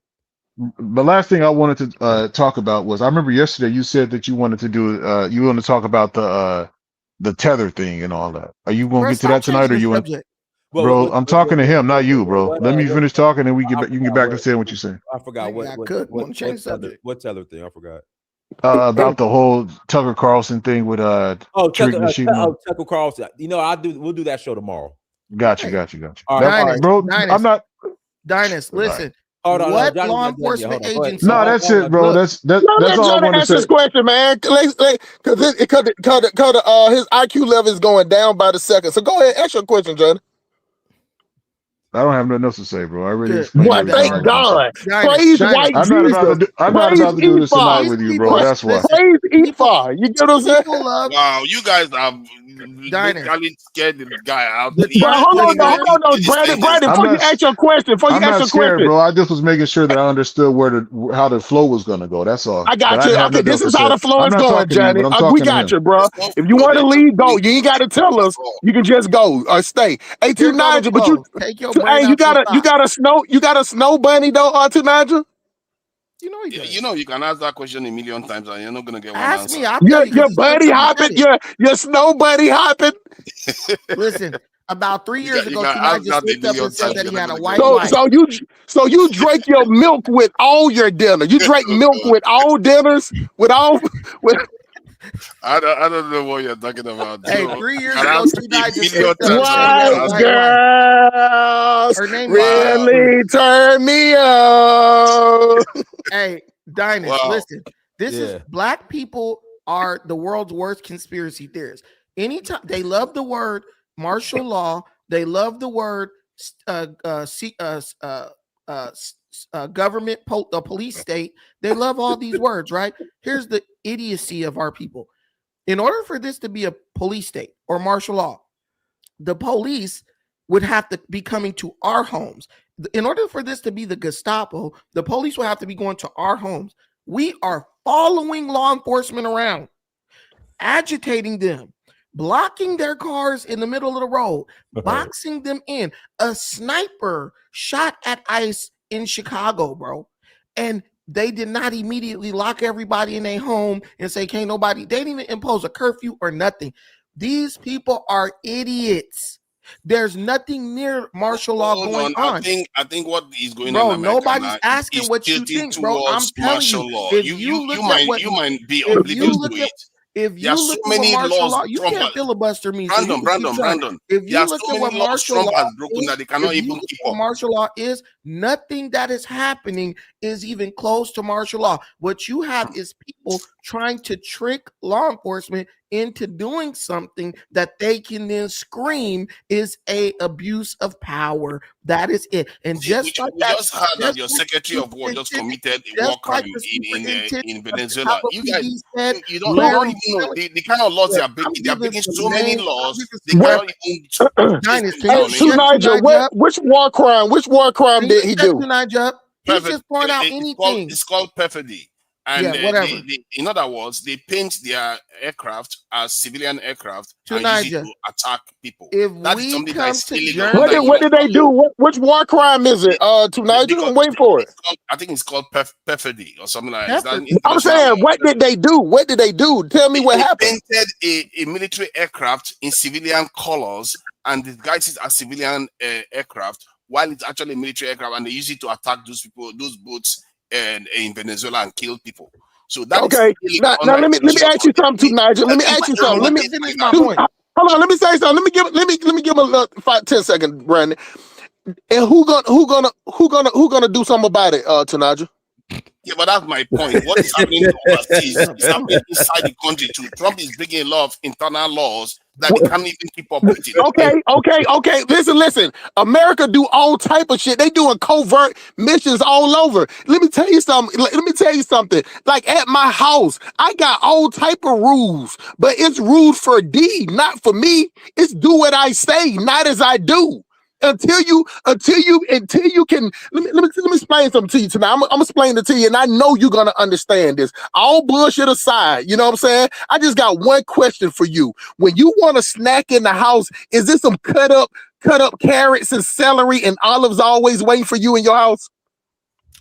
S4: The last thing I wanted to talk about was, I remember yesterday you said that you wanted to do you want to talk about the tether thing and all that. Are you going to get to that tonight, or you want? Bro, I'm talking to him, not you, bro. Let me finish talking, and you can get back to saying what you're saying.
S2: I forgot what tether thing. I forgot.
S4: About the whole Tucker Carlson thing with
S2: Tucker Carlson. You know, we'll do that show tomorrow.
S4: Got you.
S2: All right,
S4: bro. I'm not.
S6: Dinus, listen.
S2: Hold on,
S6: what
S2: Johnny,
S6: law enforcement agency?
S4: No, that's it, bro. That's all I want to say.
S7: This question, man, because his IQ level is going down by the second. So go ahead, ask your question, Johnny.
S4: I don't have nothing else to say, bro. I already explained.
S7: Well, thank God. Praise white
S4: I'm not about to do this tonight with you, bro. That's why.
S7: Praise E5. You get what I'm saying?
S5: Wow, you guys are literally scared the guy out.
S7: Hold on, Brandon. Before you ask your question,
S4: I'm not scared, bro. I just was making sure that I understood how the flow was going to go. That's all.
S7: I got you. Okay, this is how the flow is going, Johnny. We got you, bro. If you want to leave, go. You ain't got to tell us. You can just go or stay. 1890, but you
S6: take your
S7: you got a snow bunny though, 1890.
S6: You know he does.
S5: You know you can ask that question a million times and you're not gonna get one
S6: Ask
S5: answer.
S6: me. I'll
S7: tell you. Your buddy hopping. Your snow buddy hopping.
S6: Listen, about 3 years ago, tonight just slipped up and said that he had a white wife.
S7: So you drank your milk with all your dinner. You drank milk with all dinners with.
S5: I don't know what you're talking about.
S6: Hey, 3 years ago, tonight just slipped up.
S7: White girls really turn me on.
S6: Hey, Dinus, listen. This is black people are the world's worst conspiracy theorists. Anytime they love the word martial law, they love the word government, police state. They love all these words, right? Here's the idiocy of our people. In order for this to be a police state or martial law, the police would have to be coming to our homes. In order for this to be the Gestapo, the police will have to be going to our homes. We are following law enforcement around, agitating them, blocking their cars in the middle of the road, boxing them in. A sniper shot at ICE in Chicago, bro. And they did not immediately lock everybody in their home and say, can't nobody, they didn't even impose a curfew or nothing. These people are idiots. There's nothing near martial law going on.
S5: I think what is going
S6: on,
S5: bro,
S6: nobody's asking what you think, bro. I'm telling you, if you
S5: might be oblivious to it.
S6: If you look at what martial law, you can't filibuster me.
S5: Brandon.
S6: If you look at what martial law
S5: has broken that they cannot even keep up.
S6: Martial law is Nothing that is happening is even close to martial law. What you have is people trying to trick law enforcement into doing something that they can then scream is a abuse of power. That is it. And just like
S5: we
S6: that,
S5: just heard that
S6: just
S5: your
S6: like
S5: Secretary of War just committed a
S6: just
S5: war crime
S6: like the
S5: in
S6: superintendent of the
S5: Venezuela.
S6: Capitol
S5: You guys,
S6: PD said,
S5: you don't
S6: Larry
S5: even know
S6: Filler.
S5: the kind of laws they are
S6: I'm
S5: breaking. They are
S6: giving
S5: breaking
S6: some
S5: so many
S6: names. I'm
S5: laws
S6: giving
S5: they
S6: some
S7: What?
S5: cannot even chase
S6: Dinus,
S5: them
S6: can
S5: down
S6: you
S7: To
S6: shut
S5: anymore.
S7: Nigel,
S6: Tunaj up?
S7: which war crime? Which war crime
S6: Can you
S7: did he
S6: shut
S7: do?
S6: Tunaj up? He's
S5: Perfect.
S6: just throwing out anything.
S5: It's called perfidy.
S6: Yeah,
S5: And
S6: whatever.
S5: in other words, they paint their aircraft as civilian aircraft and use it
S6: Tunija,
S5: to attack people.
S6: if
S5: That is
S6: we
S5: something that
S6: come
S5: is
S6: to
S5: illegal
S7: What
S5: under
S7: did
S6: Germany,
S7: what did they
S5: international law.
S7: do? Which war crime is it? To Nigel,
S5: Because
S7: I'm waiting for it.
S5: I think it's called perfidy or something like that. Is that
S6: Pepper,
S7: I'm
S5: international
S7: saying,
S5: law?
S7: what did they do? What did they do? Tell me what
S5: They
S7: happened.
S5: painted a military aircraft in civilian colors and disguised it as civilian aircraft while it's actually a military aircraft, and they use it to attack those boats in Venezuela and kill people. So that is
S7: Okay.
S5: illegal
S7: Now
S5: under
S7: let me
S5: international
S7: ask
S5: law.
S7: you something, to Nigel. Let me ask you something.
S6: let
S7: Let
S6: me
S7: me
S6: finish my point.
S7: hold on. Let me say something. Let me give him a little 10 seconds, Brandon. And who gonna do something about it? To Nigel.
S5: Yeah, but that's my point. What is happening overseas is happening inside the country too. Trump is breaking a lot of internal laws that they can't even keep up with it.
S7: Okay. Listen. America do all type of shit. They doing covert missions all over. Let me tell you something. Like at my house, I got all type of rules, but it's rules for D, not for me. It's do what I say, not as I do. Until you can let me explain something to you tonight. I'm explaining it to you, and I know you're gonna understand this. All bullshit aside, you know what I'm saying? I just got one question for you. When you want a snack in the house, is this some cut up carrots and celery and olives always waiting for you in your house?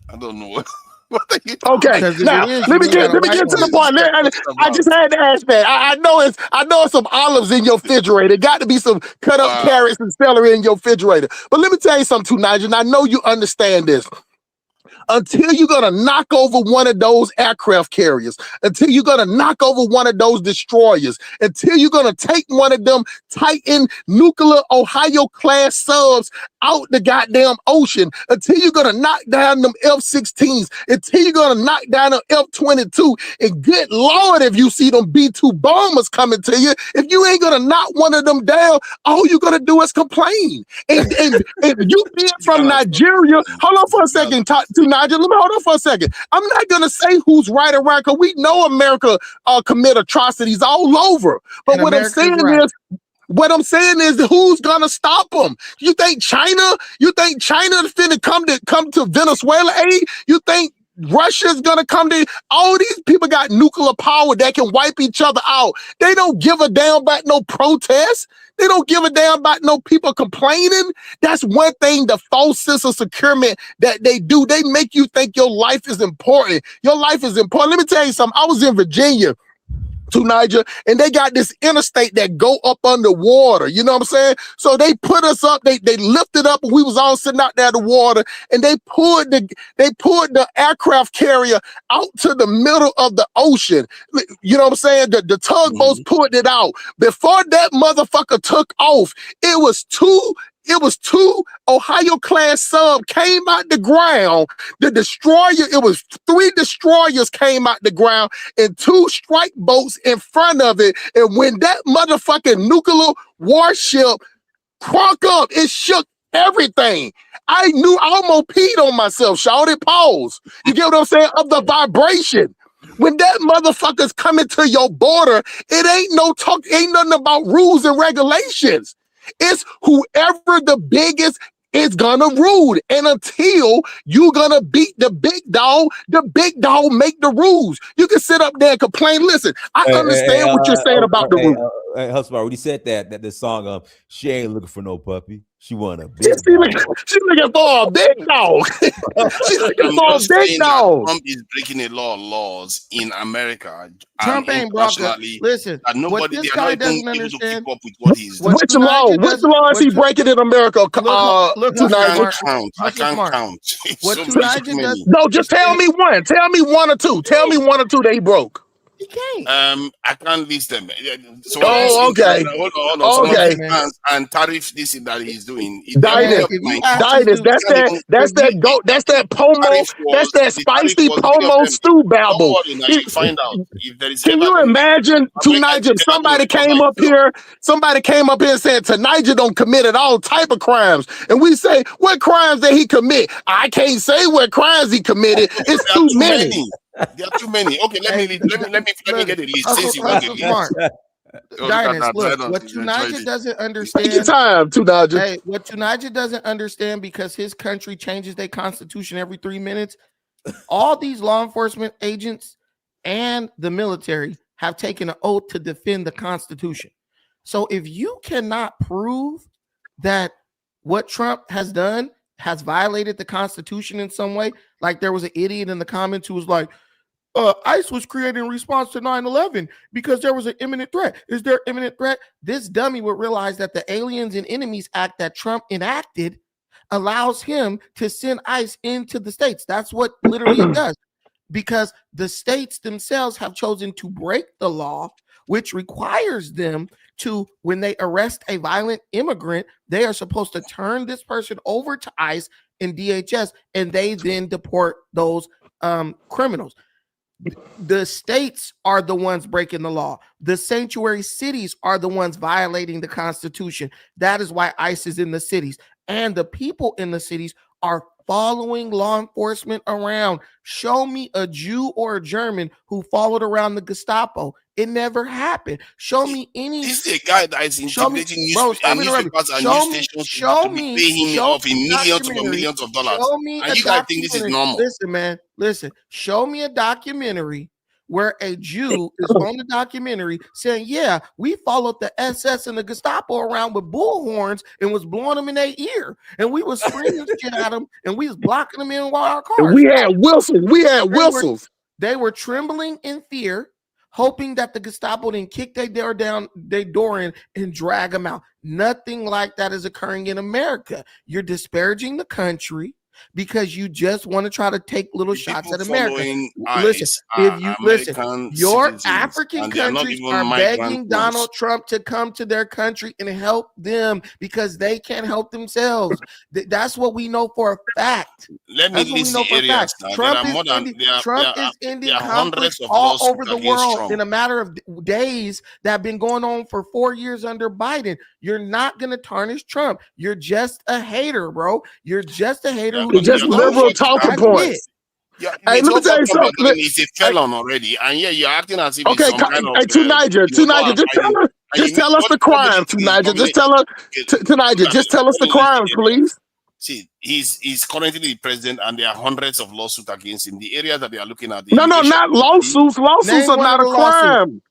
S5: I don't know. What are you
S7: Okay,
S6: Because if
S7: now
S6: it is,
S7: let
S6: you
S7: me
S6: ain't got
S7: get
S6: a light
S7: to
S6: on
S7: the
S6: it.
S7: point. I just had to ask that. I know it's some olives in your refrigerator. Got to be some cut up carrots and celery in your refrigerator. But let me tell you something too, Nigel. And I know you understand this. Until you're gonna knock over one of those aircraft carriers, until you're gonna knock over one of those destroyers, until you're gonna take one of them Titan nuclear Ohio class subs out the goddamn ocean, until you're gonna knock down them F-16s, until you're gonna knock down them F-22, and good Lord, if you see them B-2 bombers coming to you, if you ain't gonna knock one of them down, all you're gonna do is complain. And you being from Nigeria, hold on for a second, Nigel, let me hold on for a second. I'm not gonna say who's right or wrong, because we know America commit atrocities all over. But what I'm saying is, who's gonna stop them? You think China? You think China is finna come to Venezuela aid? You think Russia's gonna come to? All these people got nuclear power that can wipe each other out. They don't give a damn about no protests. They don't give a damn about no people complaining. That's one thing, the false sense of securement that they do. They make you think your life is important. Your life is important. Let me tell you something. I was in Virginia, to Niger, and they got this interstate that go up underwater. You know what I'm saying? So they put us up, they lifted up, and we was all sitting out there in the water, and they pulled the aircraft carrier out to the middle of the ocean. You know what I'm saying? The tugboats pulled it out. Before that motherfucker took off, it was two Ohio class sub came out the ground. The destroyer, it was 3 destroyers came out the ground and 2 strike boats in front of it. And when that motherfucking nuclear warship crunk up, it shook everything. I knew I almost peed on myself, shouted pause. You get what I'm saying? Of the vibration. When that motherfucker's coming to your border, it ain't nothing about rules and regulations. It's whoever the biggest is gonna rule. And until you gonna beat the big dog make the rules. You can sit up there and complain. Listen, I understand what you're saying about the rules.
S2: Hey, Husband, when he said that this song, she ain't looking for no puppy. She want a big
S7: She's looking for a big dog. She's looking for a big dog.
S5: Trump is breaking a lot of laws in America.
S6: Trump ain't brought that. Listen,
S5: what this guy doesn't understand. Keep up with what he's
S7: Which law is he breaking in America?
S5: I can't count.
S6: What Tunisia does?
S7: No, just tell me one. Tell me one or two. Tell me one or two that he broke.
S6: He can't.
S5: I can't list them. So
S7: Oh, okay.
S5: hold on. Some of
S7: Okay.
S5: the and tariff this that he's doing.
S7: Ditus,
S6: If you ask this
S7: Ditus,
S6: dude,
S7: that's that pomo, that's that spicy pomo stew
S5: Don't
S7: babble.
S5: worry, now you find out if there is
S7: Can
S5: ever
S7: you
S5: going to be
S7: imagine,
S5: America is
S7: Tunija,
S5: ever going
S7: somebody
S5: to cover
S7: came up here and said, Tunija don't committed all type of crimes. And we say, what crimes did he commit? I can't say what crimes he committed. It's
S5: There are
S7: too
S5: too
S7: many.
S5: many. There are too many. Okay, let me get a list. Since you want the
S6: Hustle
S5: list.
S6: Smart.
S5: Oh, look at
S6: Dinas,
S5: that.
S6: look,
S5: Dinas
S6: what
S5: is enjoying
S6: Tunija
S5: it.
S6: doesn't
S7: Take your
S6: understand.
S7: time, Tunija.
S6: Hey, what Tunija doesn't understand, because his country changes their constitution every 3 minutes. All these law enforcement agents and the military have taken an oath to defend the Constitution. So if you cannot prove that what Trump has done has violated the Constitution in some way, like there was an idiot in the comments who was like, ICE was created in response to 9/11 because there was an imminent threat. Is there imminent threat? This dummy would realize that the Aliens and Enemies Act that Trump enacted allows him to send ICE into the states. That's what literally it does, because the states themselves have chosen to break the law, which requires them to, when they arrest a violent immigrant, they are supposed to turn this person over to ICE and DHS, and they then deport those criminals. The states are the ones breaking the law. The sanctuary cities are the ones violating the Constitution. That is why ICE is in the cities. And the people in the cities are following law enforcement around. Show me a Jew or a German who followed around the Gestapo. It never happened. Show me any.
S5: This is a guy that is intimidating newspapers and news stations to pay him off in millions upon millions of dollars. And you guys think this is normal?
S6: Listen, man. Listen. Show me a documentary where a Jew is on the documentary saying, yeah, we followed the SS and the Gestapo around with bullhorns and was blowing them in their ear. And we was screaming shit at them and we was blocking them in while our cars.
S7: We had whistles.
S6: They were trembling in fear, hoping that the Gestapo didn't kick their door in and drag them out. Nothing like that is occurring in America. You're disparaging the country because you just want to try to take little shots at America. Listen, if you listen, your African countries are begging Donald Trump to come to their country and help them because they can't help themselves. That's what we know for a fact.
S5: Let me list the areas now.
S6: Trump is ending conflicts all over the world in a matter of days that have been going on for 4 years under Biden. You're not going to tarnish Trump. You're just a hater, bro. You're just a hater.
S7: You're just liberal talking points.
S5: Hey, let me tell you something. He's a felon already, and yeah, you're acting as if
S7: okay,
S5: he's some kind of.
S7: Tunija, just tell us the crimes, Tunija. Just tell us, Tunija, just tell us the crimes, please.
S5: See, he's currently the president, and there are hundreds of lawsuits against him. The areas that they are looking at.
S7: No, not lawsuits. Lawsuits are not a crime.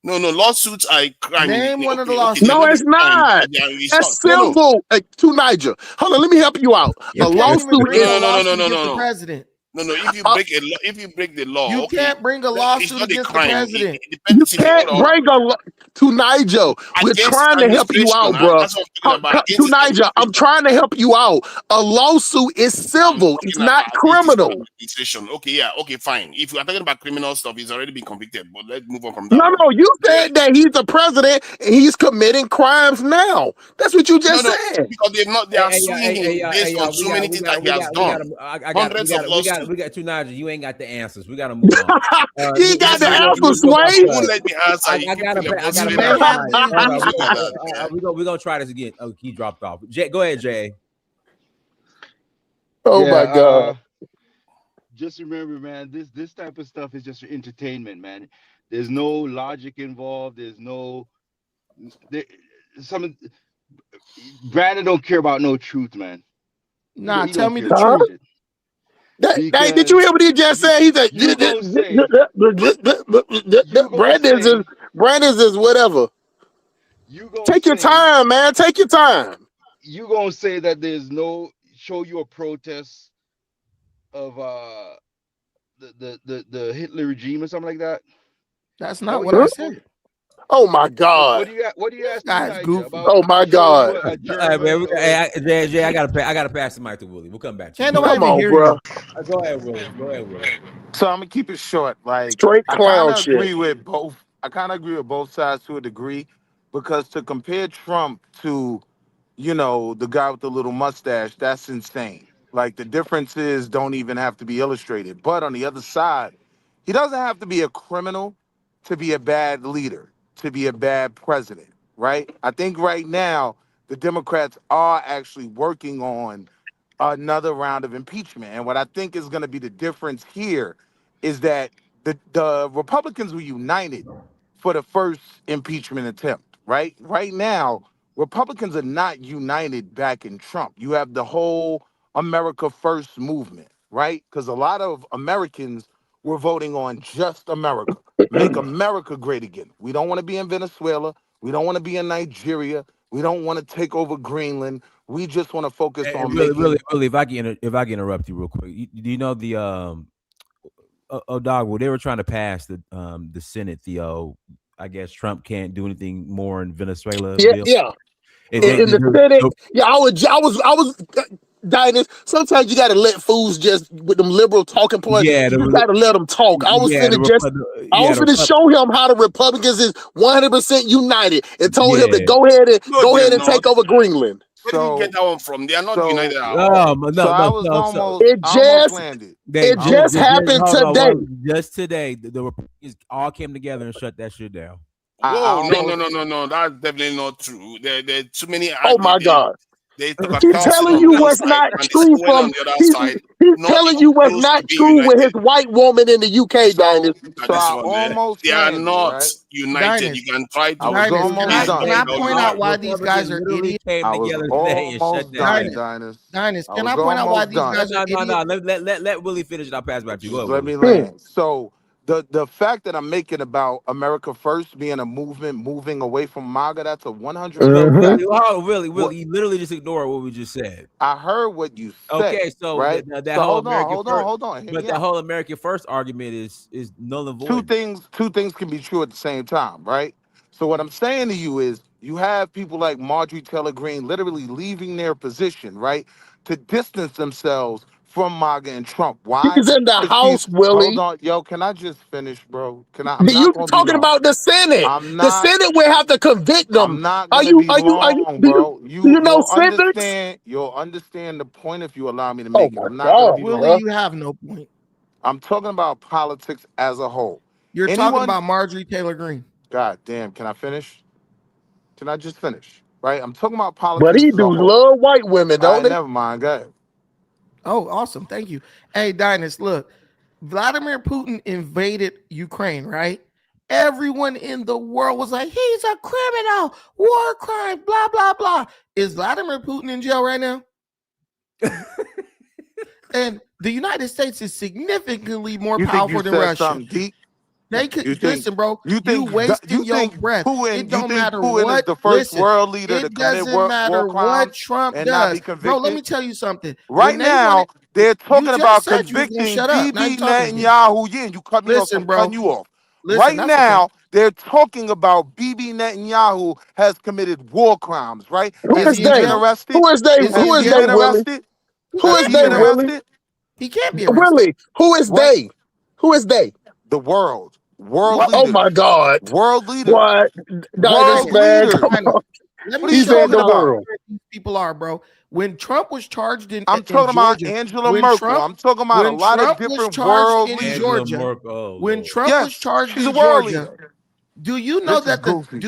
S5: No, lawsuits are a crime.
S6: Name one of the lawsuits.
S7: No, it's not. That's civil. Tunija, hold on, let me help you out. A lawsuit is
S6: the president.
S5: No, if you break the law,
S6: you can't bring a lawsuit against the president.
S7: You can't bring a Tunija. We're trying to help you out, bro. Tunija, I'm trying to help you out. A lawsuit is civil. It's not criminal.
S5: Okay, fine. If you are talking about criminal stuff, he's already been convicted. But let's move on from that.
S7: No, you said that he's the president and he's committing crimes now. That's what you just said.
S5: Because they are suing him based on so many things that he has done. Hundreds of lawsuits.
S2: We got Tunija. You ain't got the answers. We got to move on.
S7: You ain't got the answers, Sway.
S5: Won't let me answer.
S2: We're gonna try this again. Oh, he dropped off. Go ahead, Jay.
S7: Oh my God.
S9: Just remember, man, this type of stuff is just for entertainment, man. There's no logic involved. Brandon don't care about no truth, man.
S6: Nah, tell me the truth.
S7: Did you hear what he just said? He said, Brandon's is whatever. Take your time, man. Take your time.
S9: You gonna say that there's no show you a protest of the Hitler regime or something like that?
S6: That's not what I said.
S7: Oh my God.
S9: What do you ask
S6: guy's
S9: Niger
S6: goofy.
S9: about?
S7: Oh my
S9: Showing you
S7: God.
S9: a
S2: All right,
S9: German
S2: man.
S9: or
S2: Jay, I gotta pass the mic to Willie. We'll come back to you.
S6: Can't
S2: Go
S6: nobody
S2: ahead.
S7: Come
S6: even
S7: on,
S6: hear
S7: bro.
S6: you.
S2: Go ahead, Willie. Go ahead, Willie.
S10: So I'm gonna keep it short. Like
S7: Straight
S10: I kind
S7: clown
S10: of
S7: shit.
S10: agree with both. I kind of agree with both sides to a degree, because to compare Trump to, the guy with the little mustache, that's insane. Like the differences don't even have to be illustrated. But on the other side, he doesn't have to be a criminal to be a bad leader, to be a bad president, right? I think right now the Democrats are actually working on another round of impeachment. And what I think is going to be the difference here is that the Republicans were united for the first impeachment attempt, right? Right now, Republicans are not united back in Trump. You have the whole America First movement, right? Because a lot of Americans were voting on just America. Make America great again. We don't want to be in Venezuela. We don't want to be in Nigeria. We don't want to take over Greenland. We just want to focus
S2: Hey,
S10: on
S2: Willie,
S10: making.
S2: if I can interrupt you real quick, do you know the dog? Well, they were trying to pass the Senate. I guess Trump can't do anything more in Venezuela
S7: Yeah,
S2: bill.
S7: yeah.
S2: And
S7: In the Senate, yeah, I was Diners. Sometimes you gotta let fools just with them liberal talking points.
S2: yeah,
S7: You just gotta let them talk. I was
S2: yeah,
S7: finna just. I was finna show him how the Republicans is 100% united, and told him to
S2: yeah.
S7: go ahead
S5: No, they're
S7: and
S5: not.
S7: take over Greenland.
S5: Where did you
S10: So
S5: get that one from? They are not
S10: so
S5: united at all.
S2: No,
S10: so I
S2: no,
S10: was
S2: so
S7: It
S10: I almost
S7: just
S10: landed.
S2: they
S7: happened
S2: hold on,
S7: today.
S2: just today the Republicans all came together and shut that shit down.
S10: I
S5: Whoa, no, no,
S10: almost
S5: no, no, no. That's definitely not true. There are too many.
S7: Oh my God.
S5: There's
S7: He's
S5: hypocrisy
S7: telling
S5: on
S7: you
S5: the other
S7: what's
S5: side,
S7: not
S5: and the
S7: true
S5: same way
S7: from
S5: on the other
S7: he's
S5: side,
S7: he's
S5: not
S7: telling
S5: even
S7: you what's
S5: close to
S7: not
S5: being
S7: true with his
S5: united.
S7: white woman in the UK,
S5: So
S7: Diners.
S5: look at
S10: so
S5: this
S10: I
S5: one there.
S10: almost
S5: They are
S10: landed,
S5: not
S10: right?
S5: united.
S6: Diners,
S5: You can try
S10: I
S5: to
S10: was
S6: Diners,
S5: pretend
S10: almost
S5: like
S6: can
S10: done.
S6: I
S5: it does
S6: point
S5: not.
S6: out why these guys
S2: Republicans
S6: are
S2: literally
S6: idiots?
S2: came
S10: I was
S2: together today and shut
S10: almost
S2: that
S10: done,
S2: down.
S10: Diners.
S6: Diners,
S10: I
S6: can
S10: was
S6: I point out why
S10: almost
S6: these
S10: done.
S6: guys are idiots?
S2: Let Willie finish and I'll pass it back to you. Go
S10: Just
S2: ahead,
S10: let
S2: Willie.
S10: me land. So the fact that I'm making about America First being a movement moving away from MAGA, that's a 100%
S2: No,
S7: Mm-hmm.
S2: Willie,
S10: fact.
S2: hold on,
S10: What
S2: Willie, you literally just ignored what we just said.
S10: I heard what you said,
S2: Okay, so
S10: right?
S2: that
S10: So
S2: whole
S10: hold on,
S2: American
S10: hold on,
S2: first,
S10: hold on. Hear
S2: but
S10: me
S2: the
S10: out.
S2: whole American first argument is null and
S10: two
S2: void.
S10: things two things can be true at the same time, right? So what I'm saying to you is you have people like Marjorie Taylor Greene literally leaving their position, right, to distance themselves from MAGA and Trump. Why?
S7: He's in the
S10: Because she's
S7: house,
S10: hold
S7: Willie.
S10: on, yo, can I just finish, bro? I'm not
S7: You
S10: gonna be
S7: talking
S10: long.
S7: about the Senate?
S10: I'm
S7: The
S10: not
S7: Senate will have to convict them.
S10: I'm not
S7: Are
S10: gonna
S7: you?
S10: be
S7: Are you?
S10: long, bro.
S7: Do you know
S10: You'll
S7: civics?
S10: understand the point if you allow me to
S7: Oh
S10: make it.
S7: my
S10: I'm not gonna
S7: God,
S10: be
S6: Willie,
S10: long.
S7: bro.
S6: you have no point.
S10: I'm talking about politics as a whole.
S6: You're talking
S10: Anyone
S6: about Marjorie Taylor Greene.
S10: God damn, can I finish? Can I just finish? Right? I'm talking about
S7: But
S10: politics
S7: he
S10: as a
S7: do
S10: whole.
S7: love white women,
S10: All
S7: don't
S10: right,
S7: they?
S10: never mind. Go ahead.
S6: Oh, awesome. Thank you. Hey, Dinus, look, Vladimir Putin invaded Ukraine, right? Everyone in the world was like, he's a criminal, war crime, blah, blah, blah. Is Vladimir Putin in jail right now? And the United States is significantly more
S10: You think you
S6: powerful than
S10: said
S6: Russia.
S10: something deep?
S6: They could
S10: You think
S6: listen, bro.
S10: you
S6: You
S10: think
S6: wasting your breath. It
S10: You
S6: don't
S10: think
S6: matter
S10: Putin is
S6: what.
S10: the first
S6: Listen,
S10: world leader to
S6: it
S10: commit
S6: doesn't
S10: war
S6: matter what
S10: crimes
S6: Trump
S10: and not be
S6: does, bro. Let
S10: convicted?
S6: me tell you something.
S10: Right
S6: When they wanted,
S10: now, they're
S6: you
S10: talking
S6: just
S10: about
S6: said you was gonna
S10: convicting
S6: shut up. Now you
S10: Bibi
S6: talking again.
S10: Netanyahu. Yeah, and you cut me off, so
S6: Listen,
S10: I'm cutting
S6: bro.
S10: you off.
S6: Listen,
S10: Right
S6: that's okay.
S10: now, they're talking about Bibi Netanyahu has committed war crimes, right?
S7: Who
S6: Is
S10: Has
S7: is
S6: he in
S10: he
S7: they?
S10: been
S6: jail?
S10: arrested?
S7: Who is they?
S6: Is he
S10: Has
S7: Who
S6: in
S7: is
S10: he
S7: they,
S10: been
S6: jail?
S7: Willie?
S10: arrested?
S6: He
S7: Who
S10: Has
S7: is
S6: can't
S10: he
S6: be
S7: they,
S10: been
S7: Willie?
S6: arrested.
S10: arrested?
S6: He can't be arrested.
S7: Willie, who is
S10: Right?
S7: they? Who is they?
S10: The world
S6: What?
S7: Oh my
S10: leaders,
S7: God.
S10: world leaders,
S7: What? Diners,
S10: world
S6: Dinus,
S7: man.
S10: leaders.
S7: Come
S6: Dinus.
S7: on.
S6: Let
S10: What
S6: me
S10: are you
S7: He's
S6: show
S7: in
S6: you
S10: talking
S7: the
S6: how
S10: about?
S7: world.
S6: ignorant these people are, bro. When Trump was charged
S10: I'm
S6: in
S10: talking about
S6: Georgia,
S10: Angela
S6: when
S10: Merkel.
S6: Trump
S10: I'm talking about a
S6: when
S10: lot of
S6: Trump was
S10: different
S6: charged
S10: world
S6: in
S10: leaders.
S2: Angela
S6: Georgia,
S2: Merkel. Oh
S6: when
S2: Lord.
S6: Trump was
S10: Yes,
S6: charged
S10: she's a
S6: in
S10: world
S6: Georgia,
S10: leader.
S6: do you know
S10: This is
S6: that
S10: goofy.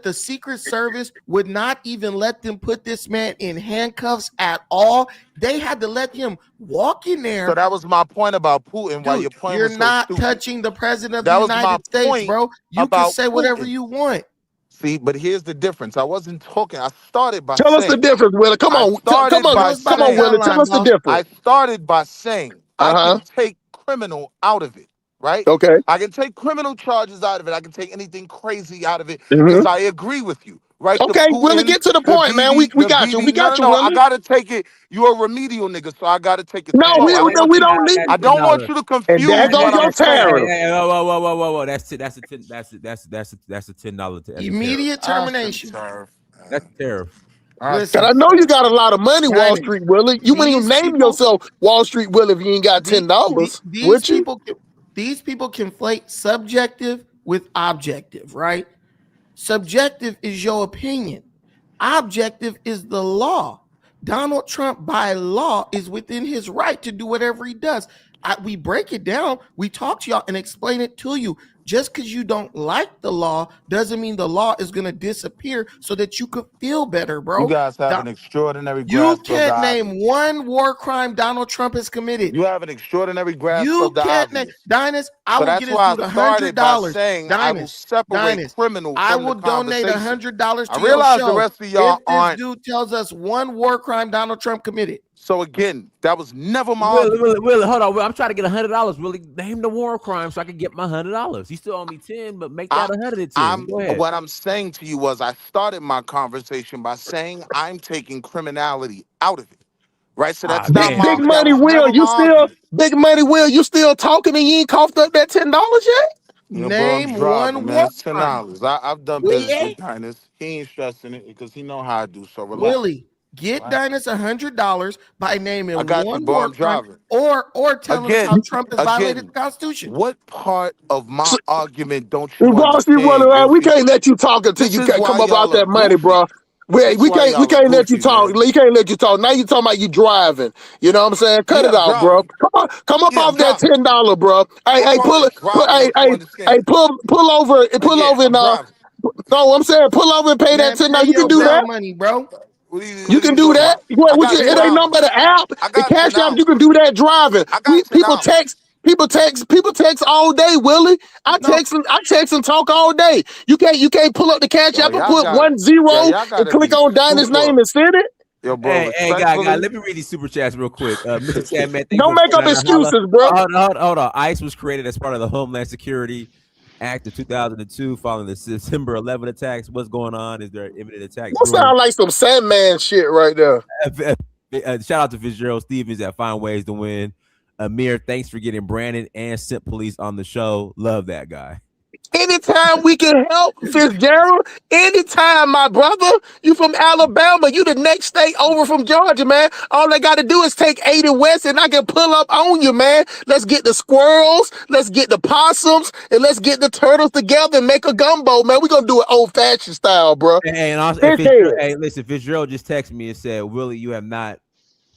S6: the Secret Service would not even let them put this man in handcuffs at all? They had to let him walk in there.
S10: So that was my point about Putin. Why
S6: Dude,
S10: your point
S6: you're
S10: was so
S6: not
S10: stupid.
S6: touching the president of the
S10: That was my
S6: United States,
S10: point
S6: bro. You can
S10: about
S6: say whatever
S10: Putin.
S6: you want.
S10: See, but here's the difference. I wasn't talking. I started by
S7: Tell us the
S10: saying.
S7: difference, Willie. Come
S10: I
S7: on. Come
S10: started
S7: on.
S6: Tell
S10: by
S6: us by
S7: Come
S6: the
S7: on,
S10: saying.
S7: Willie. Tell
S6: timeline,
S7: us the
S6: boss.
S7: difference.
S10: I started by saying I
S7: Uh-huh.
S10: can take criminal out of it, right?
S7: Okay.
S10: I can take criminal charges out of it. I can take anything crazy out of it
S7: Mm-hmm.
S10: because I agree with you. right? The
S7: Okay, Willie,
S10: Putin,
S7: get to the
S10: the
S7: point, man.
S10: BB,
S7: We
S10: the
S7: got you. We
S10: BB. No,
S7: got
S10: no,
S7: you,
S10: no. I
S7: Willie.
S10: gotta take it. You're a remedial nigga, so I gotta take it
S7: No,
S10: slow.
S7: we
S10: I don't
S7: we
S10: want
S7: we
S10: you.
S7: don't need.
S10: I don't want you to
S7: And there
S10: confuse
S7: go
S10: what
S7: your
S10: I'm saying.
S7: tariff.
S2: Whoa. That's a $10. That's a $10. That's a tariff.
S6: Immediate termination.
S2: That's a tariff.
S7: Cause
S6: Listen,
S7: I know you got a lot of money, Wall
S6: Diamond,
S7: Street Willie. You wouldn't even
S6: these
S7: name
S6: people,
S7: yourself Wall Street Willie if you ain't got $10,
S6: these
S7: would you?
S6: people, these people conflate subjective with objective, right? Subjective is your opinion. Objective is the law. Donald Trump, by law, is within his right to do whatever he does. We break it down. We talk to y'all and explain it to you. Just because you don't like the law doesn't mean the law is going to disappear so that you could feel better, bro.
S10: You guys have an extraordinary
S6: You
S10: grasp of the
S6: can't name
S10: obvious.
S6: one war crime Donald Trump has committed.
S10: You have an extraordinary grasp
S6: You
S10: of the
S6: can't name
S10: obvious.
S6: Dinus. I
S10: So
S6: will
S10: that's
S6: get his
S10: why I
S6: dude
S10: started by
S6: $100.
S10: saying I will separate criminal
S6: I
S10: from
S6: will
S10: the
S6: donate
S10: conversation.
S6: $100
S10: I
S6: to your
S10: realize
S6: show
S10: the rest of y'all
S6: if this
S10: aren't.
S6: dude tells us one war crime Donald Trump committed.
S10: So again, that was never my
S2: Willie,
S10: argument.
S2: hold on. I'm trying to get $100. Willie, name the war crime so I can get my $100. You still owe me 10, but make that 110. Go ahead.
S10: What I'm saying to you was I started my conversation by saying I'm taking criminality out of it. Right? So that's not
S2: damn.
S7: Big
S10: my that
S7: Money
S10: was
S7: Will,
S10: never my argument.
S7: Big Money Will, you still talking and you ain't coughed up that $10 yet?
S10: Your boy
S6: Name
S10: driving,
S6: one
S10: man.
S6: war
S10: It's
S6: crime.
S10: $10. I've done business with Dinus. He ain't stressing it because he know how I do. So relax.
S6: Willie, get Dinus $100 by naming
S10: I got you,
S6: one
S10: boy.
S6: war
S10: I'm
S6: crime
S10: driving.
S6: or telling us how Trump has violated the Constitution.
S10: What part of my argument don't you
S7: Wall Street Willie,
S10: understand,
S7: man, we
S10: Goofy?
S7: can't let you talk until
S10: This
S7: you
S10: is
S7: can't
S10: why
S7: come up out
S10: y'all are
S7: that money,
S10: goofy.
S7: bro. We
S10: Why
S7: can't
S10: y'all are
S7: let you
S10: goofy,
S7: talk.
S10: man.
S7: We can't let you talk. Now you talking about you driving. You know what I'm saying? Cut
S10: Yeah,
S7: it
S10: I'm
S7: out, bro.
S10: driving.
S7: Come up
S10: Yeah, I'm
S7: off that
S10: driving.
S7: $10, bro. Hey,
S10: What part of driving don't you understand?
S7: pull over
S10: Yeah, I'm driving.
S7: no, I'm saying pull over and pay that
S6: Man,
S7: $10.
S6: pay
S7: You can
S6: your
S7: do
S6: bell
S7: that.
S6: money, bro.
S10: What
S7: You
S10: are
S7: can
S10: you
S7: do
S10: talking
S7: that.
S10: about?
S7: What,
S10: I got
S7: it ain't nothing
S10: $10.
S7: but an app.
S10: I
S7: The
S10: got
S7: Cash App, you
S10: $10.
S7: can do that driving.
S10: I got $10.
S7: People text all day, Willie. I
S6: No,
S7: text and talk all day. You can't pull up the Cash App and
S10: Y'all
S7: put
S10: got it.
S7: 10
S10: Y'all
S7: and
S10: gotta
S7: click
S10: be
S7: on Dinah's
S10: super.
S7: name and send it.
S10: Yo, bro,
S2: Hey, guy,
S10: respectfully.
S2: let me read these super chats real quick. Mr. Sandman, thank you
S7: Don't
S2: for
S7: make up
S2: $49.
S7: excuses, bro.
S2: Hold on. ICE was created as part of the Homeland Security Act of 2002 following the September 11 attacks. What's going on? Is there an imminent attack
S7: That
S2: brewing?
S7: sound like some Sandman shit right there.
S2: Shout out to Fitzgerald Stevens at Find Ways to Win. Amir, thanks for getting Brandon and Simp Police on the show. Love that guy.
S7: Anytime we can help, Fitzgerald, anytime, my brother. You from Alabama. You the next state over from Georgia, man. All they got to do is take 80 West and I can pull up on you, man. Let's get the squirrels, let's get the possums, and let's get the turtles together and make a gumbo, man. We're going to do it old-fashioned style, bro.
S2: And also, listen, Fitzgerald just texted me and said, Willie, you have not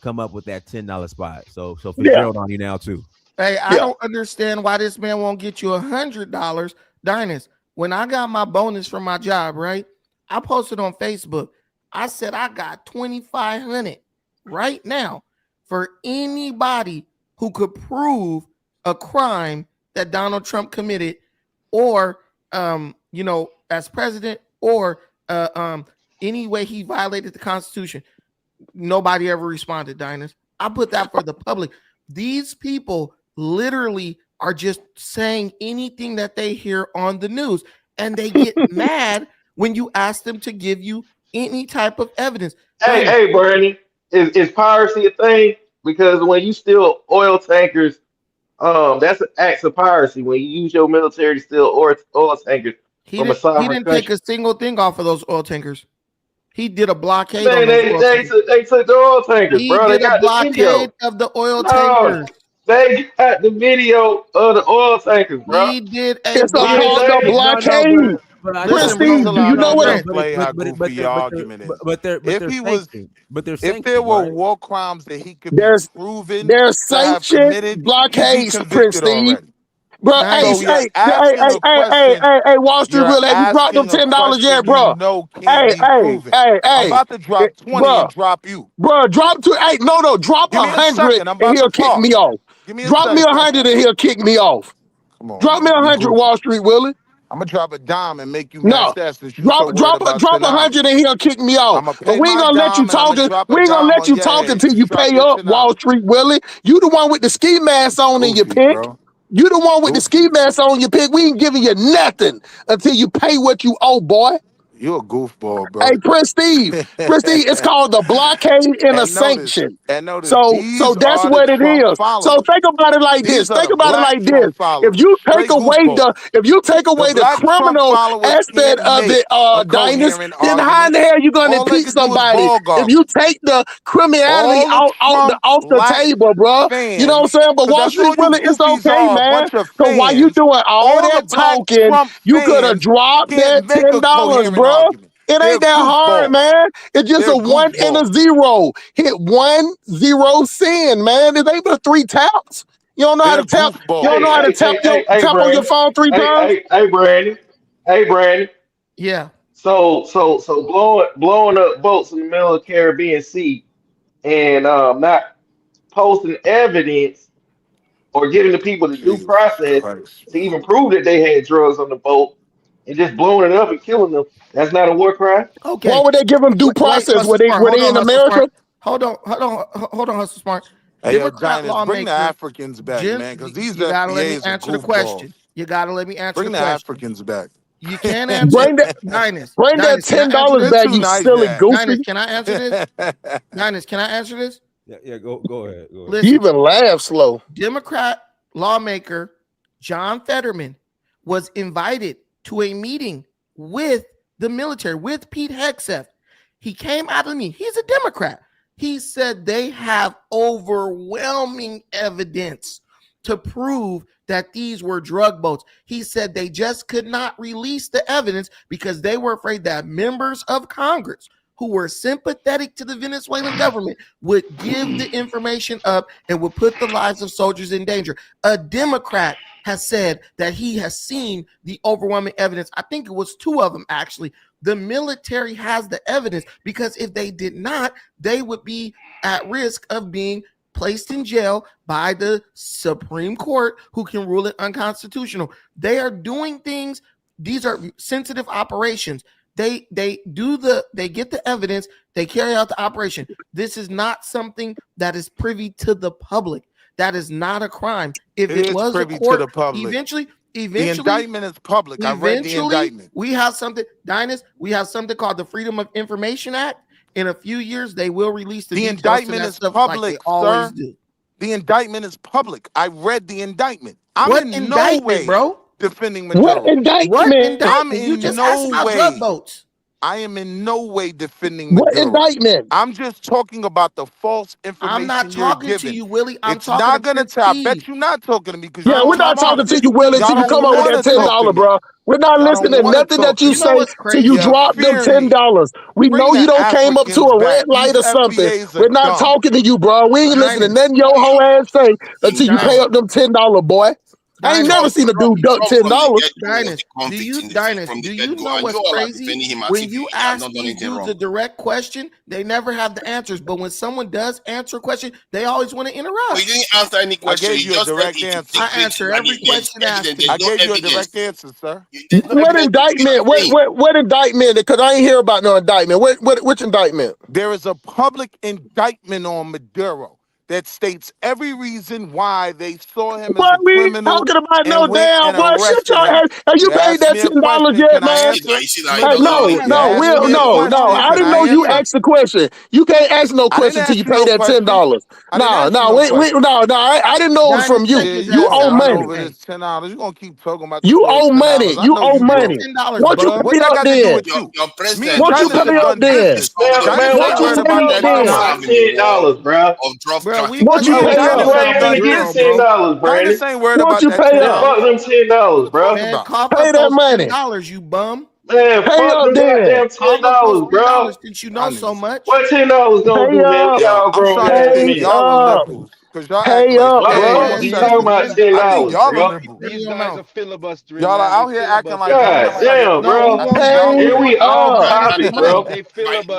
S2: come up with that $10 spot. So Fitzgerald on you now, too.
S6: hey, I don't understand why this man won't get you $100. Dinus, when I got my bonus from my job, right? I posted on Facebook. I said I got $2,500 right now for anybody who could prove a crime that Donald Trump committed, or as president, or any way he violated the Constitution. Nobody ever responded, Dinus. I put that for the public. These people literally are just saying anything that they hear on the news, and they get mad when you ask them to give you any type of evidence.
S11: Hey, Bernie, is piracy a thing? Because when you steal oil tankers, that's an act of piracy. When you use your military to steal oil tankers from a
S6: He
S11: sovereign
S6: didn't
S11: country.
S6: take a single thing off of those oil tankers. He did a blockade.
S11: Man, they took the oil tankers,
S6: he
S11: bro. They
S6: did a
S11: got the video.
S6: blockade of the oil
S11: No,
S6: tankers.
S11: they got the video of the oil tankers, bro.
S6: He did a
S7: It's called the blockade. Prince Steve, do you know what it
S10: play how goofy your argument is? If there were war crimes that he could be proven
S7: there's
S10: to have
S7: sanctioned
S10: committed, he'd be
S7: blockades, Prince
S10: convicted
S7: Steve.
S10: already.
S7: Bro,
S10: So you're asking a question.
S7: hey, Wall Street
S10: You're
S7: Will, have you dropped them
S10: asking a
S7: $10 yet,
S10: question
S7: bro?
S10: you know can't be proven. I'm about to drop 20 and drop you.
S7: Bro, drop drop
S10: Give me a
S7: 100
S10: second. I'm
S7: and
S10: about
S7: he'll
S10: to
S7: kick
S10: talk.
S7: me off.
S10: Give me a
S7: Drop me
S10: second.
S7: 100 and he'll kick me off.
S10: Come on,
S7: Drop me
S10: man.
S7: 100, Wall Street Willie.
S10: I'm gonna drop a dime and make you
S7: No,
S10: match that since you so worried about
S7: drop
S10: $10.
S7: 100 and he'll kick me off.
S10: I'm gonna
S7: But
S10: pay
S7: we ain't
S10: my
S7: gonna let you
S10: dime and I'm
S7: talking.
S10: gonna drop a
S7: We ain't gonna
S10: dime
S7: let
S10: on
S7: you
S10: your
S7: talk
S10: head.
S7: until
S10: Just
S7: you
S10: drop
S7: pay
S10: your
S7: up, Wall
S10: $10.
S7: Street Willie. You the one with the ski mask on in your
S10: Goofy,
S7: pick.
S10: bro.
S7: You the one with the ski mask on your pick. We ain't giving you nothing until you pay what you owe, boy.
S10: You a goofball, bro.
S7: Hey, Prestige, it's called the blockade and a
S10: and notice,
S7: sanction.
S10: and notice,
S7: So
S10: these
S7: that's
S10: are the
S7: what it
S10: Trump
S7: is. So
S10: followers.
S7: think about it like
S10: These
S7: this.
S10: are
S7: Think
S10: the
S7: about it
S10: black
S7: like
S10: Trump
S7: this. If
S10: followers.
S7: you take
S10: Straight
S7: away
S10: goofballs.
S7: the
S10: Black Trump
S7: criminal
S10: followers
S7: aspect
S10: can't
S7: of
S10: make
S7: it,
S10: a
S7: Dinus,
S10: coherent
S7: then how in
S10: argument.
S7: the hell you gonna
S10: All they
S7: impeach
S10: could do is
S7: somebody
S10: ball
S7: if
S10: garbage.
S7: you take the criminality
S10: All the
S7: out
S10: Trump
S7: the
S10: lack
S7: table, bro? You know what I'm
S10: fans,
S7: saying? But
S10: because
S7: Wall
S10: that's
S7: Street
S10: all you
S7: willing, it's
S10: goofies
S7: okay,
S10: are, a
S7: man.
S10: bunch of
S7: So while you
S10: fans.
S7: doing all
S10: All the
S7: that
S10: black
S7: talking,
S10: Trump
S7: you could have
S10: fans
S7: dropped
S10: can't
S7: that
S10: make a
S7: $10,
S10: coherent
S7: bro.
S10: argument.
S7: It
S10: They're
S7: ain't that hard,
S10: goofballs.
S7: man. It's just
S10: They're
S7: a 1 and a
S10: goofballs.
S7: 0. Hit 1 0 send, man. It ain't but 3 taps. You don't know how
S10: They're
S7: to tap. You
S10: goofballs.
S7: don't know how to tap tap on your
S11: Brandon.
S7: phone 3 times.
S11: Hey, Brandon. Hey, Brandon.
S6: Yeah.
S11: So blowing up boats in the middle of the Caribbean Sea and not posting evidence or giving the people the due
S10: Jesus
S11: process
S10: Christ,
S11: to
S10: bro.
S11: even prove that they had drugs on the boat and just blowing it up and killing them. That's not a war crime.
S7: Why
S6: Okay.
S7: would they give them due
S6: Wait,
S7: process?
S6: Hustle Smart.
S7: Were
S6: Hold
S7: they
S6: on,
S7: in
S6: Hustle Smart.
S7: America?
S6: Hold on, Hustle Smart.
S10: Hey, yo,
S6: Democrat
S10: Dinus, bring the
S6: lawmaker
S10: Africans back,
S6: Jim,
S10: man, because these
S6: you gotta let me
S10: FBAs are
S6: answer the
S10: goofballs.
S6: question. You gotta let me answer the
S10: Bring the
S6: question.
S10: Africans back.
S6: You can't answer Dinus.
S7: Bring that
S6: Dinus, can I answer
S7: $10
S10: You're
S6: this?
S7: back,
S10: too
S7: you
S10: nice,
S7: silly
S10: Dad.
S6: Dinus,
S7: goofy.
S6: can I answer this? Dinus, can I answer this?
S2: Yeah, go ahead. Go ahead.
S7: You
S6: Listen,
S7: even laugh slow.
S6: Democrat lawmaker John Fetterman was invited to a meeting with the military, with Pete Hegseth. He came out of me. He's a Democrat. He said they have overwhelming evidence to prove that these were drug boats. He said they just could not release the evidence because they were afraid that members of Congress who were sympathetic to the Venezuelan government would give the information up and would put the lives of soldiers in danger. A Democrat has said that he has seen the overwhelming evidence. I think it was 2 of them, actually. The military has the evidence because if they did not, they would be at risk of being placed in jail by the Supreme Court, who can rule it unconstitutional. They are doing things. These are sensitive operations. They get the evidence, they carry out the operation. This is not something that is privy to the public. That is not a crime. If
S10: It
S6: it
S10: is
S6: was a
S10: privy to
S6: court,
S10: the public.
S6: eventually,
S10: The indictment is public. I read the indictment.
S6: we have something, Dinus, we have something called the Freedom of Information Act. In a few years, they will release the details
S10: indictment
S6: to that
S10: is
S6: stuff
S10: public,
S6: like they always
S10: sir.
S6: do.
S10: The indictment is public. I read the indictment. I'm
S6: What
S10: in
S6: indictment,
S10: no way
S6: bro?
S10: defending
S7: What
S10: Maduro.
S7: indictment?
S6: What
S10: I'm
S6: indictment? You
S10: in
S6: just asked
S10: no
S6: about drug
S10: way.
S6: boats.
S10: I am in no way defending
S7: What
S10: Maduro.
S7: indictment?
S10: I'm just talking about the false
S6: I'm not
S10: information you're
S6: talking to
S10: giving.
S6: you, Willie. I'm
S10: It's
S6: talking to
S10: not gonna tell. I bet
S6: Prestige.
S10: you not talking to me because
S7: Yeah,
S10: y'all
S7: we're
S10: don't
S7: not talking
S10: want
S7: to
S10: to.
S7: you, Willie,
S10: Y'all
S7: until you come
S10: don't
S7: up with
S10: want
S7: that
S10: to talk to
S7: $10,
S10: me.
S7: bro. We're not
S10: Y'all
S7: listening
S10: don't
S7: to
S10: want to
S7: nothing that
S10: talk to
S7: you
S6: You know
S10: me.
S7: say
S6: what's
S7: till you
S6: crazy?
S10: You
S7: drop them
S10: fear me.
S7: $10. We
S10: Bring
S7: know you
S10: the
S7: don't came up to
S10: Africans
S7: a
S10: back.
S7: red light
S10: These
S7: or something.
S10: FBAs are
S7: We're not
S10: dumb.
S7: talking to you, bro. We ain't listening to
S6: Dinus,
S7: nothing your whole ass say
S5: In
S7: until you pay
S6: Dinus,
S7: up them $10, boy. I ain't never
S6: Dinus,
S7: seen a dude duck
S5: Trump from the
S7: $10.
S5: get go was
S6: Dinus.
S5: the convict
S6: Dinus,
S5: from the
S6: do
S5: get
S6: you
S5: go,
S6: know
S5: and you
S6: what's
S5: all are
S6: crazy?
S5: defending him as
S6: When
S5: if
S6: you
S5: he has
S6: ask
S5: not done
S6: these
S5: anything
S6: dudes a
S5: wrong.
S6: direct question, they never have the answers. But when someone does answer a question, they always want to
S5: But
S6: interrupt.
S5: you didn't answer any
S10: I
S5: question.
S10: gave
S5: You
S10: you a
S5: just said
S10: direct
S5: it's a
S10: answer.
S6: I
S5: secret
S6: answer
S5: that
S6: every
S5: there's
S6: question
S5: evidence.
S6: asked of
S10: I
S5: There's
S6: me.
S5: no
S10: gave you a
S5: evidence.
S10: direct answer, sir.
S5: There's no
S7: What
S5: evidence to what
S7: indictment?
S5: you're saying.
S7: What indictment? Because I ain't hear about no indictment. Which indictment?
S10: There is a public indictment on Maduro that states every reason why they saw him as
S7: Boy,
S10: a
S7: we ain't
S10: criminal
S7: talking about no
S10: and went
S7: damn
S10: and
S7: boy. Shut
S10: arrested
S7: your
S10: him.
S7: ass. Have you
S10: You
S7: paid
S10: asked
S7: that
S10: me a
S7: $10
S10: question,
S7: yet,
S10: can I
S7: man?
S10: answer?
S5: You see that he
S7: Hey,
S5: doesn't
S7: no,
S5: know.
S10: You
S7: no,
S10: asked
S7: Will,
S10: me a
S7: no.
S10: question,
S7: I
S10: can
S7: didn't
S10: I
S7: know you
S10: answer?
S7: asked the question. You can't ask no
S10: I didn't
S7: question till
S10: ask
S7: you
S10: you
S7: pay
S10: no
S7: that $10.
S10: question. I didn't ask you no question.
S7: No. I didn't know it was
S6: Dinus,
S7: from you.
S6: take
S10: Yeah,
S6: his
S10: you
S7: You
S6: ass
S7: owe
S10: gonna
S6: out
S10: run
S6: of the
S7: money.
S10: over
S6: way.
S10: this $10. You gonna keep talking about the
S7: You
S10: damn
S7: owe
S10: $10.
S7: money.
S10: I
S7: You
S10: know
S7: owe
S10: you
S6: Pay the
S10: broke.
S7: money.
S6: $10,
S7: What you
S6: bub.
S7: pay
S10: What that
S7: up
S10: got to do
S7: then?
S10: with you?
S5: Your
S10: Me and
S5: president
S7: What you
S10: Dinus
S7: pay
S10: have
S5: president
S7: up
S10: done
S7: then?
S10: business.
S5: discovered
S11: Man,
S10: Dinus
S11: man,
S10: ain't
S7: What
S11: what
S7: you
S10: worried
S11: you
S7: pay
S10: about
S7: up
S11: mean
S10: that
S11: by
S7: then?
S11: not
S10: $10.
S11: $10, bro?
S5: of drug
S6: Bro, we
S7: What
S11: What
S7: you
S6: wasn't
S11: you
S6: even
S7: pay
S11: what
S6: talking
S7: up?
S11: you
S6: about
S11: ain't finna get
S6: Maduro, bro.
S11: $10, Brandon.
S10: Dinus ain't worried
S7: What
S10: about
S7: you
S10: that
S7: pay
S10: $10.
S7: up?
S11: Man, fuck them
S10: What
S11: $10,
S10: you talking
S11: bro.
S6: Man,
S10: about?
S6: cough
S7: Pay
S6: up
S7: that
S6: those
S7: money.
S6: $10, you bum.
S11: Man,
S7: Pay
S11: fuck
S7: up
S11: them
S7: then.
S11: goddamn
S6: Cough up those
S11: $10, bro.
S6: $10 since you know
S10: Y'all
S6: so
S10: niggas.
S6: much.
S11: What $10 gonna
S7: Pay
S11: do, man? We
S7: up.
S10: Yo,
S11: all
S10: I'm
S11: grown
S10: starting to
S11: ass
S7: Pay
S10: think
S11: men.
S10: y'all are
S7: up.
S10: liberals. Because y'all acting
S7: Pay
S10: like
S7: up,
S11: What the
S7: bro.
S11: fuck
S10: KKK
S11: you
S6: Man,
S11: talking
S10: centric.
S11: about
S10: I think
S11: $10,
S10: y'all are
S11: bro?
S10: liberal.
S6: run
S9: These
S6: your
S9: guys
S6: mouth.
S9: are filibustering,
S10: Y'all are
S9: man. They
S10: out here acting like
S9: filibustering.
S11: God
S10: homosexuals.
S11: damn,
S6: No, we
S11: bro.
S6: won't
S10: Y'all
S6: go.
S11: And
S7: Pay
S11: we off
S7: up.
S6: Dinus,
S11: topic,
S6: come on.
S11: bro.
S9: They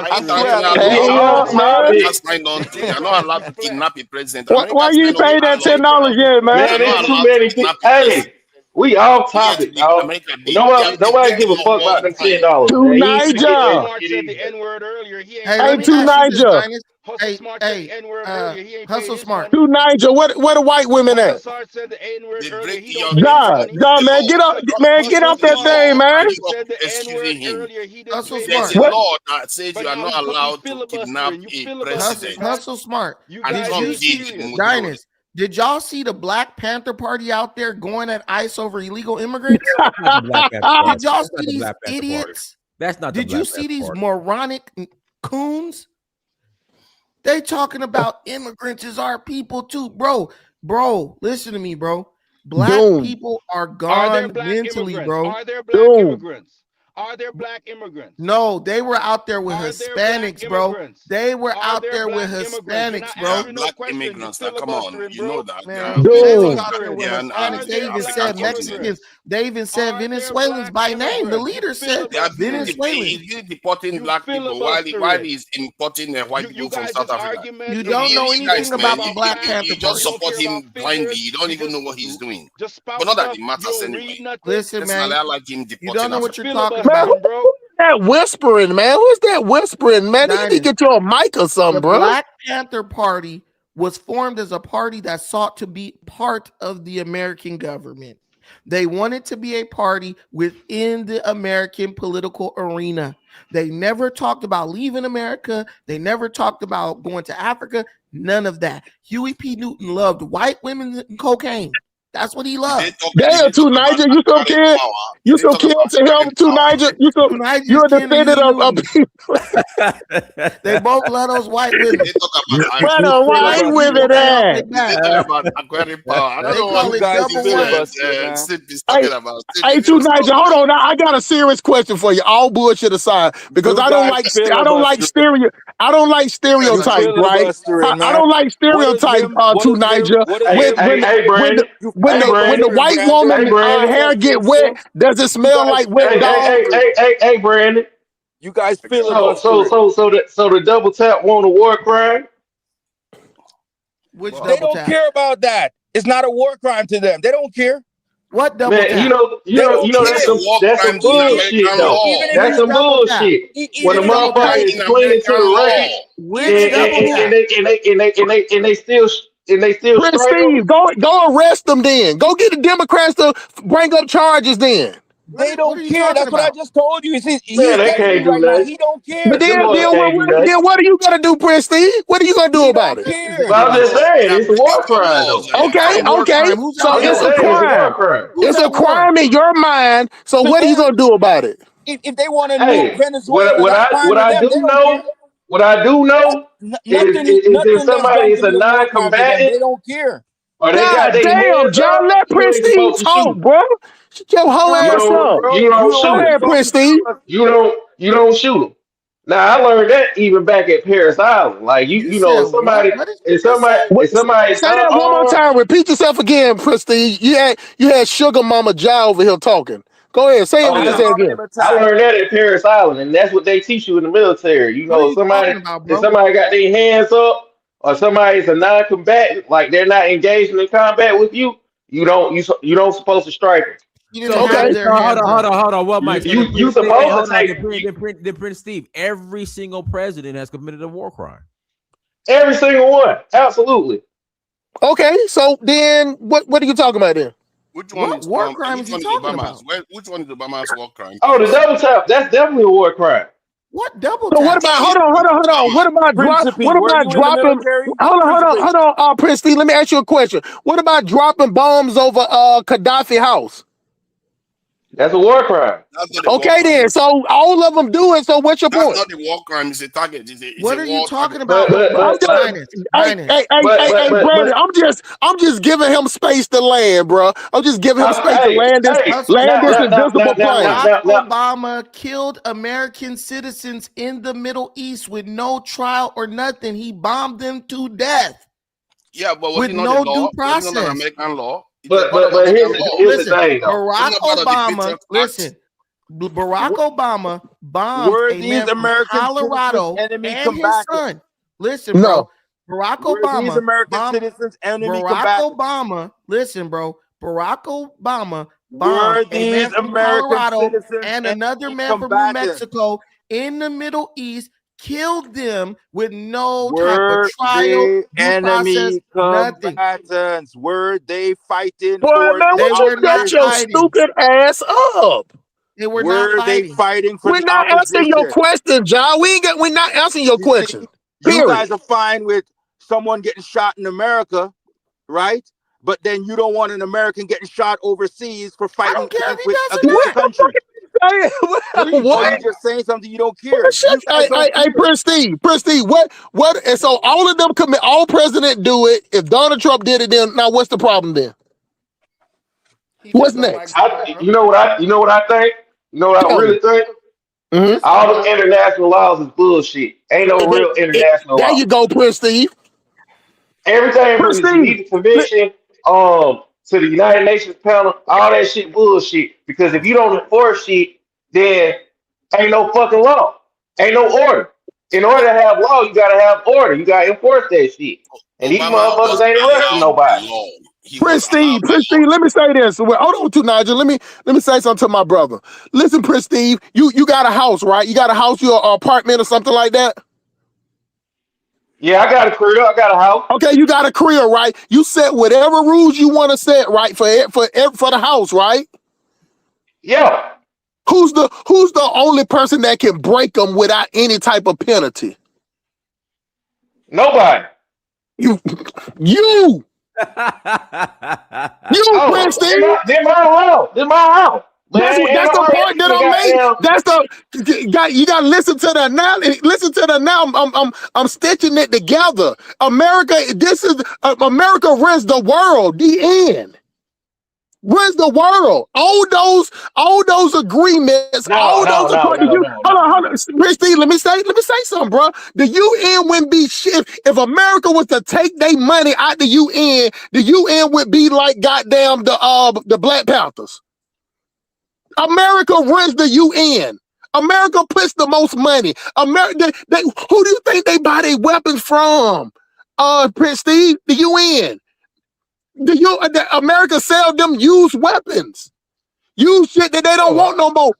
S10: I
S9: filibustering.
S10: swear
S9: They
S10: I
S9: they
S10: got
S9: they
S10: y'all
S11: We
S10: out
S11: off
S10: here.
S9: trying to
S11: topic.
S5: America
S9: they
S5: signed on to.
S9: they
S5: You are not
S9: trying to
S5: allowed to
S9: deflect.
S5: kidnap a president.
S7: Why
S5: America
S7: you
S5: signed
S7: ain't
S5: on the
S7: paid that
S5: law.
S9: They
S7: $10
S9: trying to
S7: yet, man?
S9: deflect.
S11: Man,
S5: You are
S11: there's
S5: not
S11: too
S5: allowed to
S11: many people.
S5: kidnap a president.
S11: Hey, we off
S5: Yes,
S11: topic, dog.
S5: America,
S11: Nobody
S5: they
S11: give a
S5: your
S11: fuck
S5: wall
S11: about them
S5: time.
S11: $10,
S7: To
S11: man.
S9: Hey,
S11: Easy to get
S9: Hustle
S11: and
S7: Niger.
S9: Smart
S11: get
S9: said the
S11: in.
S9: N word earlier. He ain't
S6: Hey,
S9: got
S6: let
S7: Hey,
S6: me
S9: no
S7: to
S6: ask you
S9: money.
S6: this,
S7: Niger.
S6: Dinus.
S9: Hustle Smart said the N-word earlier. He ain't paid
S6: Hustle
S9: his
S6: Smart.
S9: money.
S7: To Nigel, what the white women
S9: Hustle
S7: at?
S9: Smart said the N-word
S5: They
S9: earlier.
S5: break
S9: He
S5: your
S9: don't pay his
S7: God,
S9: money.
S7: God, man, get up, man, get
S9: Hustle
S7: off that
S9: Smart,
S7: thing, man.
S9: said the N-word
S5: excusing him.
S9: earlier. He didn't
S6: Hustle
S9: pay
S5: There's
S9: his
S5: a
S6: Smart.
S9: money.
S5: law that says
S9: But
S5: you are
S9: now
S5: not
S9: he
S5: allowed to kidnap
S9: filibustering. You
S5: a
S9: filibustering,
S5: president.
S9: man.
S6: Hustle Smart.
S9: You
S5: And
S9: guys
S5: Trump
S9: ain't
S5: did
S9: serious.
S5: in majority.
S6: Dinus, did y'all see the Black Panther Party out there going at ICE over illegal immigrants?
S2: That's not the Black Panther Party.
S6: Did y'all
S2: That's not
S6: see
S2: the
S6: these
S2: Black Panther Party.
S6: idiots?
S2: That's not the
S6: Did
S2: Black
S6: you see
S2: Panther
S6: these
S2: Party.
S6: moronic coons? They talking about immigrants is our people too, bro. Bro, listen to me, bro. Black
S7: Doom.
S6: people are
S9: Are there
S6: gone
S9: black
S6: mentally,
S9: immigrants?
S6: bro.
S9: Are there black
S7: Doom.
S9: immigrants? Are there black immigrants?
S6: No, they were out there with
S9: Are there black
S6: Hispanics, bro.
S9: immigrants?
S6: They were
S9: Are
S6: out
S9: there
S6: there with
S9: black immigrants? You're
S6: Hispanics,
S9: not
S5: There are
S6: bro.
S9: answering no
S5: black
S9: question. You
S5: immigrants that come on.
S9: filibustering,
S5: You know
S9: bro.
S5: that.
S6: Man,
S5: There
S6: they
S5: are
S6: was
S7: Doom.
S6: out there
S9: Filibustering.
S6: with
S5: they are
S9: Are
S6: Hispanics. They
S9: there
S5: the
S6: even
S9: black
S6: said
S5: African continent.
S6: Mexicans.
S9: immigrants?
S6: They even said
S9: Are there
S6: Venezuelans
S9: black
S6: by name. The
S9: immigrants? You
S6: leader said
S5: They are
S6: Venezuelans.
S5: he's deporting
S9: You
S5: black people while
S9: filibustering.
S5: he's importing white
S9: You
S5: people from
S9: guys
S5: South
S9: just
S5: Africa.
S9: argument.
S6: You
S9: and
S6: don't know
S5: You guys,
S6: anything
S5: man,
S6: about the
S9: about
S6: Black
S9: facts.
S6: Panther
S5: you just
S9: You
S6: Party.
S9: don't care
S5: support him
S9: about
S5: blindly.
S9: figures.
S5: You don't
S9: You
S5: even know what he's doing.
S9: just spout
S5: But not that
S9: stuff.
S5: it
S9: You
S5: matters
S9: don't
S5: anyway.
S9: read nothing.
S6: Listen,
S5: Personally,
S6: man,
S5: I like him
S6: you
S5: deporting
S6: don't know what
S5: Africa.
S6: you're talking
S7: Man,
S6: about.
S7: who
S9: Filibustering, bro.
S7: that whispering, man? Who's that whispering, man? You need to
S6: Dinus.
S7: get your mic or something,
S6: The
S7: bro.
S6: Black Panther Party was formed as a party that sought to be part of the American government. They wanted to be a party within the American political arena. They never talked about leaving America. They never talked about going to Africa. None of that. Huey P. Newton loved white women and cocaine. That's what he
S5: Did
S6: loved.
S5: they
S7: Damn,
S5: talk
S7: too,
S5: about
S7: Nigel. You so
S5: acquiring
S7: kid.
S5: power?
S7: You
S5: Did they
S7: so
S5: talk
S7: kid
S5: about
S7: to him,
S5: acquiring
S7: too,
S5: power?
S7: Nigel. You're a
S6: Ken and Huey
S7: descendant of
S6: Newton.
S7: people.
S6: They both love those white
S5: Did
S6: women.
S5: they talk about
S9: You
S7: Where the
S5: acquiring
S7: white
S5: power?
S7: women
S6: Pay off
S7: at?
S6: their
S5: Did they
S6: back.
S5: talk about acquiring power? I don't
S6: They
S5: know
S6: call
S5: what
S9: you
S6: it
S9: guys
S6: double whammy.
S9: filibustering, man.
S5: Sip is
S7: Hey,
S5: talking about.
S7: hey, too, Nigel. Hold on. Now, I got a serious question for you. All bullshit aside, because
S9: You
S7: I don't
S9: guys
S7: like
S9: filibustering. You
S7: stereotype, right?
S9: filibustering,
S7: I
S9: man.
S7: don't like stereotype. Too, Nigel.
S9: What is
S7: When
S9: him
S7: when
S9: being?
S11: Hey,
S7: when
S11: Brandon.
S7: the
S9: You
S7: when
S11: Hey,
S7: the when the
S11: Brandon.
S7: white
S9: Brandon.
S11: Hey,
S7: woman
S11: Brandon.
S7: hair get
S9: Filibustering,
S7: wet,
S9: sis.
S7: does it
S9: You
S7: smell
S9: guys
S7: like wet dog?
S11: Hey, Brandon.
S9: You guys
S11: So, so,
S9: filibustering.
S11: so, so the double tap want a war crime?
S6: Which
S9: They
S6: double
S9: don't
S6: tap?
S9: care about that. It's not a war crime to them. They don't care.
S6: What double
S11: Man,
S6: tap?
S9: They don't
S11: that's
S5: It's
S9: care.
S5: a
S11: some
S5: war
S11: that's
S5: crime
S11: some
S5: in
S11: bullshit
S5: American
S11: though.
S5: law.
S9: Even if
S11: That's
S9: you
S6: Which
S11: some
S6: double tap?
S11: bullshit. When
S9: even
S11: the
S9: if you
S11: motherfucker
S5: Crime
S11: is
S5: in
S11: clinging to
S5: American
S11: the
S5: law.
S11: record
S6: Which
S11: and
S6: double tap?
S11: they still
S7: Prince
S11: strike them.
S7: Steve, go arrest them then. Go get the Democrats to bring up charges then.
S9: they
S6: What are
S9: don't
S6: you
S9: care.
S6: talking
S9: That's what I
S6: about?
S9: just told you.
S11: Man,
S9: He's
S11: they
S9: telling
S11: can't
S9: you
S11: do
S9: right now.
S11: nothing.
S9: He don't
S7: But
S9: care.
S11: Them
S7: then,
S11: boys
S7: then, what,
S11: can't do nothing.
S7: then what are you gonna do, Prince Steve? What are you gonna do
S9: He
S7: about
S9: don't
S7: it?
S6: This is
S9: care.
S11: But I'm just
S6: ridiculous.
S11: saying,
S5: They are
S11: it's a
S5: breaking
S11: war
S5: our
S11: crime
S5: laws.
S11: though.
S6: It's not
S7: Okay,
S6: a war
S7: okay.
S6: crime. Who's at
S7: So
S11: I'm
S7: it's
S11: just
S6: war?
S7: a
S11: saying, it's a war
S7: crime.
S11: crime.
S6: Who's
S7: It's a
S6: at war?
S7: crime in your mind. So
S9: To
S7: what are you
S9: them,
S7: gonna do about it?
S9: if they want to nuke
S11: Hey,
S9: Venezuela, that's fine
S11: what
S9: with
S11: I
S9: them. They
S11: do
S9: don't care.
S11: know, what I do know is if
S9: Nothing that's
S11: somebody
S9: done
S11: is
S9: can
S11: a
S9: be a war crime to them.
S11: non-combatant
S9: They don't care.
S11: or they got
S7: God
S11: their
S7: damn,
S11: hands
S7: John,
S11: up,
S7: let
S11: you
S7: Prince
S11: ain't
S7: Steve
S11: supposed to
S7: talk,
S11: shoot.
S7: bro. Shut your whole
S6: Bro,
S7: ass up.
S11: You don't
S9: You
S7: Go
S11: shoot
S9: only
S11: 'em.
S7: ahead, Prince
S9: fucking
S7: Steve.
S11: You don't shoot them. Now I learned that even back at Paris Island. Like
S6: you said what? What did you just say?
S7: What,
S11: if somebody's
S7: say that one more
S11: unarmed,
S7: time. Repeat yourself again, Prince Steve. You had Sugar Mama Jai over here talking. Go ahead, say what
S9: Oh
S7: you just
S9: yeah,
S7: said again.
S11: I learned that at Paris Island, and that's what they teach you in the military. You
S6: What are
S11: know,
S6: you talking about,
S11: if
S6: bro?
S11: somebody got their hands up, or somebody's a non-combatant, like they're not engaging in combat with you, you don't supposed to strike them.
S6: He didn't
S2: So,
S6: have
S7: Okay.
S6: their hands up.
S2: hold on. Well,
S11: You
S2: Mike. So then
S11: you
S2: Prince Steve, hey,
S11: supposed
S2: hold
S11: to
S2: on.
S11: take
S2: Then Prince Steve, every single president has committed a war crime.
S11: every single one. Absolutely.
S7: Okay. So then, what are you talking about then?
S6: What war crime is
S5: Which
S6: he
S5: one is
S6: talking about?
S5: Obama's? Which one is Obama's war crime,
S11: Oh, the
S5: please?
S11: double tap. That's definitely a war crime.
S6: What double
S7: So what
S6: tap?
S7: about? Hold on. What about
S9: Principe,
S7: What
S9: were
S7: about
S9: you in the
S7: dropping?
S9: military? Principe,
S7: Hold on. Prince Steve, let me ask you a question. What about dropping bombs over Gaddafi house?
S11: That's a war crime.
S5: That's not a war
S7: Okay,
S5: crime.
S7: then. So all of them do it. So what's your
S5: That's
S7: point?
S5: not a war crime. It's a target. It's
S6: What
S5: a
S6: are you
S5: war
S6: talking
S5: target.
S6: about?
S7: I'm just,
S6: Dinus.
S7: hey, Brandon. I'm just giving him space to land, bro. I'm just giving him space to land
S6: Hustle
S7: this
S6: Smart.
S7: invisible plane.
S6: Barack Obama killed American citizens in the Middle East with no trial or nothing. He bombed them to death.
S5: Yeah, but was
S6: with
S5: it not
S6: no
S5: a law?
S6: due
S5: Was it not an
S6: process.
S5: American law? It was
S11: But
S5: part of
S11: here's
S5: American law.
S11: the thing though.
S6: Barack
S5: Wasn't that part of the
S6: Obama,
S5: Patriot Act?
S6: listen, Barack Obama bombed
S9: were
S6: a man
S9: these
S6: from
S9: American citizens
S6: Colorado
S9: enemy
S6: and his
S9: combatants?
S6: son. Listen,
S7: No.
S6: bro. Barack
S9: Were these
S6: Obama
S9: American
S6: bombed
S9: citizens enemy
S6: Barack
S9: combatants?
S6: Obama. Listen, bro. Barack Obama bombed
S9: Were
S6: a man
S9: these
S6: from
S9: American
S6: Colorado
S9: citizens
S6: and another
S9: enemy
S6: man from New
S9: combatants?
S6: Mexico in the Middle East, killed them with no type of
S9: Were
S6: trial,
S9: they
S6: due process,
S9: enemy
S6: nothing.
S9: combatants? Were they fighting
S7: Boy,
S9: for
S7: man,
S9: the
S6: They
S7: would you
S6: were not
S7: shut your
S9: opposition?
S6: fighting.
S7: stupid ass up?
S6: They were not
S9: Were they
S6: fighting.
S9: fighting for
S7: We're
S9: the
S7: not answering your
S9: opposition?
S7: question, John. We're not answering your
S9: You see,
S7: question.
S9: you guys
S7: Period.
S9: are fine with someone getting shot in America, right? But then you don't want an American getting shot overseas for
S6: I
S9: fighting
S6: don't care if he
S9: with
S6: does or
S9: against the
S6: not.
S7: What the
S9: country.
S6: What are you
S9: So
S7: what?
S9: you're
S6: saying?
S9: just saying something you don't care.
S7: Shut,
S9: You guys don't
S7: hey,
S9: care.
S7: Prestige, what? And so all of them commit. All president do it. If Donald Trump did it, then now what's the problem then?
S6: He
S7: What's
S6: just don't like
S7: next?
S6: Donald Trump.
S11: You know what I think? You know what I
S7: Tell me.
S11: really think?
S7: Mhm.
S6: Yes,
S11: All the international laws is bullshit. Ain't no real international
S7: There you
S11: law.
S7: go, Prestige.
S11: Everything from the
S7: Prestige.
S11: Geneva Convention, to the United Nations panel, all that shit bullshit. Because if you don't enforce shit, then ain't no fucking law. Ain't no order. In order to have law, you gotta have order. You gotta enforce that shit. And these
S5: Obama
S11: motherfuckers
S5: was
S11: ain't arresting
S5: allowed by
S11: nobody.
S5: law. He was
S7: Prestige,
S5: allowed by law.
S7: Let me say this. Well, hold on to Nigel. Let me say something to my brother. Listen, Prestige, you got a house, right? You got a house, your apartment or something like that?
S11: Yeah, I got a career, I got a house.
S7: Okay, you got a career, right? You set whatever rules you want to set, right? For the house, right?
S11: Yeah,
S7: Who's the only person that can break them without any type of penalty?
S11: nobody.
S7: You, you,
S11: Oh,
S7: Prestige.
S11: then my house. Then my house. But ain't
S7: That's the
S11: nobody
S7: point that
S11: even
S7: I'm making.
S11: goddamn.
S7: That's you got to listen to the now. Listen to the now. I'm stitching it together. America. This is America runs the world. The end. Runs the world. All those agreements.
S11: No,
S7: All
S11: no,
S7: those
S11: no,
S7: accords.
S11: no, no, no.
S7: Hold on. Christine, let me say something, bro. The UN wouldn't be shit if America was to take their money out the UN. The UN would be like goddamn the Black Panthers. America runs the UN. America puts the most money. America, who do you think they buy their weapons from? Prince Steve, the UN. America sell them used weapons, used shit that they don't want
S11: Oh,
S7: no more.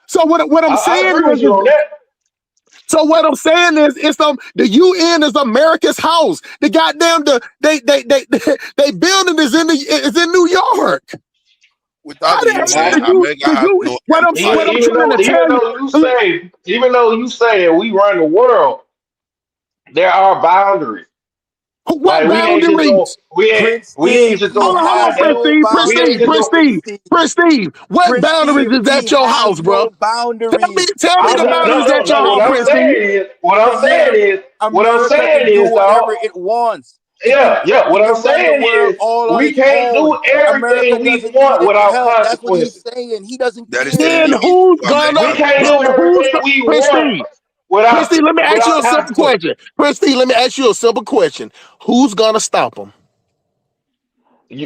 S7: So what I'm
S11: I
S7: saying
S11: agree with you
S7: is,
S11: on that.
S7: so what I'm saying is, the UN is America's house. The goddamn they building is in New York.
S5: Without
S7: How
S5: the
S7: the hell
S5: UN, America
S7: the
S5: has
S7: you
S5: no
S7: what
S5: empire.
S7: I'm trying to tell you?
S11: Even though you say we run the world, there are boundaries.
S7: What
S11: Like
S7: boundaries?
S9: Prince
S11: we ain't
S9: Steve,
S11: just
S9: he
S11: gonna
S9: has
S11: fly
S9: no
S11: we ain't just
S9: boundaries.
S11: gonna.
S9: Prince Steve,
S7: What boundaries is
S9: he
S7: at your
S9: has
S7: house, bro?
S9: no boundaries.
S7: Tell me the boundaries at your
S11: No.
S7: house, Prince Steve.
S9: To him,
S11: What I'm
S9: America
S11: saying
S9: can do
S11: is,
S9: whatever
S11: dog.
S9: it wants.
S11: Yeah. What
S9: It
S11: I'm
S9: can run the
S11: saying
S9: world
S11: is,
S9: all on
S11: we
S9: its
S11: can't
S9: own.
S11: do
S9: America
S11: everything we
S9: doesn't need
S11: want
S9: any
S11: without
S9: help. That's what he's
S11: consequences.
S9: saying. He doesn't
S5: That is the
S9: care.
S7: Then
S5: limit
S7: who's
S5: to
S7: gonna
S11: We
S5: America's
S11: can't
S7: then
S11: do
S5: power.
S7: who's
S11: everything we
S7: Prince
S11: want
S7: Steve? Prince Steve, let me ask you
S11: without
S7: a simple
S11: consequences.
S7: question. Prince Steve, let me ask you a simple question. Who's gonna stop them?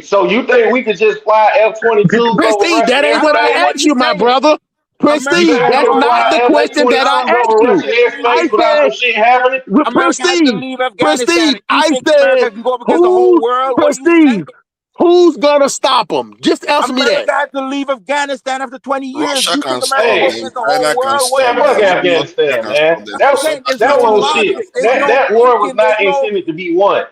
S11: So you think we could just fly F-22s
S7: Prince
S11: over
S7: Steve,
S11: Russian
S7: that ain't what
S9: That's
S7: I
S9: what
S11: airspace?
S7: asked you,
S9: he's
S7: my
S9: saying.
S7: brother. Prince
S11: You
S9: America
S7: Steve,
S11: think
S9: has
S11: we
S7: that's
S9: to
S11: gonna
S7: not
S11: fly
S7: the
S9: leave.
S7: question that I
S11: F-22s over
S7: asked you.
S11: Russian
S9: America has to
S7: I
S11: airspace
S9: leave.
S11: without some
S7: said,
S11: shit happening?
S7: Prince
S9: America has to
S7: Steve,
S9: leave
S7: Prince
S9: Afghanistan.
S7: Steve,
S9: If you
S7: I
S9: think
S7: said,
S9: America can go up against the whole world, what are
S7: Prince
S9: you saying?
S7: Steve, who's gonna stop them? Just answer me that.
S9: America had to leave Afghanistan after 20 years.
S5: Russia
S9: You
S5: can
S9: think America will
S5: stop
S9: go
S11: Hey,
S5: them.
S9: against the whole
S5: China can
S9: world? What are
S5: stop
S11: man,
S9: you
S11: fuck
S5: them.
S9: saying?
S5: Even Australia
S11: Afghanistan,
S5: can
S11: man.
S5: stop them.
S9: I'm
S5: So
S9: saying there's
S11: That
S9: no
S11: one was
S5: Afghanistan
S11: shit.
S9: logic.
S5: can
S9: There's
S5: stop them.
S9: no
S11: That war was
S9: thinking. There's
S11: not
S9: no
S11: intended to be won.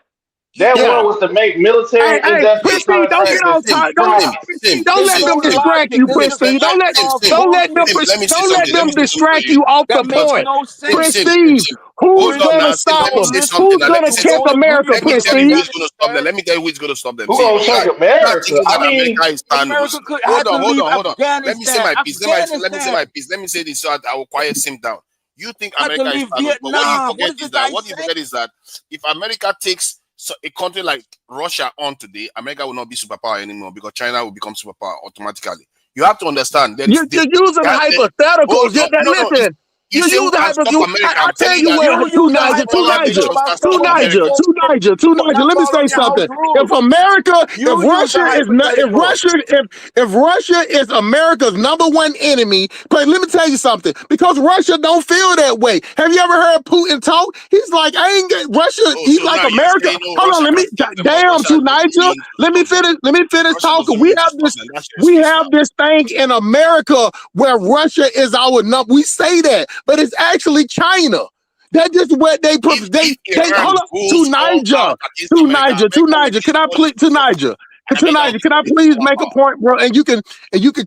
S11: That
S7: Yeah.
S11: war was to make
S7: Hey,
S11: military
S7: Prince
S11: industrial
S7: Steve, don't get
S11: contractors
S7: on
S5: Sim,
S7: time.
S5: Sim,
S11: profit.
S5: Sim,
S7: Don't
S9: there's
S7: let
S5: Sim,
S9: no
S7: them
S5: Sim,
S7: distract
S9: logic.
S7: you,
S9: This
S5: Sim,
S7: Prince
S9: is
S5: let,
S7: Steve.
S5: let,
S9: flat
S5: Sim,
S9: off
S5: Sim,
S9: bullshit.
S5: Sim, let me say
S7: Don't let
S5: something. Let
S7: them
S5: me say something to
S7: distract
S5: you.
S7: you off the
S9: That
S5: Because
S9: makes
S7: point.
S9: no
S5: Sim,
S9: sense.
S7: Prince
S5: Sim,
S7: Steve,
S5: Sim.
S7: who's
S5: Hold on
S9: Prince
S7: gonna
S5: now,
S9: Steve,
S5: Sim.
S7: stop
S5: Let me
S9: don't
S7: them?
S5: say
S9: listen.
S5: something
S7: Who's
S5: now. Let me
S7: gonna
S5: say
S9: You
S7: check
S9: don't
S5: something.
S9: agree
S7: America,
S5: Let
S9: with
S5: me
S7: Prince
S5: tell you who
S7: Steve?
S5: is going to stop them.
S9: Afghanistan?
S5: Let me tell you who is going to stop them.
S11: Who
S5: See,
S11: gonna check
S5: you are
S11: America?
S5: thinking
S11: I
S5: that
S11: mean,
S5: America is Thanos.
S9: America could
S5: Hold
S9: had to
S5: on, hold
S9: leave
S5: on, hold on. Let me say
S9: Afghanistan.
S5: my piece. Let me say
S9: Afghanistan
S5: my piece. Let me say this so that I will quiet Sim down. You think
S9: had to
S5: America is
S9: leave
S5: Thanos, but
S9: Vietnam. What is this guy
S5: what you
S9: saying?
S5: forget is that if America takes a country like Russia on today, America will not be superpower anymore because China will become superpower automatically. You have to understand there is
S7: You're
S5: this.
S7: using
S5: Hold
S7: hypotheticals.
S5: on, no.
S7: Listen,
S5: You
S7: you're
S5: say who
S7: using
S5: can stop
S7: hypotheticals.
S5: America?
S7: I
S5: I'm
S7: tell
S5: telling you
S7: you
S5: that
S7: what,
S9: You use a
S7: two
S5: smaller
S7: Niger,
S9: hypothetical
S5: nations can
S9: about
S5: stop
S9: someone getting
S5: America.
S9: over
S7: two
S9: for
S7: Niger.
S9: not
S7: Let me say
S9: following your house
S7: something.
S9: rules. You use the hypothetical.
S7: If Russia is America's number one enemy, but let me tell you something. Because Russia don't feel that way. Have you ever heard Putin talk? He's like, I ain't get Russia.
S5: Oh,
S7: He's
S5: so
S7: like
S5: now you're
S7: America.
S5: saying no,
S7: Hold on,
S5: Russia
S7: let
S5: can
S7: me.
S5: stop them, but
S7: Damn,
S5: Russia
S7: two
S5: doesn't
S7: Niger.
S5: mean to
S7: Let me
S5: stop them.
S7: finish. Let me finish
S5: Russia
S7: talking.
S5: doesn't mean to stop them. That's your
S7: We
S5: excuse
S7: have
S5: now.
S7: this thing in America where Russia is our number. We say that, but it's actually China. That's just what they
S5: Iran
S7: hold up
S5: goes
S7: to
S5: all
S7: Niger.
S5: out against America,
S7: To
S5: America will
S7: Niger. Can I
S5: destroy
S7: please
S5: the
S7: to
S5: peace of the
S7: Niger?
S5: world.
S7: To
S5: America
S7: Niger,
S5: will
S7: can I
S5: destroy
S7: please
S5: our
S7: make a
S5: power.
S7: point, bro? And you can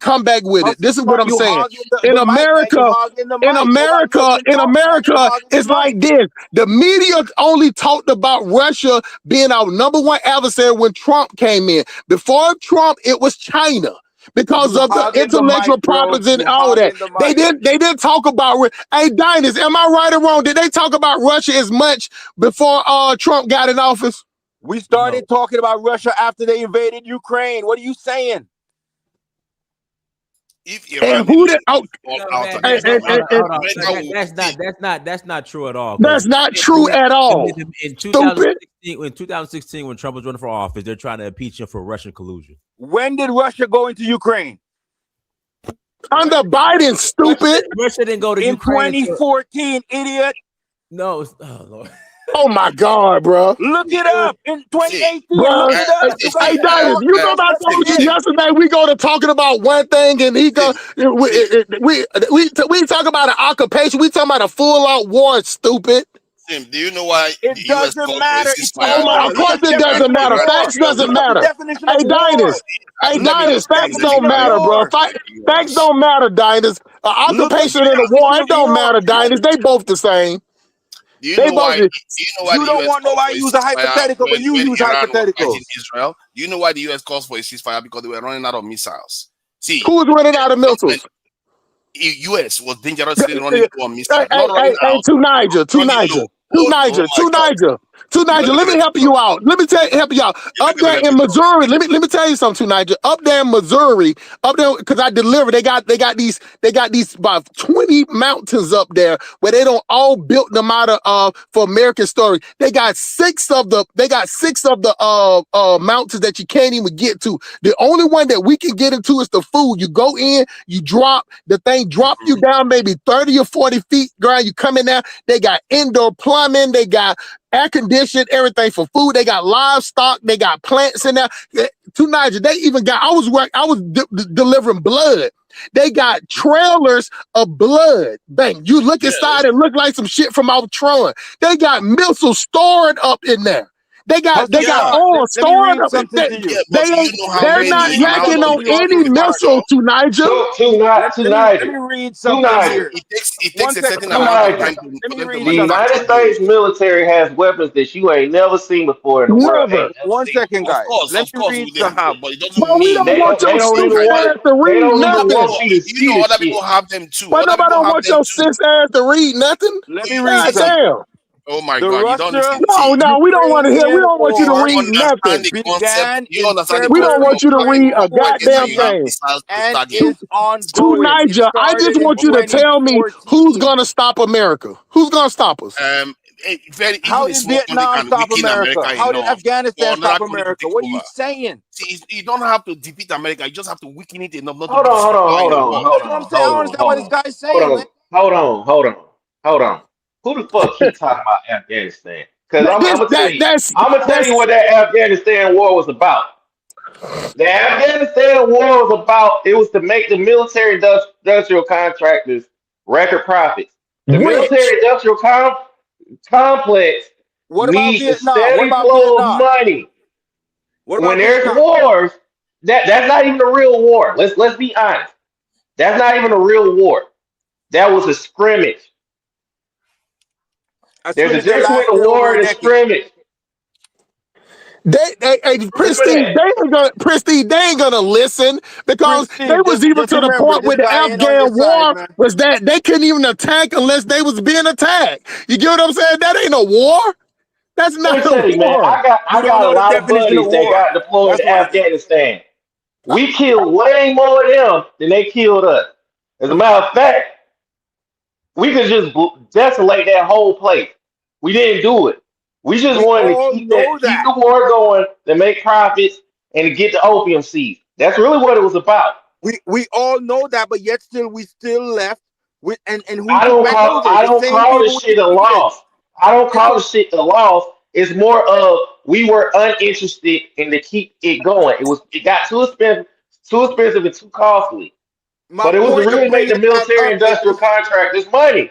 S7: come back with it. This is what I'm
S9: You
S7: saying.
S9: hogging the mic, man. You hogging the mic. Nobody letting him talk, man. You hogging the
S7: It's like
S9: mic.
S7: this. The media only talked about Russia being our number one adversary when Trump came in. Before Trump, it was China. Because
S9: You
S7: of the
S9: hogging the
S7: intellectual
S9: mic, bro.
S7: properties and
S9: You
S7: all that.
S9: hogging the
S7: They
S9: mic.
S7: didn't talk about hey Dinus, am I right or wrong? Did they talk about Russia as much before Trump got in office?
S9: We started talking about Russia after they invaded Ukraine. What are you saying?
S5: If
S7: And
S5: Iran
S7: who did
S5: all out against America, America will
S2: That's not true at all.
S7: that's not true at all.
S2: In
S7: Stupid.
S2: 2016, when Trump was running for office, they're trying to impeach him for Russian collusion.
S9: When did Russia go into Ukraine?
S7: Under Biden, stupid.
S2: Russia didn't go to
S9: in
S2: Ukraine
S9: 2014, idiot.
S2: No, oh Lord.
S7: Oh my God, bro.
S9: Look it up. In 2018,
S7: Bro,
S9: look it up. You guys
S7: hey,
S9: keep
S7: Dinus,
S9: talking
S7: you
S9: about
S7: know I told you
S9: Russia.
S7: yesterday we go to talking about one thing and he go we talk about an occupation. We talking about a full out war. Stupid.
S5: Tim, do you know why
S9: It
S5: the US
S9: doesn't
S5: called for a
S9: matter. It's
S5: ceasefire?
S7: Oh my,
S9: war.
S7: of
S9: Look
S7: course
S9: at the
S7: it doesn't
S9: definition of
S7: matter.
S9: war.
S7: Facts doesn't
S9: Look up the
S7: matter.
S9: definition of
S7: Hey,
S9: war.
S7: Dinus. Hey,
S5: Hasn't that been
S9: Look
S7: Dinus,
S9: up the
S7: facts
S5: established
S7: don't
S9: definition of
S7: matter, bro.
S9: war.
S7: Facts don't matter, Dinus.
S9: Look up
S7: Occupation
S9: the
S7: and a war,
S9: definition
S7: it
S9: of
S7: don't
S9: war.
S7: matter, Dinus. They both the same.
S5: Do you
S7: They
S5: know
S7: both
S5: why? Do you know why
S9: You
S5: the
S9: don't
S5: US
S9: want
S5: called for
S9: nobody
S5: a
S9: use a
S5: ceasefire
S9: hypothetical, but you
S5: when
S9: use
S5: Iran was fighting
S9: hypotheticals.
S5: Israel? Do you know why the US calls for a ceasefire? Because they were running out of missiles. See,
S7: Who was running out of missiles?
S5: US was dangerously running low on missiles. Not running
S7: Hey,
S5: out,
S7: to Niger.
S5: running low. Oh my God!
S7: Let me help you out. Let me help you out. Up there in Missouri, let me tell you something, to Niger. Up there in Missouri, up there because I deliver. They got these about 20 mountains up there where they don't all built them out of for American story. They got six of the mountains that you can't even get to. The only one that we can get into is the food. You go in, you drop the thing, drop you down maybe 30 or 40 feet ground. You come in there. They got indoor plumbing. They got air conditioned, everything for food. They got livestock. They got plants in there. To Niger, they even got. I was delivering blood. They got trailers of blood. Bang! You look inside and look like some shit from Ultron. They got missiles stored up in there. They got oil stored up. They're not yakking on any missile, to Niger.
S9: Let me read something here.
S5: It takes a certain amount of time for them to
S11: The United States military has weapons that you ain't never seen before in the world.
S7: Never.
S9: One second, guys.
S5: Of course, they have, but it doesn't
S7: But we
S5: mean
S7: don't want your sis ass to read nothing.
S5: you know other people have them too.
S7: But
S5: Other
S7: nobody
S5: people
S7: don't
S5: have
S7: want
S5: them
S7: your
S5: too.
S7: sis ass to read nothing.
S9: Let me
S5: You
S9: read
S5: see,
S9: something.
S7: Damn.
S5: oh my
S9: The
S5: God, you don't
S9: Russia
S5: listen.
S7: No, we don't want to hear. We
S9: Ukrainian
S7: don't want you to
S9: war
S7: read
S5: Understand
S7: nothing.
S5: the
S9: began
S5: concept. You
S9: in
S5: understand the
S7: We
S5: concept
S7: don't
S9: February
S7: want you to read a
S9: 2014
S7: goddamn
S5: you have
S7: thing.
S5: missiles to
S9: and
S5: target.
S9: is
S7: To
S9: ongoing. It
S7: Niger, I just
S9: started in
S7: want you to tell me who's
S9: 2014.
S7: gonna stop America. Who's gonna stop us?
S9: How
S5: Even a
S9: did
S5: small country
S9: Vietnam
S5: can
S9: stop
S5: weaken
S9: America?
S5: America
S9: How did
S5: enough for
S9: Afghanistan
S5: another
S9: stop
S5: country to
S9: America?
S5: take
S9: What are
S5: over.
S9: you saying?
S5: See, you don't have to defeat America. You just have to weaken it enough not to
S11: Hold
S5: be the
S11: on, hold on,
S5: superpower in
S11: hold
S5: the
S11: on,
S5: world.
S11: hold
S9: That's what I'm
S11: on,
S9: saying. I
S11: hold
S9: don't
S11: on,
S9: understand what
S11: hold
S9: this
S11: on,
S9: guy's saying, man.
S11: hold on. Who the fuck keep talking about Afghanistan? Because I'm gonna tell you,
S7: That's
S11: what that Afghanistan war was about. The Afghanistan war was about. It was to make the military industrial contractors record profits. The
S7: rich.
S11: military industrial complex
S9: What about
S11: needs a
S9: Vietnam? What
S11: steady
S9: about
S11: flow of
S9: Vietnam?
S11: money.
S9: What
S11: When
S9: about
S11: there's
S9: Vietnam?
S11: wars, that's not even a real war. Let's be honest. That's not even a real war. That was a scrimmage.
S9: A
S11: There's a
S9: scrimmage that
S11: difference between
S9: lasted
S11: a
S9: over
S11: war
S9: a
S11: and a
S9: decade.
S11: scrimmage. Remember
S7: Prestige,
S11: that.
S7: they ain't gonna listen because they
S9: Steve,
S7: was even
S9: just
S7: to the
S9: remember,
S7: point
S9: this
S7: with the
S9: guy ain't on your
S7: Afghan
S9: side,
S7: war
S9: man.
S7: was that they couldn't even attack unless they was being attacked. You get what I'm saying? That ain't a war. That's
S11: Let me
S7: not a
S11: tell you, man.
S7: war.
S9: You
S11: I
S9: don't
S11: got a
S9: know the
S11: lot of
S9: definition of
S11: buddies that
S9: war.
S11: got deployed
S9: That's
S11: to
S9: why.
S11: Afghanistan. We killed way more of them than they killed us. As a matter of fact, we could just desolate that whole place. We didn't do it. We just
S9: We
S11: wanted to
S9: all know
S11: keep
S9: that.
S11: the war going, to make profits, and to get the opium seeds. That's really what it was about.
S9: We all know that, but yet still we still left with and who
S11: I
S9: took
S11: don't
S9: back over? The same
S11: call
S9: people
S11: this
S9: we
S11: shit a
S9: defeated.
S11: loss. I don't
S9: And
S11: call
S9: so
S11: this shit a loss. It's more of we were uninterested in to keep it going. It got too expensive and too costly.
S9: my
S11: But it was to
S9: point of
S11: really make
S9: bringing
S11: the
S9: that
S11: military
S9: up
S11: industrial
S9: is
S11: contractors money.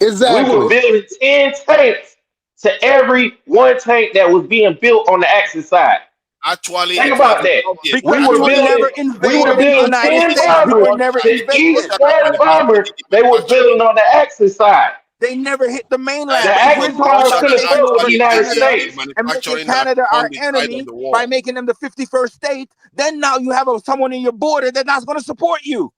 S11: We were
S7: Exactly.
S11: building 10 tanks to every one tank that was being built on the Axis side.
S5: Actually,
S11: Think
S5: if you have
S11: about
S5: a
S11: that.
S5: job here,
S11: We
S9: Because
S11: were
S9: we
S5: actually,
S9: never
S11: building, we were
S9: invaded the
S11: building
S9: United
S11: 10
S9: States. We were
S11: bombers.
S9: never
S11: The
S9: invaded.
S11: east-west bombers, they were building on the Axis side.
S9: They never hit the
S11: The
S9: mainland. But
S5: but
S9: we're
S11: Axis
S9: the ones
S11: powers
S9: that are
S11: couldn't
S9: taking
S11: fuck with
S9: over
S11: the
S5: actually
S11: United
S5: they
S9: Canada
S5: started
S11: States.
S9: and making
S5: manufacturing that
S9: Canada our
S5: on the side of
S9: enemy
S5: the
S9: by
S5: wall.
S9: making them the 51st state. Then now you have someone in your border that's not going to support you.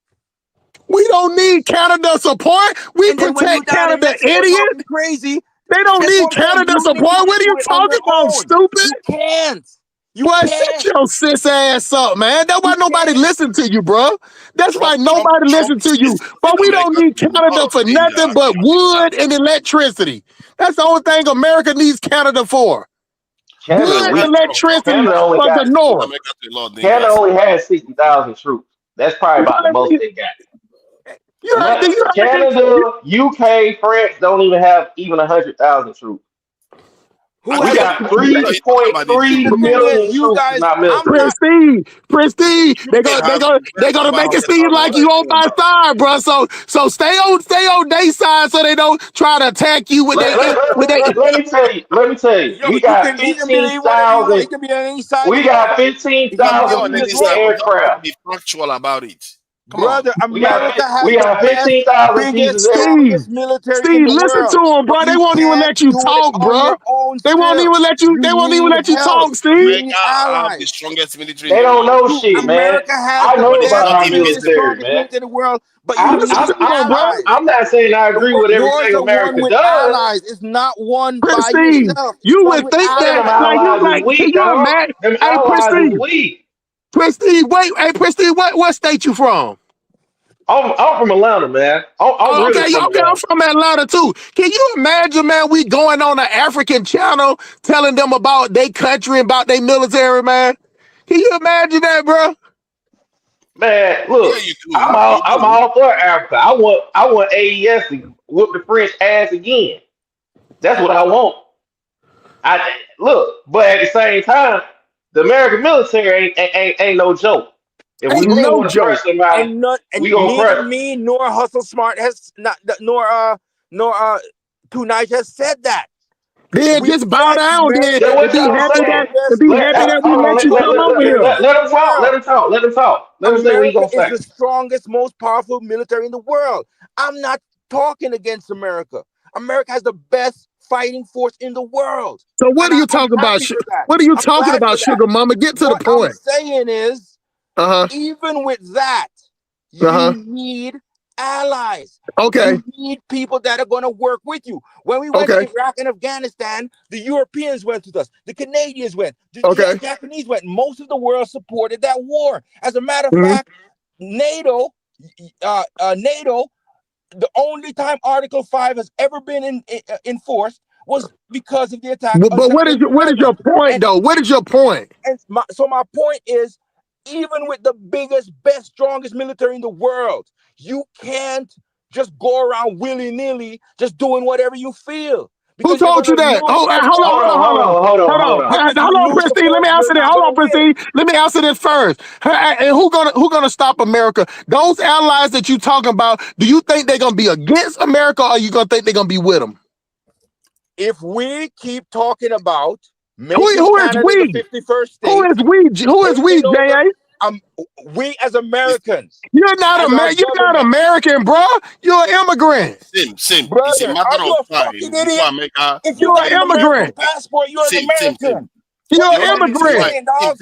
S7: We don't need Canada support. We
S9: And then when you
S7: protect
S9: down in
S7: Canada,
S9: Mexico
S7: idiot.
S9: talking crazy,
S7: They don't
S9: that's
S7: need
S9: what I'm saying.
S7: Canada
S9: You need
S7: support.
S9: to
S7: What are you
S9: do it on
S7: talking
S9: your
S7: about,
S9: own.
S7: stupid?
S9: You can't. You
S7: Boy, shut
S9: can't.
S7: your sis ass up, man. That's why
S9: You
S7: nobody
S9: can't.
S7: listen to you, bro. That's why
S5: Trump
S7: nobody listen
S5: is
S7: to you.
S5: sending
S7: But we don't
S5: America
S7: need
S5: to a lot
S7: Canada
S5: of
S7: for
S5: danger.
S7: nothing but wood and electricity. That's the only thing America needs Canada for.
S11: Canada
S7: Wood and
S11: weak.
S7: electricity
S11: Canada only
S7: for the
S11: got
S7: North.
S5: America to a lot of danger.
S11: Canada only has 60,000 troops. That's probably about the most they got.
S7: You heard,
S11: Not
S7: you heard,
S11: Canada, UK, France don't even have even 100,000 troops.
S9: Who
S11: We
S9: has
S5: Actually,
S9: a
S11: got
S5: what are you talking about? The
S11: 3.3
S9: the thing is,
S11: million
S9: you
S11: troops in
S9: guys,
S11: our
S9: I'm
S11: military.
S9: not
S7: Prestige. They
S5: UK
S7: go, they
S5: has
S7: go,
S5: less
S7: they
S5: than
S7: gonna make it
S5: 100,000.
S7: seem
S5: What
S7: like
S5: are you
S7: you on
S5: talking
S7: my
S5: about?
S7: side, bro. So stay on their side so they don't try to attack you with
S11: Let,
S7: they
S11: let,
S7: with
S11: let,
S7: they.
S11: let, let me tell you. Let me tell you.
S9: yo,
S11: We
S9: you
S11: got
S9: can believe whatever you want.
S11: 15,000.
S9: It can be on any side
S11: We
S9: you want,
S11: got
S9: but if you
S5: You can be
S11: 15,000
S9: believe
S5: on
S9: it's
S5: any
S11: people
S5: side, but
S9: wrong,
S5: just have to
S11: aircraft.
S5: be factual about it. Come on.
S9: brother,
S11: We got
S9: America has
S11: we
S9: the
S11: got
S9: best,
S11: 15,000
S9: biggest,
S11: pieces
S7: Steve,
S9: strongest military in
S7: Steve,
S9: the
S7: listen
S9: world.
S7: to him,
S9: But
S7: bro. They
S9: you
S7: won't even
S9: can't
S7: let you
S9: do it
S7: talk,
S9: on
S7: bro.
S9: your own
S7: They won't
S9: still.
S7: even let you.
S9: You
S7: They won't even
S9: need
S7: let you
S9: help.
S7: talk,
S9: You
S7: Steve.
S9: need
S5: America have the
S9: allies.
S5: strongest military in
S11: They
S5: the
S11: don't
S5: world,
S11: know shit, man.
S9: America has
S11: I
S9: the
S11: know
S5: but it's
S11: about
S9: best,
S5: not
S11: our
S9: biggest,
S5: invisible.
S11: military,
S9: strongest
S11: man.
S9: military in the world, but you
S7: Listen
S9: need
S7: to him, bro.
S9: allies.
S11: I'm not saying I agree with
S9: Wars
S11: everything
S9: are won
S11: America
S9: with
S11: does.
S9: allies. It's not won by
S7: Prestige,
S9: yourself. It's
S7: you
S9: won
S7: would
S9: with
S7: think
S11: Man, them
S7: that,
S9: allies.
S7: like,
S11: allies is
S7: can
S11: weak,
S7: you
S11: dog.
S7: imagine?
S11: Them
S7: Hey,
S11: allies is weak.
S7: Prestige, wait, hey, Prestige, what state you from?
S11: I'm from Atlanta, man. I'm
S7: Oh,
S11: really
S7: okay,
S11: from
S7: okay, I'm
S11: Atlanta.
S7: from Atlanta too. Can you imagine, man, we going on an African channel telling them about their country, about their military, man? Can you imagine that, bro?
S11: Man,
S5: Yeah,
S11: look,
S5: you do. You
S11: I'm
S5: do.
S11: all for Africa. I want AES to whoop the French ass again. That's what I want. I look, but at the same time, the American military ain't no joke. If we
S7: Ain't
S11: really
S7: no
S11: want to
S7: joke.
S11: crush somebody,
S9: And
S11: we gonna
S9: neither
S11: crush.
S9: me nor Hustle Smart has not nor Tonight has said that.
S7: Then
S9: We
S7: just bow
S9: said
S7: down, then,
S11: That's
S9: America
S7: and
S11: what
S7: be
S11: y'all
S9: is
S7: happy
S9: the
S11: saying.
S7: and
S9: best
S7: be
S11: Let
S7: happy that we
S11: hold on.
S7: let
S9: strongest
S7: you come over
S9: military
S7: here.
S9: in
S11: Let
S9: the
S11: him talk. Let
S9: world.
S11: him talk. Let him talk. Let him say what he
S9: America
S11: gonna
S9: is
S11: say.
S9: the strongest, most powerful military in the world. I'm not talking against America. America has the best fighting force in the world.
S7: So what
S9: And
S7: are you
S9: I'm
S7: talking about?
S9: happy for that.
S7: What are you
S9: I'm
S7: talking
S9: glad
S7: about,
S9: for that.
S7: Sugar Mama? Get to the
S9: What I'm
S7: point.
S9: saying is,
S7: Uh-huh.
S9: even with that,
S7: Uh-huh.
S9: you need allies.
S7: Okay.
S9: You need people that are going to work with you. When we went to
S7: Okay.
S9: Iraq and Afghanistan, the Europeans went with us. The Canadians went. The
S7: Okay.
S9: Japanese went. Most of the world supported that war. As a matter of
S7: Mhm.
S9: fact, NATO, the only time Article 5 has ever been enforced was because of the attack on
S7: But what is
S9: September
S7: your
S9: 11th.
S7: point, though? What is your point?
S9: So my point is, even with the biggest, best, strongest military in the world, you can't just go around willy-nilly just doing whatever you feel,
S7: Who
S9: because you're
S7: told
S9: going
S7: you
S9: to
S7: that?
S9: lose
S7: Oh, hold on,
S9: everybody.
S11: Hold
S7: hold on,
S11: on,
S7: hold
S11: hold
S7: on.
S11: on, hold on,
S7: Hold
S11: hold
S7: on.
S11: on.
S9: Because you
S7: Hold on,
S9: lose the
S7: Prestige. Let me
S9: force,
S7: answer
S9: you're
S7: that.
S9: not
S7: Hold
S9: going
S7: on,
S9: to win.
S7: Prestige. Let me answer this first. And who gonna stop America? Those allies that you talking about, do you think they're gonna be against America, or you gonna think they're gonna be with them?
S9: If we keep talking about
S7: Who
S9: making
S7: is
S9: Canada the
S7: we?
S9: 51st
S7: Who
S9: state,
S7: is we? Who is we,
S9: taking over,
S7: J.A.?
S9: um, we as
S5: It's
S9: Americans,
S7: You're not
S9: as our
S7: You're not
S9: government,
S7: American, bro. You're an immigrant.
S5: same. It's a
S9: brother,
S5: matter
S9: are you
S5: of
S9: a fucking
S5: time before
S9: idiot?
S5: America.
S9: If you
S7: You're
S9: got
S7: an
S9: an American
S7: immigrant.
S9: passport, you're an
S5: Same.
S9: American. What
S7: You're
S9: the
S5: The
S7: an
S5: only
S9: fuck are
S5: reason
S9: you
S5: why,
S7: immigrant.
S9: saying, dog?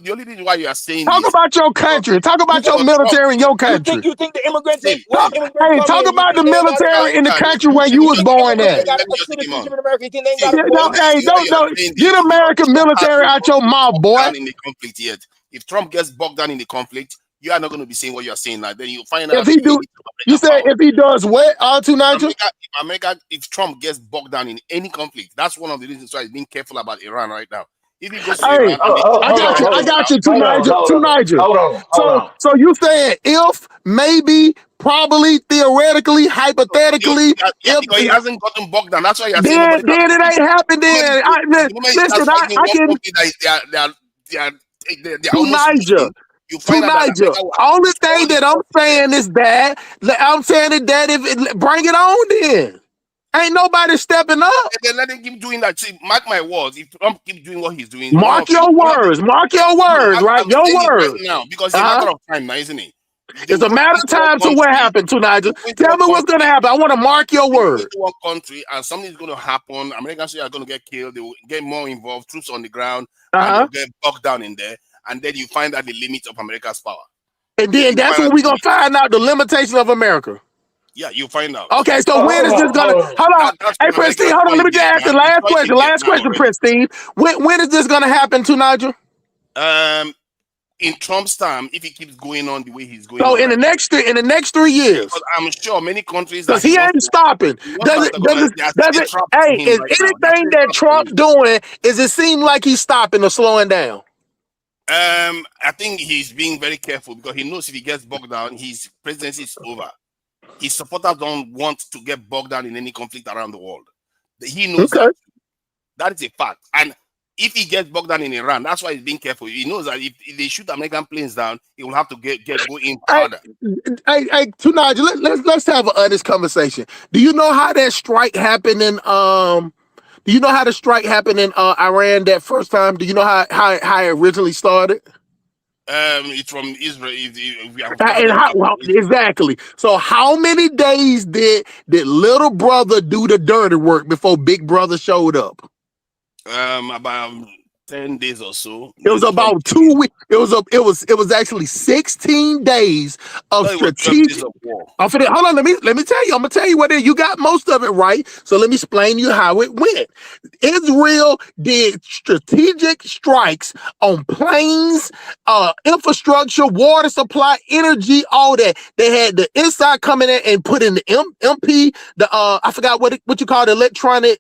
S5: the only reason why you are saying
S7: Talk
S5: this
S7: about your
S5: because,
S7: country. Talk about your
S5: because Trump,
S7: military in your
S9: You
S7: country.
S9: think the immigrants
S5: same.
S9: ain't, when immigrants
S7: Hey,
S9: come
S7: talk
S9: here, you
S7: about the
S9: think they ain't got
S7: military in the country where
S9: you
S7: you was
S9: think the
S7: born
S9: immigrants
S7: at.
S9: ain't got
S5: Let me
S9: a
S5: just take him
S9: citizenship
S5: on.
S9: in America? You think they ain't got
S5: See,
S9: a
S7: Yeah,
S5: the
S7: no,
S9: vote?
S5: only
S7: hey,
S5: reason why you are
S7: don't
S5: saying
S7: get
S5: this is because
S7: American
S5: Trump
S7: military
S5: hasn't
S7: out your
S5: gotten
S7: mouth,
S5: bogged
S7: boy.
S5: down in the conflict yet. If Trump gets bogged down in the conflict, you are not going to be saying what you are saying now. Then you find
S7: If
S5: out
S7: he
S5: you
S7: do,
S5: need
S7: you
S5: America
S7: said
S5: power.
S7: if he does what? All two Nigel?
S5: If Trump gets bogged down in any conflict, that's one of the reasons why he's being careful about Iran right now. If he goes to
S7: Hey,
S5: Iran and they take
S11: Hold on,
S5: Iran
S7: I
S11: hold
S5: goes
S11: on,
S7: got
S5: down,
S7: you, two
S11: hold on,
S7: Nigel,
S11: hold
S7: two
S11: on,
S7: Nigel.
S11: hold on, hold
S7: So,
S11: on.
S7: so you saying if, maybe, probably, theoretically, hypothetically, if
S5: because he hasn't gotten bogged down. That's why you're saying
S7: then
S5: nobody can
S7: it
S5: fight him.
S7: ain't happened. Then
S5: The moment he starts
S7: listen,
S5: fighting in
S7: I
S5: one
S7: can
S5: conflict that is they are
S7: two
S5: almost
S7: Niger.
S5: losing, you
S7: To
S5: find out that
S7: Niger.
S5: America will
S7: Only
S5: push all
S7: thing
S5: the
S7: that I'm
S5: forces there.
S7: saying is that if bring it on then. Ain't nobody stepping up.
S5: And then let him keep doing that. See, mark my words. If Trump keeps doing what he's doing,
S7: Mark your words. Mark your words, right?
S5: I'm
S7: Your
S5: saying it right
S7: words.
S5: now because it's a matter of time now, isn't it?
S7: It's a matter of time to what happened to Nigel. Tell me what's going to happen. I want to mark your word.
S5: One country and something's going to happen. Americans are going to get killed. They will get more involved, troops on the ground, and they'll get bogged down in there. And then you find out the limits of America's power.
S7: And then that's when we're going to find out the limitation of America.
S5: Yeah, you'll find out.
S7: Okay, so when is this gonna hold on? Hey, Prestige, hold on. Let me just ask the last question. Last question, Prestige. When is this gonna happen to Nigel?
S5: In Trump's time, if he keeps going on the way he's going.
S7: So in the next 3 years,
S5: because I'm sure many countries
S7: because he ain't stopping. Does it? Hey, is anything that Trump's doing? Is it seem like he's stopping or slowing down?
S5: I think he's being very careful because he knows if he gets bogged down, his presidency is over. His supporters don't want to get bogged down in any conflict around the world. He knows that. That is a fact. And if he gets bogged down in Iran, that's why he's being careful. He knows that if they shoot American planes down, he will have to go in harder.
S7: Hey, Nigel, let's have an honest conversation. Do you know how that strike happened in Do you know how the strike happened in Iran that first time? Do you know how it originally started?
S5: It's from Israel.
S7: Exactly. So how many days did little brother do the dirty work before big brother showed up?
S5: About 10 days or so.
S7: It was about 2 weeks. It was actually 16 days of strategic. Hold on, let me tell you. I'm gonna tell you what it is. You got most of it right. So let me explain you how it went. Israel did strategic strikes on planes, infrastructure, water supply, energy, all that. They had the inside coming in and put in the MP, I forgot what you call it, electronic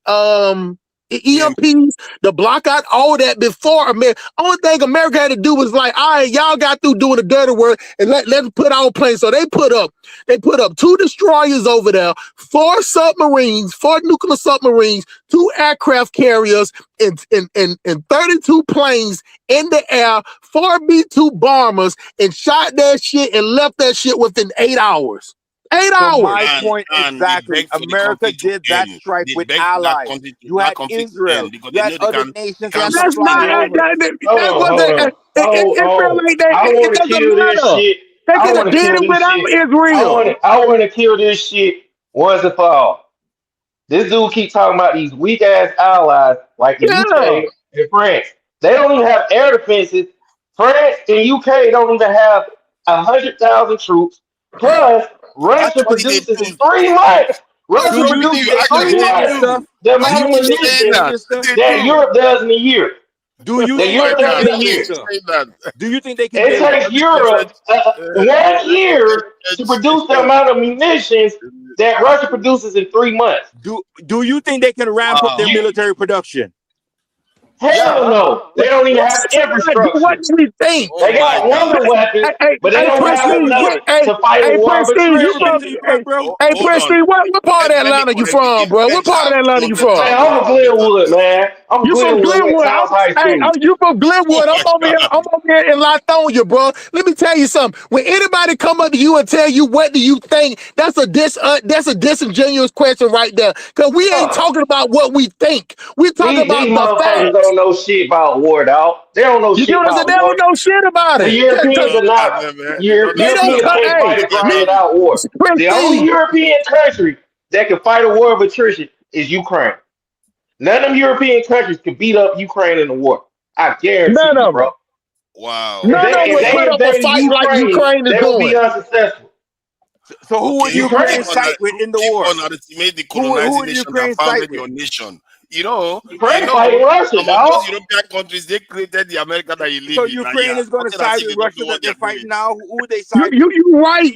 S7: EMPs, the block out, all that before America. Only thing America had to do was like, all right, y'all got through doing the dirty work and let's put our planes. So they put up 2 destroyers over there, 4 submarines, 4 nuclear submarines, 2 aircraft carriers, and 32 planes in the air, 4 B-2 bombers, and shot that shit and left that shit within 8 hours. 8 hours.
S9: My point exactly. America did that strike with allies. You had Israel. You had other nations.
S11: I want to kill this shit. I want to kill this shit. I want to kill this shit once and for all. This dude keep talking about these weak ass allies like the UK and France. They don't even have air defenses. France and UK don't even have 100,000 troops. Plus, Russia produces in 3 months. Russia produces in 3 months the amount of munitions that Europe does in a year.
S9: Do you think they can?
S11: It takes Europe 1 year to produce the amount of munitions that Russia produces in 3 months.
S9: Do you think they can ramp up their military production?
S11: Hell no. They don't even have infrastructure.
S7: What do we think?
S11: They got wonder weapons, but they don't have enough to fight a war.
S7: Hey, Prestige, what part of Atlanta you from, bro? What part of Atlanta you from?
S11: Hey, I'm from Glenwood, man.
S7: You from Glenwood? You from Glenwood? I'm over here in Lithonia, bro. Let me tell you something. When anybody come up to you and tell you what do you think, that's a disingenuous question right there. Because we ain't talking about what we think. We're talking about the facts.
S11: Don't know shit about war, dog. They don't know shit about war.
S7: They don't know shit about it.
S11: The Europeans are not. Europeans can't fight a ground out war. The only European country that can fight a war of attrition is Ukraine. None of them European countries can beat up Ukraine in the war. I guarantee you, bro.
S5: Wow.
S7: None of them would put up a fight like Ukraine is doing.
S11: They will be unsuccessful.
S9: So who would Ukraine side with in the war?
S5: Made the colonizing nation that founded your nation. You know,
S11: Ukraine fighting Russia,
S5: those European countries, they created the America that you live in.
S9: So Ukraine is going to side with Russia that they're fighting now. Who would they side?
S7: You right.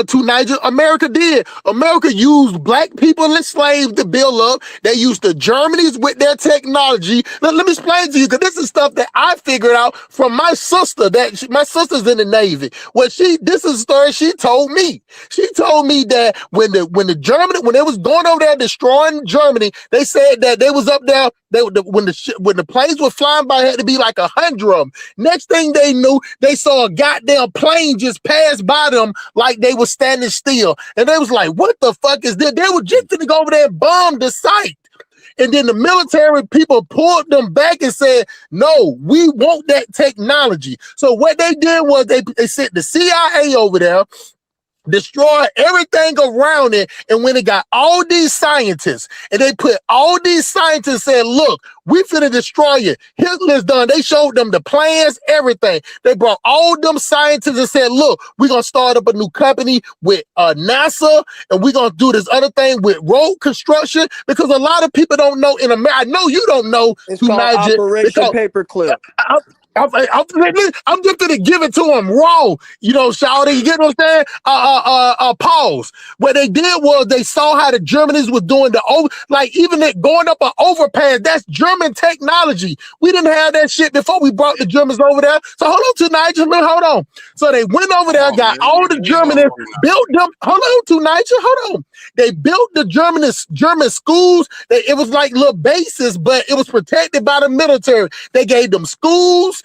S7: To Niger, America did. America used black people and slaves to build up. They used the Germans with their technology. Let me explain to you, because this is stuff that I figured out from my sister. My sister's in the Navy. This is a story she told me. She told me that when they was going over there there destroying Germany. They said that they was up there. When the planes were flying by, it had to be like 100 of them. Next thing they knew, they saw a goddamn plane just pass by them like they were standing still, and they was like, "What the fuck is this?" They were just gonna go over there and bomb the site. And then the military people pulled them back and said, no, we want that technology. So what they did was they sent the CIA over there, destroy everything around it, and when it got all these scientists, and they put all these scientists said, look, we finna destroy it. Hitler's done. They showed them the plans, everything. They brought all them scientists and said, look, we're gonna start up a new company with NASA, and we're gonna do this other thing with road construction, because a lot of people don't know in America. I know you don't know.
S9: It's called Operation Paperclip.
S7: I'm just gonna give it to them raw, Shawty. You get what I'm saying? Pause. What they did was they saw how the Germans was doing even going up an overpass. That's German technology. We didn't have that shit before we brought the Germans over there. So hold on, Nigel. Hold on. So they went over there, got all the Germans, built them. Hold on, Nigel. Hold on. They built the German schools. It was like little bases, but it was protected by the military. They gave them schools,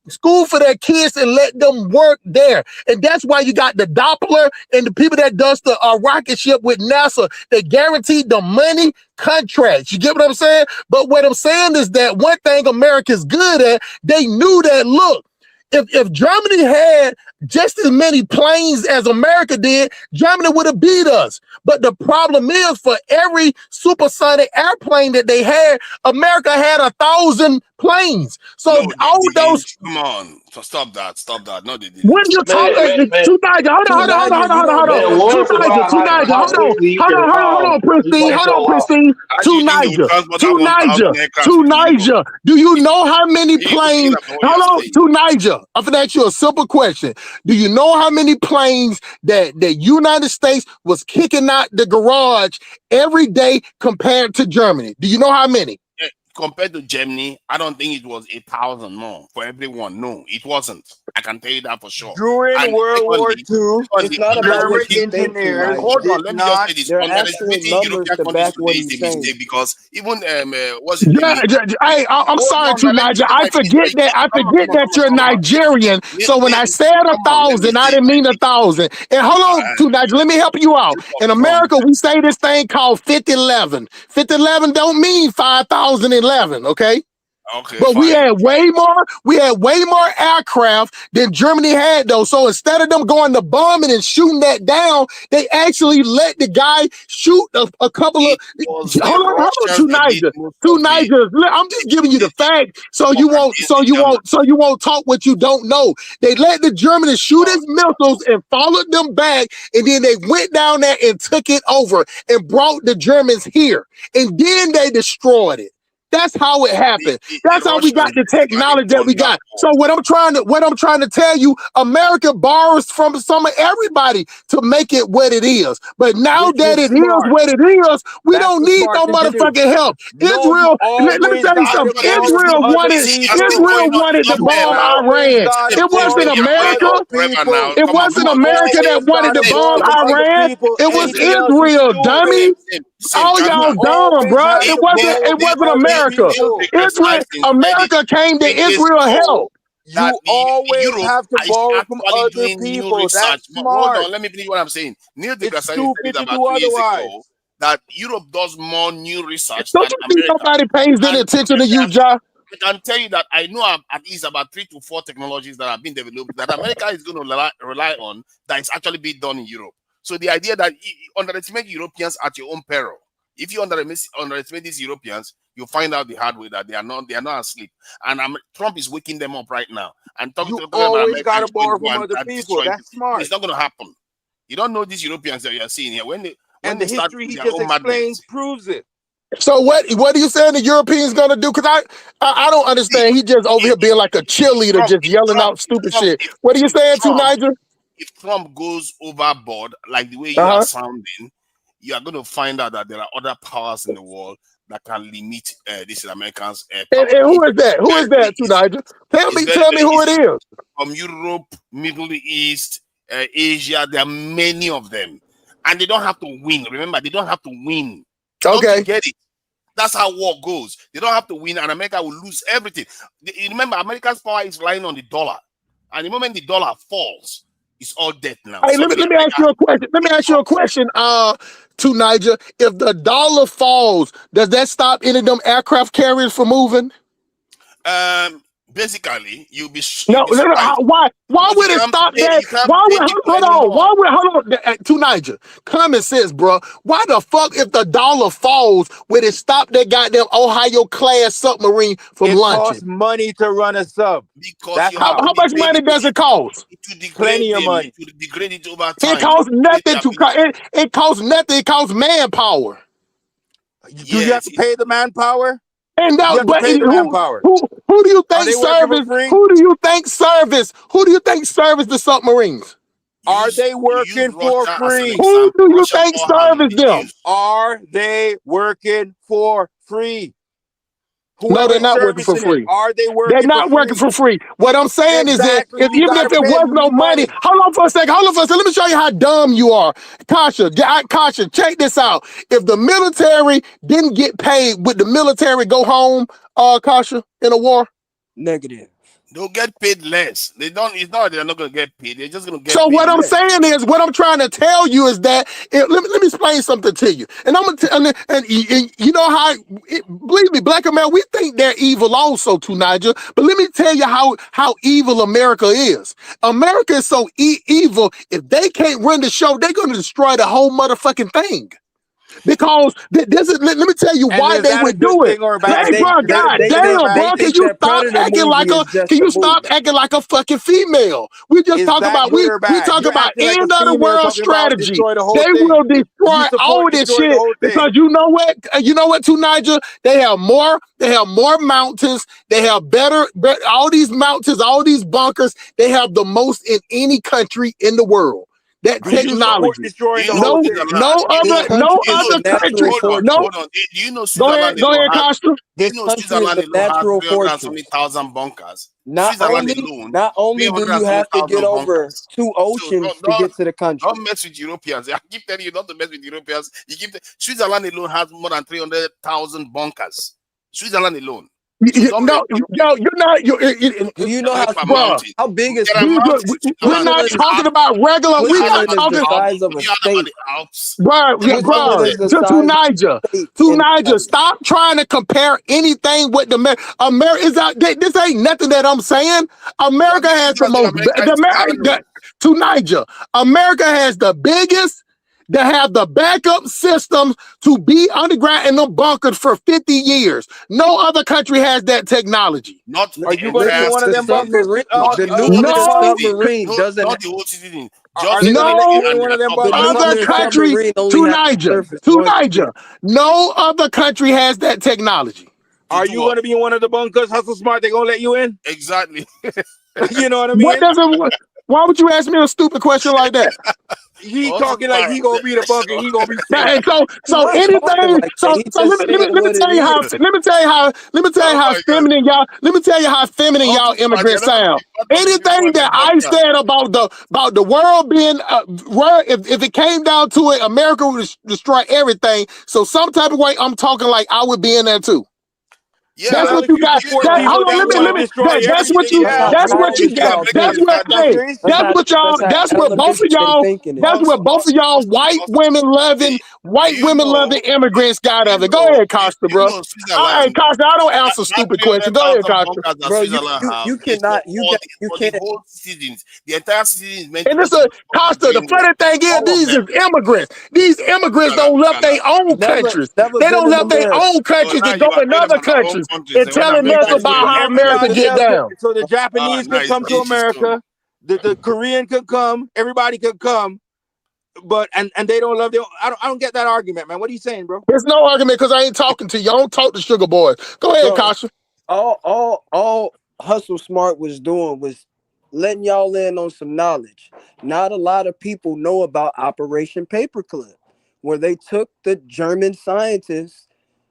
S7: school for their kids, and let them work there. And that's why you got the Doppler and the people that does the rocket ship with NASA. They guaranteed the money, contracts. You get what I'm saying? But what I'm saying is that one thing America's good at, they knew that, look, if Germany had just as many planes as America did, Germany would have beat us. But the problem is, for every supersonic airplane that they had, America had 1,000 planes. So
S5: No,
S7: all those.
S5: Come on, so stop that. No, they didn't.
S7: When you're talking, Tonight, hold
S11: Man, one survived
S7: on, Pristine, do you know how many planes? Hold on, Tunisia. I'm gonna ask you a simple question. Do you know how many planes that the United States was kicking out the garage every day compared to Germany? Do you know how many?
S5: Compared to Germany, I don't think it was 1,000 more for everyone. No, it wasn't. I can tell you that for sure.
S9: During World War II, it's not about what you think.
S5: Hold on, let me just say this.
S9: There are actual numbers to back what he's saying.
S5: Because even
S7: I'm sorry, Tunisia. I forget that you're Nigerian. So when I said 1,000, I didn't mean 1,000. And hold on, Tunisia, let me help you out. In America, we say this thing called 5011. 5011 don't mean 5,011, okay?
S5: Okay,
S7: but
S5: fine.
S7: we had way more aircraft than Germany had, though. So instead of them going to bombing and shooting that down, they actually let the guy shoot a couple of. Hold on, two Nigers. I'm just giving you the fact, so you won't talk what you don't know. They let the Germans shoot his missiles and followed them back, and then they went down there and took it over and brought the Germans here, and then they destroyed it. That's how it happened. That's how we got the technology that we got. So what I'm trying to tell you, America borrows from some of everybody to make it what it is. But now that it is what it is, we don't need no motherfucking help. Israel, let me tell you something. Israel wanted to bomb Iran. It wasn't America. It wasn't America that wanted to bomb Iran. It was Israel, dummy. All y'all dumb, bro. It wasn't America. America came to Israel help.
S9: You always have to borrow from other people. That's smart.
S5: Hold on, let me finish what I'm saying. Neil deGrasse Tyson said about 2 years ago that Europe does more new research
S7: than America. Nobody pays any attention to you, John.
S5: I can tell you that I know at least about 3 to 4 technologies that have been developed that America is going to rely on that is actually being done in Europe. So the idea that you underestimate Europeans at your own peril. If you underestimate these Europeans, you find out the hard way that they are not asleep. And Trump is waking them up right now. And
S9: you always got to borrow from other people. That's smart.
S5: It's not going to happen. You don't know these Europeans that you are seeing here. When the
S9: history he just explains proves it.
S7: So what are you saying the Europeans gonna do? Because I don't understand. He just over here being like a cheerleader, just yelling out stupid shit. What are you saying to Nigel?
S5: If Trump goes overboard, like the way you are sounding, you are going to find out that there are other powers in the world that can limit these Americans.
S7: And who is that? Who is that, too, Nigel? Tell me who it is.
S5: From Europe, Middle East, Asia, there are many of them. And they don't have to win. Remember, they don't have to win. Don't
S7: Okay.
S5: you get it? That's how war goes. They don't have to win, and America will lose everything. Remember, America's power is relying on the dollar, and the moment the dollar falls, it's all dead now.
S7: Hey,
S5: So
S7: let me ask you a question. Let me ask you a question, to Niger. If the dollar falls, does that stop any of them aircraft carriers from moving?
S5: Basically, you'll be
S7: No.
S5: surprised.
S7: Why
S5: Because
S7: would it stop that?
S5: you can't
S7: Why
S5: pay
S7: would
S5: people
S7: hold on?
S5: anymore.
S7: Hold on? To Niger, common sense, bro. Why the fuck, if the dollar falls, would it stop that goddamn Ohio class submarine from
S9: It
S7: launching?
S9: costs money to run a sub.
S5: Because
S9: That's
S5: you have
S7: How
S5: to
S7: much
S5: degrade
S7: money
S5: it.
S7: does it cost?
S5: It will degrade
S9: Plenty of
S5: them.
S9: money.
S5: It will degrade it over
S7: It
S5: time.
S7: costs nothing to it costs nothing. It costs manpower.
S9: Do you have to pay the manpower?
S7: And
S9: You have to pay the manpower.
S7: who do you
S9: Are
S7: think
S9: they working for
S7: service?
S9: free?
S7: Who do you think service? Who do you think service the submarines?
S9: Are they working for free?
S7: Who do you think service them?
S9: Are they working for free?
S7: No, they're
S9: Whoever's
S7: not working for
S9: servicing it,
S7: free.
S9: are they
S7: They're
S9: working
S7: not
S9: for
S7: working
S9: free?
S7: for free. What I'm saying is that
S9: Exactly. You
S7: even
S9: gotta
S7: if it
S9: pay
S7: was
S9: them
S7: no money,
S9: money.
S7: hold on for a second. Let me show you how dumb you are. Kasha, check this out. If the military didn't get paid, would the military go home, Kasha, in a war?
S9: Negative.
S5: They'll get paid less. They don't. It's not. They're not going to get paid. They're just going to get
S7: So
S5: paid
S7: what I'm
S5: less.
S7: saying is, what I'm trying to tell you is that let me explain something to you. And I'm gonna and you know how believe me, Black America, we think they're evil also too, Nigel. But let me tell you how evil America is. America is so evil. If they can't run the show, they're gonna destroy the whole motherfucking thing. Because this is, let me tell you
S9: And
S7: why
S9: is
S7: they
S9: that a
S7: would
S9: good
S7: do it.
S9: thing or a bad
S7: Hey,
S9: thing?
S7: bro, god
S9: They
S7: damn, bro, can
S9: think
S7: you
S9: that
S7: stop
S9: Predator
S7: acting like
S9: movie is just
S7: can
S9: a
S7: you stop
S9: movie.
S7: acting like a fucking female? We just
S9: Is
S7: talk
S9: that
S7: about
S9: good or
S7: we
S9: bad?
S7: talk
S9: You're
S7: about
S9: acting like
S7: end
S9: a
S7: of the
S9: female
S7: world
S9: talking about
S7: strategy.
S9: destroy the whole
S7: They
S9: thing.
S7: will destroy
S9: You
S7: all
S9: support
S7: this
S9: destroy the
S7: shit
S9: whole thing.
S7: because you know what? You know what, too, Nigel? They have more mountains. They have better all these mountains, all these bunkers. They have the most in any country in the world. That
S9: Do you support
S7: technology.
S9: destroying the
S5: You know
S9: whole
S7: No,
S9: thing?
S7: no
S5: Switzerland.
S7: other, no
S5: You know,
S7: other country. No,
S5: hold on. Do you know
S7: go
S5: Switzerland
S7: ahead,
S5: alone has?
S7: Costa.
S5: Do you
S9: This
S5: know
S9: country is
S5: Switzerland
S9: a
S5: alone has
S9: natural
S5: 300,000 bunkers?
S9: Not
S5: Switzerland
S9: only
S5: alone,
S9: do you have to get
S5: 300,000
S9: over
S5: bunkers.
S9: 2
S5: So
S9: oceans to get to the country.
S5: don't mess with Europeans. I keep telling you not to mess with Europeans. Switzerland alone has more than 300,000 bunkers. Switzerland alone. So don't mess with Europeans.
S7: You're not.
S9: Do you know how big is
S5: There are mountains in
S7: We're
S5: Switzerland.
S7: not
S9: Switzerland?
S7: talking about regular. We're not
S9: Switzerland is
S7: talking
S9: the
S7: about,
S9: size of a
S5: We are about
S9: state.
S5: the Alps.
S9: Switzerland is the
S7: to
S9: size of
S7: Niger.
S9: a state
S7: To
S9: in
S7: Niger,
S9: Canada.
S7: stop trying to compare anything with the America. Is that this ain't nothing that I'm saying? America has the most. To Niger, America has the biggest. They have the backup systems to be underground in them bunkers for 50 years. No other country has that technology.
S5: Not
S9: Are
S5: the
S9: you going to be
S5: entire
S9: one of
S5: city.
S9: them bunkers?
S5: The
S7: nuclear
S9: Submarine doesn't.
S5: not the whole city.
S9: Are
S5: Just
S9: they going to let you
S7: No
S9: in one of them bunkers?
S7: other country to Niger. No other country has that technology.
S9: Are you going to be in one of the bunkers? Hustle Smart, they going to let you in?
S5: Exactly.
S9: You know what I
S7: What
S9: mean?
S7: does it? Why would you ask me a stupid question like that?
S9: He talking like he gonna be the bunker. He gonna be safe.
S7: And so
S9: Not
S7: anything.
S9: talking like
S7: So
S9: that. He
S7: so
S9: just
S7: let me
S9: saying what it
S7: tell you how.
S9: is.
S7: Let me tell you how feminine y'all. Let me tell you how feminine y'all immigrants sound. Anything that I said about the world being if it came down to it, America would destroy everything. So some type of way, I'm talking like I would be in there too.
S5: Yeah,
S7: That's
S9: Well,
S7: what
S9: if
S7: you
S9: you
S7: got.
S9: support
S7: Hold
S9: people
S7: on,
S9: that want to destroy
S7: that's what
S9: everything
S7: you.
S9: you have,
S7: That's what you got. That's what. Hey, that's what y'all. That's what both of y'all. That's what both of y'all white women loving immigrants got of it. Go ahead, Costa, bro. Hey,
S5: Switzerland.
S7: Costa, I don't answer
S5: That
S7: stupid questions. Go ahead,
S5: 300,000
S7: Costa.
S5: bunkers that
S9: bro.
S5: Switzerland have
S9: You
S5: is for
S9: cannot. You
S5: all
S9: can't.
S5: the whole citizens. The entire city is meant to
S7: And
S5: go
S7: it's
S5: to
S7: a
S5: the
S7: Costa. The
S5: green
S7: funny thing is,
S5: all of
S7: these
S5: them.
S7: is immigrants. These immigrants don't love their own countries.
S9: Never
S7: They
S9: been
S7: don't
S9: in
S7: love their
S9: America.
S7: own countries
S5: now
S7: to
S5: you
S7: go
S5: are
S7: in
S5: talking
S7: other
S5: about our own
S7: countries
S5: countries.
S7: and
S5: When
S7: telling us
S5: America
S7: about
S5: came,
S7: how America
S9: Everybody
S7: get
S9: else.
S7: down.
S9: So the Japanese could come to America. The Korean could come. Everybody could come. But and they don't love their. I don't get that argument, man. What are you saying, bro?
S7: There's no argument because I ain't talking to you. I don't talk to sugar boys. Go ahead,
S9: Bro,
S7: Kasha.
S9: all Hustle Smart was doing was letting y'all in on some knowledge. Not a lot of people know about Operation Paperclip, where they took the German scientists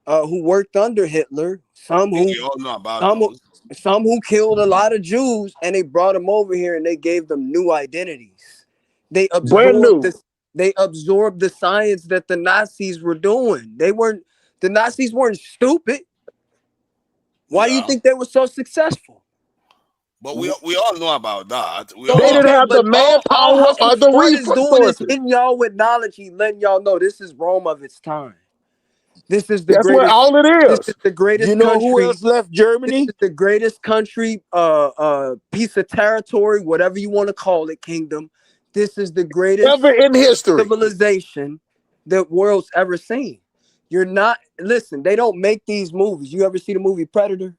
S9: who worked under Hitler, some
S5: we all know about those.
S9: some who killed a lot of Jews, and they brought them over here and they gave them new identities. They
S7: Brand
S9: absorbed
S7: new.
S9: this. They absorbed the science that the Nazis were doing. The Nazis weren't stupid. Why do you think they were so successful?
S5: But we all know about that.
S9: So
S7: They didn't
S9: okay,
S7: have the
S9: but all
S7: manpower
S9: Hustle
S7: or the
S9: Smart is doing is
S7: resources.
S9: hitting y'all with knowledge. He letting y'all know this is Rome of its time. This is the
S7: That's what
S9: greatest.
S7: all it
S9: This
S7: is.
S9: is the
S10: You
S9: greatest
S10: know who
S9: country.
S10: else left
S9: This
S10: Germany?
S9: is the greatest country, piece of territory, whatever you want to call it, kingdom. This is the greatest
S7: Ever in history.
S9: civilization the world's ever seen. You're not listen. They don't make these movies. You ever see the movie Predator?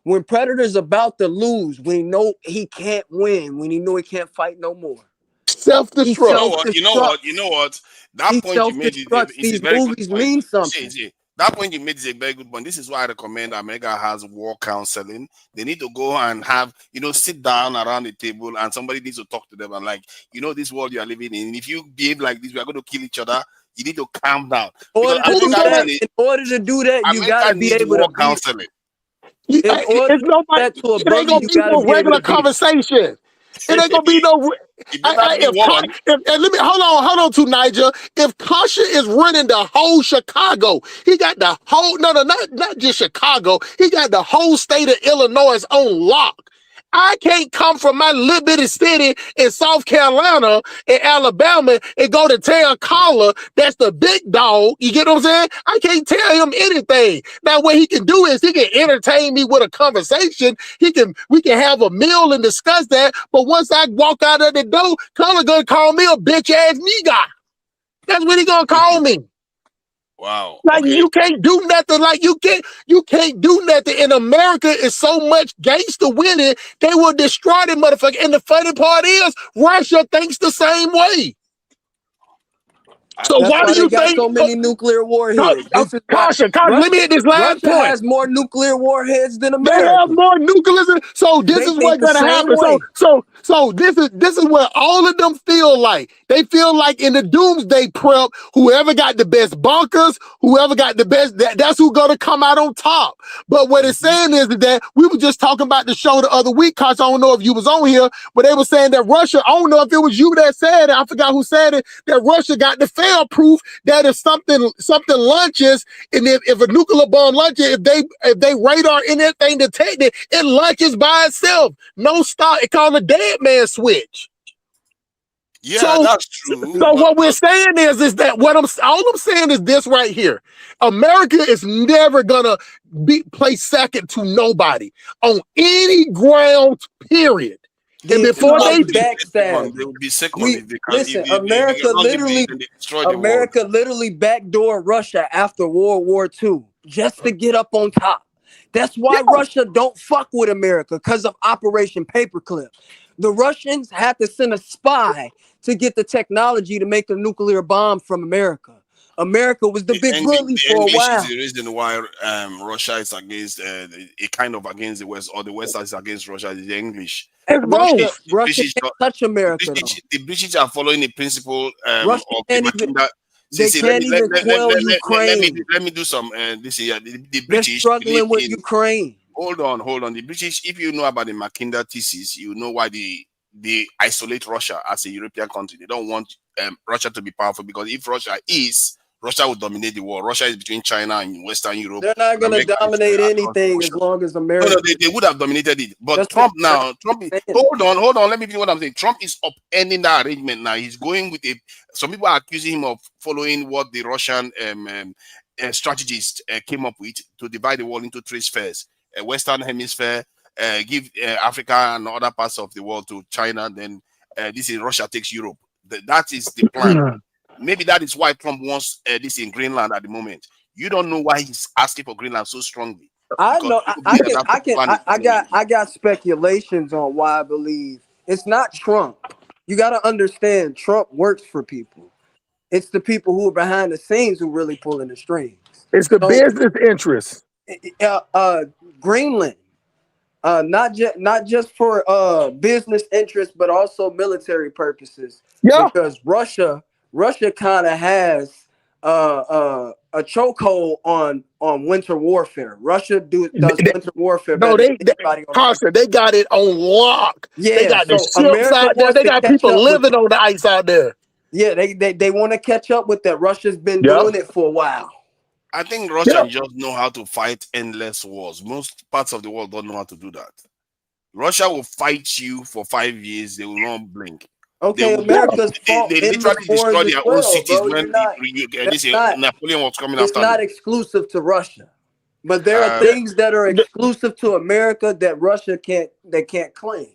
S9: When Predator's about to lose, when he know he can't win, when he know he can't fight no more, he
S5: You know
S7: Self-destruct.
S5: what?
S9: self-destructs.
S5: That
S9: He
S5: point you made
S9: self-destructs.
S5: is a
S9: These
S5: very good
S9: movies
S5: point.
S9: mean
S5: See,
S9: something.
S5: see, that point you made is a very good point. This is why I recommend America has war counseling. They need to go and have, sit down around the table and somebody needs to talk to them and like, this world you are living in. If you behave like this, we are going to kill each other. You need to calm down. Because
S7: Who said?
S9: In order to do that, you gotta
S5: America
S9: be
S5: needs
S9: able to
S5: war
S9: beat it.
S5: counseling.
S9: In order
S7: It's
S9: to do
S7: nobody.
S9: that to a
S7: It ain't
S9: brother,
S7: gonna
S9: you
S7: be
S9: gotta
S7: no
S9: be able
S7: regular
S9: to beat him.
S7: conversation. It ain't gonna be no.
S5: It better be
S7: If
S5: one.
S7: and let me hold on to Niger. If Kasha is running the whole Chicago, he got the whole not just Chicago. He got the whole state of Illinois on lock. I can't come from my little bitty city in South Carolina and Alabama and go to tell Collar that's the big dog. You get what I'm saying? I can't tell him anything. Now, what he can do is he can entertain me with a conversation. We can have a meal and discuss that. But once I walk out of the door, Collar gonna call me a bitch ass nigga. That's what he gonna call me.
S5: Wow.
S7: Like
S5: Okay.
S7: you can't do nothing. Like you can't do nothing. In America is so much gangster with it, they will destroy the motherfucker. And the funny part is, Russia thinks the same way. So
S9: That's
S7: why do
S9: why they
S7: you
S9: got
S7: think?
S9: so many nuclear warheads. This is why
S7: Caution, let me hit this last
S9: Russia
S7: point.
S9: has more nuclear warheads than
S7: They have
S9: America.
S7: more nuclear. So this
S9: They
S7: is
S9: think
S7: what's
S9: the
S7: gonna
S9: same
S7: happen.
S9: way.
S7: So this is what all of them feel like. They feel like in the doomsday prep, whoever got the best bunkers, whoever got the best, that's who's gonna come out on top. But what it's saying is that we were just talking about the show the other week, cause I don't know if you was on here, but they were saying that Russia, I don't know if it was you that said it, I forgot who said it, that Russia got the fail proof that if something launches, and if a nuclear bomb launches, if they radar in that thing detect it, it launches by itself. No stop. It called a dead man switch.
S5: Yeah, that's true.
S7: So what we're saying is that all I'm saying is this right here. America is never gonna play second to nobody on any ground, period. And before
S5: They
S7: they
S9: backstab.
S5: will be second
S9: We
S5: if they can.
S9: listen.
S5: If they
S9: America
S5: can run the
S9: literally,
S5: base and they destroy the world.
S9: America literally backdoored Russia after World War II just to get up on top. That's why Russia don't fuck with America because of Operation Paperclip. The Russians had to send a spy to get the technology to make a nuclear bomb from America. America was the big bully
S5: The
S9: for a
S5: English
S9: while.
S5: is the reason why Russia is against kind of against the West, or the West is against Russia. Is the English.
S9: Russia
S5: British
S9: can't touch America though.
S5: The British are following the principle
S9: Russia
S5: of the
S9: can't even.
S5: Matilda.
S9: They can't even quell Ukraine.
S5: Let me do some this here. The
S9: They're
S5: British believe
S9: struggling with
S5: in.
S9: Ukraine.
S5: Hold on. The British, if you know about the Mackinder thesis, you know why they isolate Russia as a European country. They don't want Russia to be powerful, because if Russia will dominate the world. Russia is between China and Western Europe.
S9: They're not going to dominate anything as long as America.
S5: No, they would have dominated it. But Trump hold on. Let me finish what I'm saying. Trump is upending that arrangement now. He's going with some people are accusing him of following what the Russian strategists came up with to divide the world into three spheres: Western Hemisphere, give Africa and other parts of the world to China. Then this is Russia takes Europe. That is the plan. Maybe that is why Trump wants this in Greenland at the moment. You don't know why he's asking for Greenland so strongly.
S9: I know. I got speculations on why I believe it's not Trump. You got to understand, Trump works for people. It's the people who are behind the scenes who really pulling the strings.
S7: It's the business interests.
S9: Greenland, not just for business interests, but also military purposes.
S7: Yeah,
S9: because Russia kind of has a chokehold on winter warfare. Russia does winter warfare.
S7: No, they got it on lock.
S9: Yeah,
S7: they got the ships
S9: America
S7: out there. They got people living on the ice out there.
S9: Yeah, they want to catch up with that. Russia's been
S7: Yep.
S9: doing it for a while.
S5: I think Russians just know how to fight endless wars. Most parts of the world don't know how to do that. Russia will fight you for 5 years. They will not blink.
S9: Okay,
S5: They
S9: America's fought
S5: they
S9: in the
S5: literally
S9: wars
S5: destroy
S9: as
S5: their own
S9: well,
S5: cities
S9: bro.
S5: when
S9: That's not.
S5: Napoleon was coming
S9: It's
S5: after
S9: not
S5: them.
S9: exclusive to Russia, but there are
S5: Uh,
S9: things that are exclusive to America that Russia can't claim.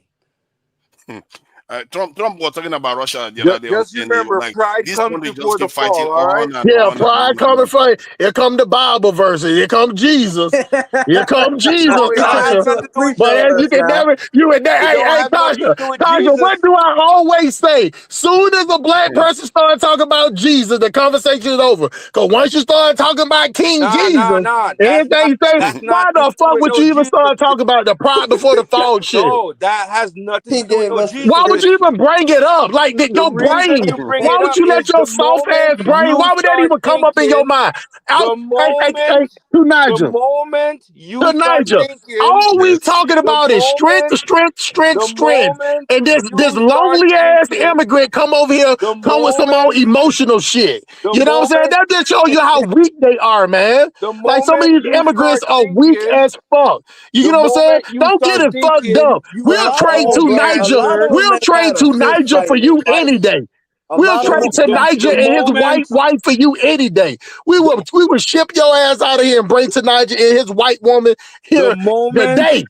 S5: Trump was talking about Russia the other day on
S10: Just
S5: CNN.
S10: remember,
S5: Like,
S10: pride
S5: this
S10: comes
S5: country just
S10: before the
S5: keep fighting
S10: fall. All right.
S5: on and
S7: Yeah,
S5: on and
S7: pride
S5: on and
S7: coming
S5: on.
S7: from here come the Bible verses. Here come Jesus. Here come Jesus,
S10: No, it don't have
S7: Tasha.
S10: nothing to do with
S7: But
S10: Jesus,
S7: you can
S10: man.
S7: never, you would never,
S10: It
S7: hey,
S10: don't
S7: hey,
S10: have nothing
S7: Tasha,
S10: to do with
S7: Tasha, what
S10: Jesus.
S7: do I always say? Soon as a black person starts talking about Jesus, the conversation is over. Because once you start talking about King Jesus,
S10: Nah.
S7: anything you say,
S10: That's
S7: why
S10: not to
S7: the
S10: do
S7: fuck
S10: with
S7: would
S10: no
S7: you even
S10: Jesus.
S7: start talking about the pride before the fall shit?
S10: No, that has nothing
S9: He
S10: to do with
S9: gave
S10: no
S9: us the
S10: Jesus.
S7: Why would you
S9: scripture.
S7: even bring it up? Like
S10: The
S7: your
S10: reason
S7: brain.
S10: you bring
S7: Why
S10: it
S7: would
S10: up
S7: you let
S10: is
S7: your soft ass brain? Why would that even come up in your mind?
S10: the
S7: Hey,
S10: moment,
S7: to
S10: the
S7: Nigel.
S10: moment
S7: To
S10: you start
S7: Nigel.
S10: thinking,
S7: All we
S5: Yes.
S7: talking
S10: the
S7: about is strength,
S10: moment,
S7: strength, strength,
S10: the
S7: strength.
S10: moment
S7: And this
S10: you start
S7: lonely ass
S10: thinking,
S7: immigrant come over here,
S10: the
S7: come with some old
S10: moment,
S7: emotional shit.
S10: the
S7: You know what I'm saying?
S10: moment,
S7: That just show you how weak they are, man.
S10: the
S7: Like some of
S10: moment
S7: these
S10: you
S7: immigrants
S10: start
S7: are weak
S10: thinking,
S7: as fuck. You
S10: the
S7: know what I'm saying?
S10: moment you
S7: Don't get
S10: start
S7: it fucked
S10: thinking
S7: up.
S10: you
S9: A
S7: We'll
S10: have
S9: lot
S7: trade
S9: of
S7: to
S10: all
S9: them,
S10: the
S9: a
S7: Niger.
S9: lot of
S10: answers,
S9: them
S7: We'll
S9: ain't
S7: trade
S9: had a
S7: to
S9: fist
S7: Niger
S9: fight
S7: for
S9: in their
S7: you any
S9: life.
S7: day.
S9: A
S7: We'll
S9: lot of
S7: trade
S9: them.
S7: to Niger
S10: the
S7: and his white
S10: moment,
S7: wife for you any day. We will ship your ass out of here and bring to Niger and his white woman
S10: the
S7: here
S10: moment,
S7: today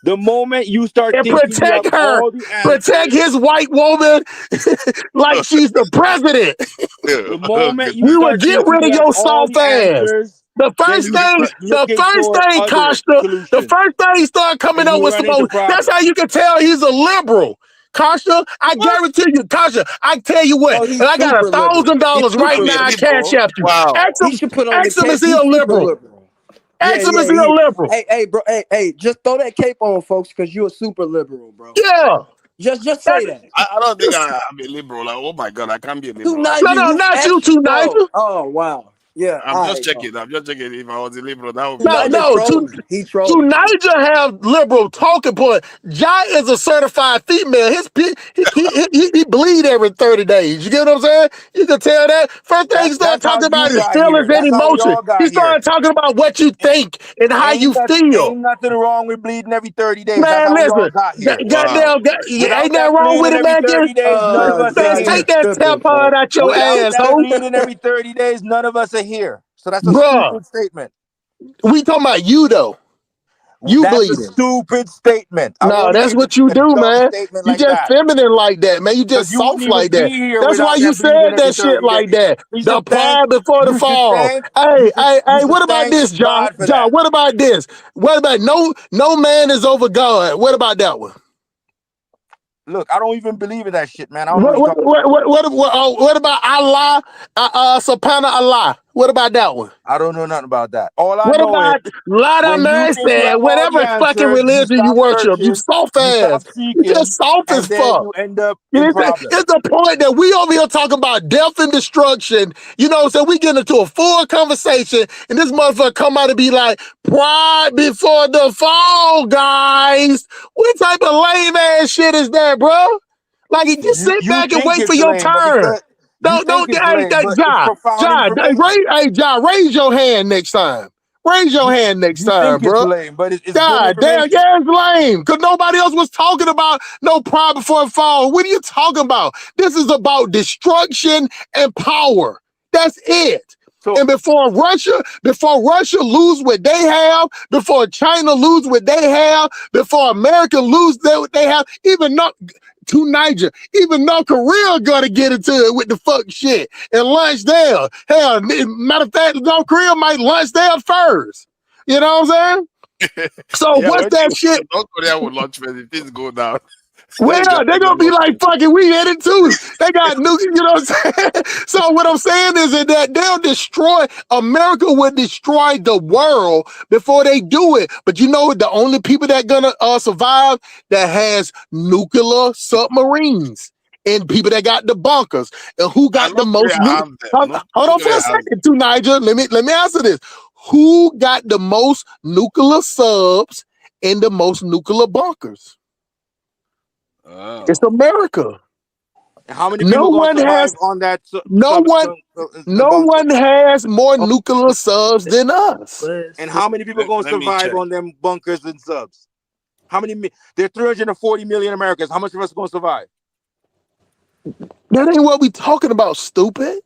S10: the moment you start
S7: and
S10: thinking you have
S7: protect her,
S10: all the
S7: protect
S10: answers,
S7: his white woman like she's the president.
S10: the
S5: Oh,
S10: moment you
S7: We will
S10: start
S7: get
S10: thinking
S7: rid
S10: you
S7: of
S10: have
S7: your
S10: all
S7: soft
S10: the
S7: ass.
S10: answers,
S7: The
S10: then
S7: first
S10: you
S7: thing,
S10: start looking for other
S7: Costa, the
S10: solutions,
S7: first thing he started coming
S10: and
S7: up
S10: you
S7: with
S10: run
S7: some
S10: into
S7: more. That's
S10: problems.
S7: how you can tell he's a liberal. Costa, I guarantee you, Costa, I tell you what,
S9: Oh,
S7: and
S9: he's
S7: I got
S9: super liberal. He's
S7: $1,000 right
S9: super
S7: now, I
S9: liberal.
S7: cash
S5: liberal.
S7: app you.
S5: Wow.
S9: He should put on the
S7: Ask him
S9: cape.
S7: is he a
S9: He's super
S7: liberal?
S9: liberal. Yeah,
S7: Ask him is
S9: yeah.
S7: he a liberal?
S9: Hey, bro. Hey, just throw that cape on, folks, because you're a super liberal, bro.
S7: Yeah.
S9: Just
S7: That,
S9: say that.
S5: I don't think I'm a liberal. Like, oh my God, I can't be a
S9: To
S5: liberal.
S7: no,
S9: Nigel, you
S7: not you
S9: actually,
S7: two,
S9: bro.
S7: Nigel.
S9: Oh wow. Yeah.
S5: I'm
S9: All
S5: just
S9: right, bro.
S5: checking. I'm just checking. If I was a liberal, that would
S9: To
S5: be
S7: No,
S5: that.
S9: Nigel
S7: no,
S9: trolling. He
S7: to
S9: trolling.
S7: Niger have liberal talking point. Jai is a certified female. He bleed every 30 days. You get what I'm saying? You can tell that. First thing he started
S10: That's how
S7: talking
S10: you
S7: about is
S10: got
S7: feelings
S10: here.
S7: and
S10: That's how we
S7: emotion.
S10: all
S7: He
S10: got here.
S7: started talking about what you think and how you feel.
S10: Ain't nothing wrong with bleeding every 30 days. That's
S7: Man,
S10: how we all
S7: listen,
S10: got here.
S5: Wow.
S7: ain't
S10: Without
S7: nothing
S10: that
S7: wrong with
S10: bleeding
S7: it,
S10: every
S7: man.
S10: 30 days, none of us
S7: Man,
S10: are
S9: Jai is
S7: take
S10: here.
S7: that
S9: tripping,
S7: tampon
S9: folks.
S7: out your
S10: Without
S7: ass,
S10: that
S7: ho.
S10: bleeding every 30 days, none of us are here. So that's a
S7: Bruh,
S10: stupid statement.
S7: we talking about you, though. You
S10: That's a
S7: bleeding.
S10: stupid statement. I
S7: No,
S10: won't
S7: that's
S10: even
S7: what
S10: make
S7: you
S10: a
S7: do,
S10: dumb
S7: man.
S10: statement
S7: You
S10: like
S7: just
S10: that.
S7: feminine like that, man. You
S10: Because
S7: just
S10: you wouldn't
S7: soft
S10: even
S7: like
S10: be
S7: that.
S10: here
S7: That's why
S10: without
S7: you
S10: that bleeding
S7: said
S10: every
S7: that shit
S10: 30
S7: like
S10: days.
S7: that.
S10: You
S7: The
S10: should thank,
S7: pride before the
S10: you should
S7: fall.
S10: thank,
S7: Hey, hey,
S10: you
S7: hey,
S10: should
S7: what about
S10: thank
S7: this, John?
S10: God for
S7: John,
S10: that.
S7: what about this? What about no man is over God? What about that one?
S10: Look, I don't even believe in that shit, man. I don't know what you're talking
S7: What about Allah, Subhana Allah? What about that one?
S10: about. I don't know nothing about that. All I
S7: What
S10: know is
S7: about Lada
S10: when you
S7: man
S10: think you
S7: said,
S10: have all the
S7: whatever fucking
S10: answers, you
S7: religion you
S10: stop
S7: worship, you
S10: searching,
S7: soft
S10: you
S7: ass.
S10: stop
S7: You just
S10: seeking,
S7: soft as
S10: and then
S7: fuck.
S10: you end up in
S7: It's
S10: problems.
S7: the point that we over here talking about death and destruction. You know what I'm saying? We get into a full conversation, and this motherfucker come out and be like, pride before the fall, guys. What type of lame ass shit is that, bro? Like, you sit
S10: You
S7: back and
S10: think
S7: wait for
S10: it's
S7: your
S10: lame, but
S7: turn.
S10: because you think it's lame, but it's profound information.
S7: Raise your hand next time. Raise your hand next
S10: You
S7: time,
S10: think it's
S7: bro.
S10: lame, but it's good
S7: God damn,
S10: information.
S7: yeah, it's lame. Because nobody else was talking about no pride before it fall. What are you talking about? This is about destruction and power. That's it.
S10: So
S7: And before Russia lose what they have, before China lose what they have, before America lose what they have, even not to Niger, even North Korea gonna get into it with the fuck shit and launch there. Hell, matter of fact, North Korea might launch there first. You know what I'm saying? So
S5: Yeah,
S7: what's
S5: when
S7: that shit?
S5: North Korea will launch first, if things go down,
S7: Well,
S5: they're
S7: they're
S5: gonna
S7: gonna be
S5: launch
S7: like,
S5: first.
S7: fuck it, we in it too. They got new, you know what I'm saying? So what I'm saying is that they'll destroy, America would destroy the world before they do it. But you know, the only people that gonna survive that has nuclear submarines and people that got the bunkers. And who
S5: And
S7: got the
S5: North
S7: most
S5: Korea
S7: nu-
S5: have them.
S7: hold, hold
S5: North
S7: on for
S5: Korea
S7: a
S5: has
S7: second, too, Nigel. Let me answer this. Who got the most nuclear subs and the most nuclear bunkers?
S5: them.
S7: It's
S5: Oh.
S7: America.
S10: And how many
S7: No
S10: people
S7: one
S10: gonna survive
S7: has
S10: on that?
S7: no one has more nuclear subs than us.
S10: And how many people gonna
S5: Let me
S10: survive
S5: check.
S10: on them bunkers and subs? How many? There are 340 million Americans. How much of us are gonna survive?
S7: That ain't what we talking about, stupid.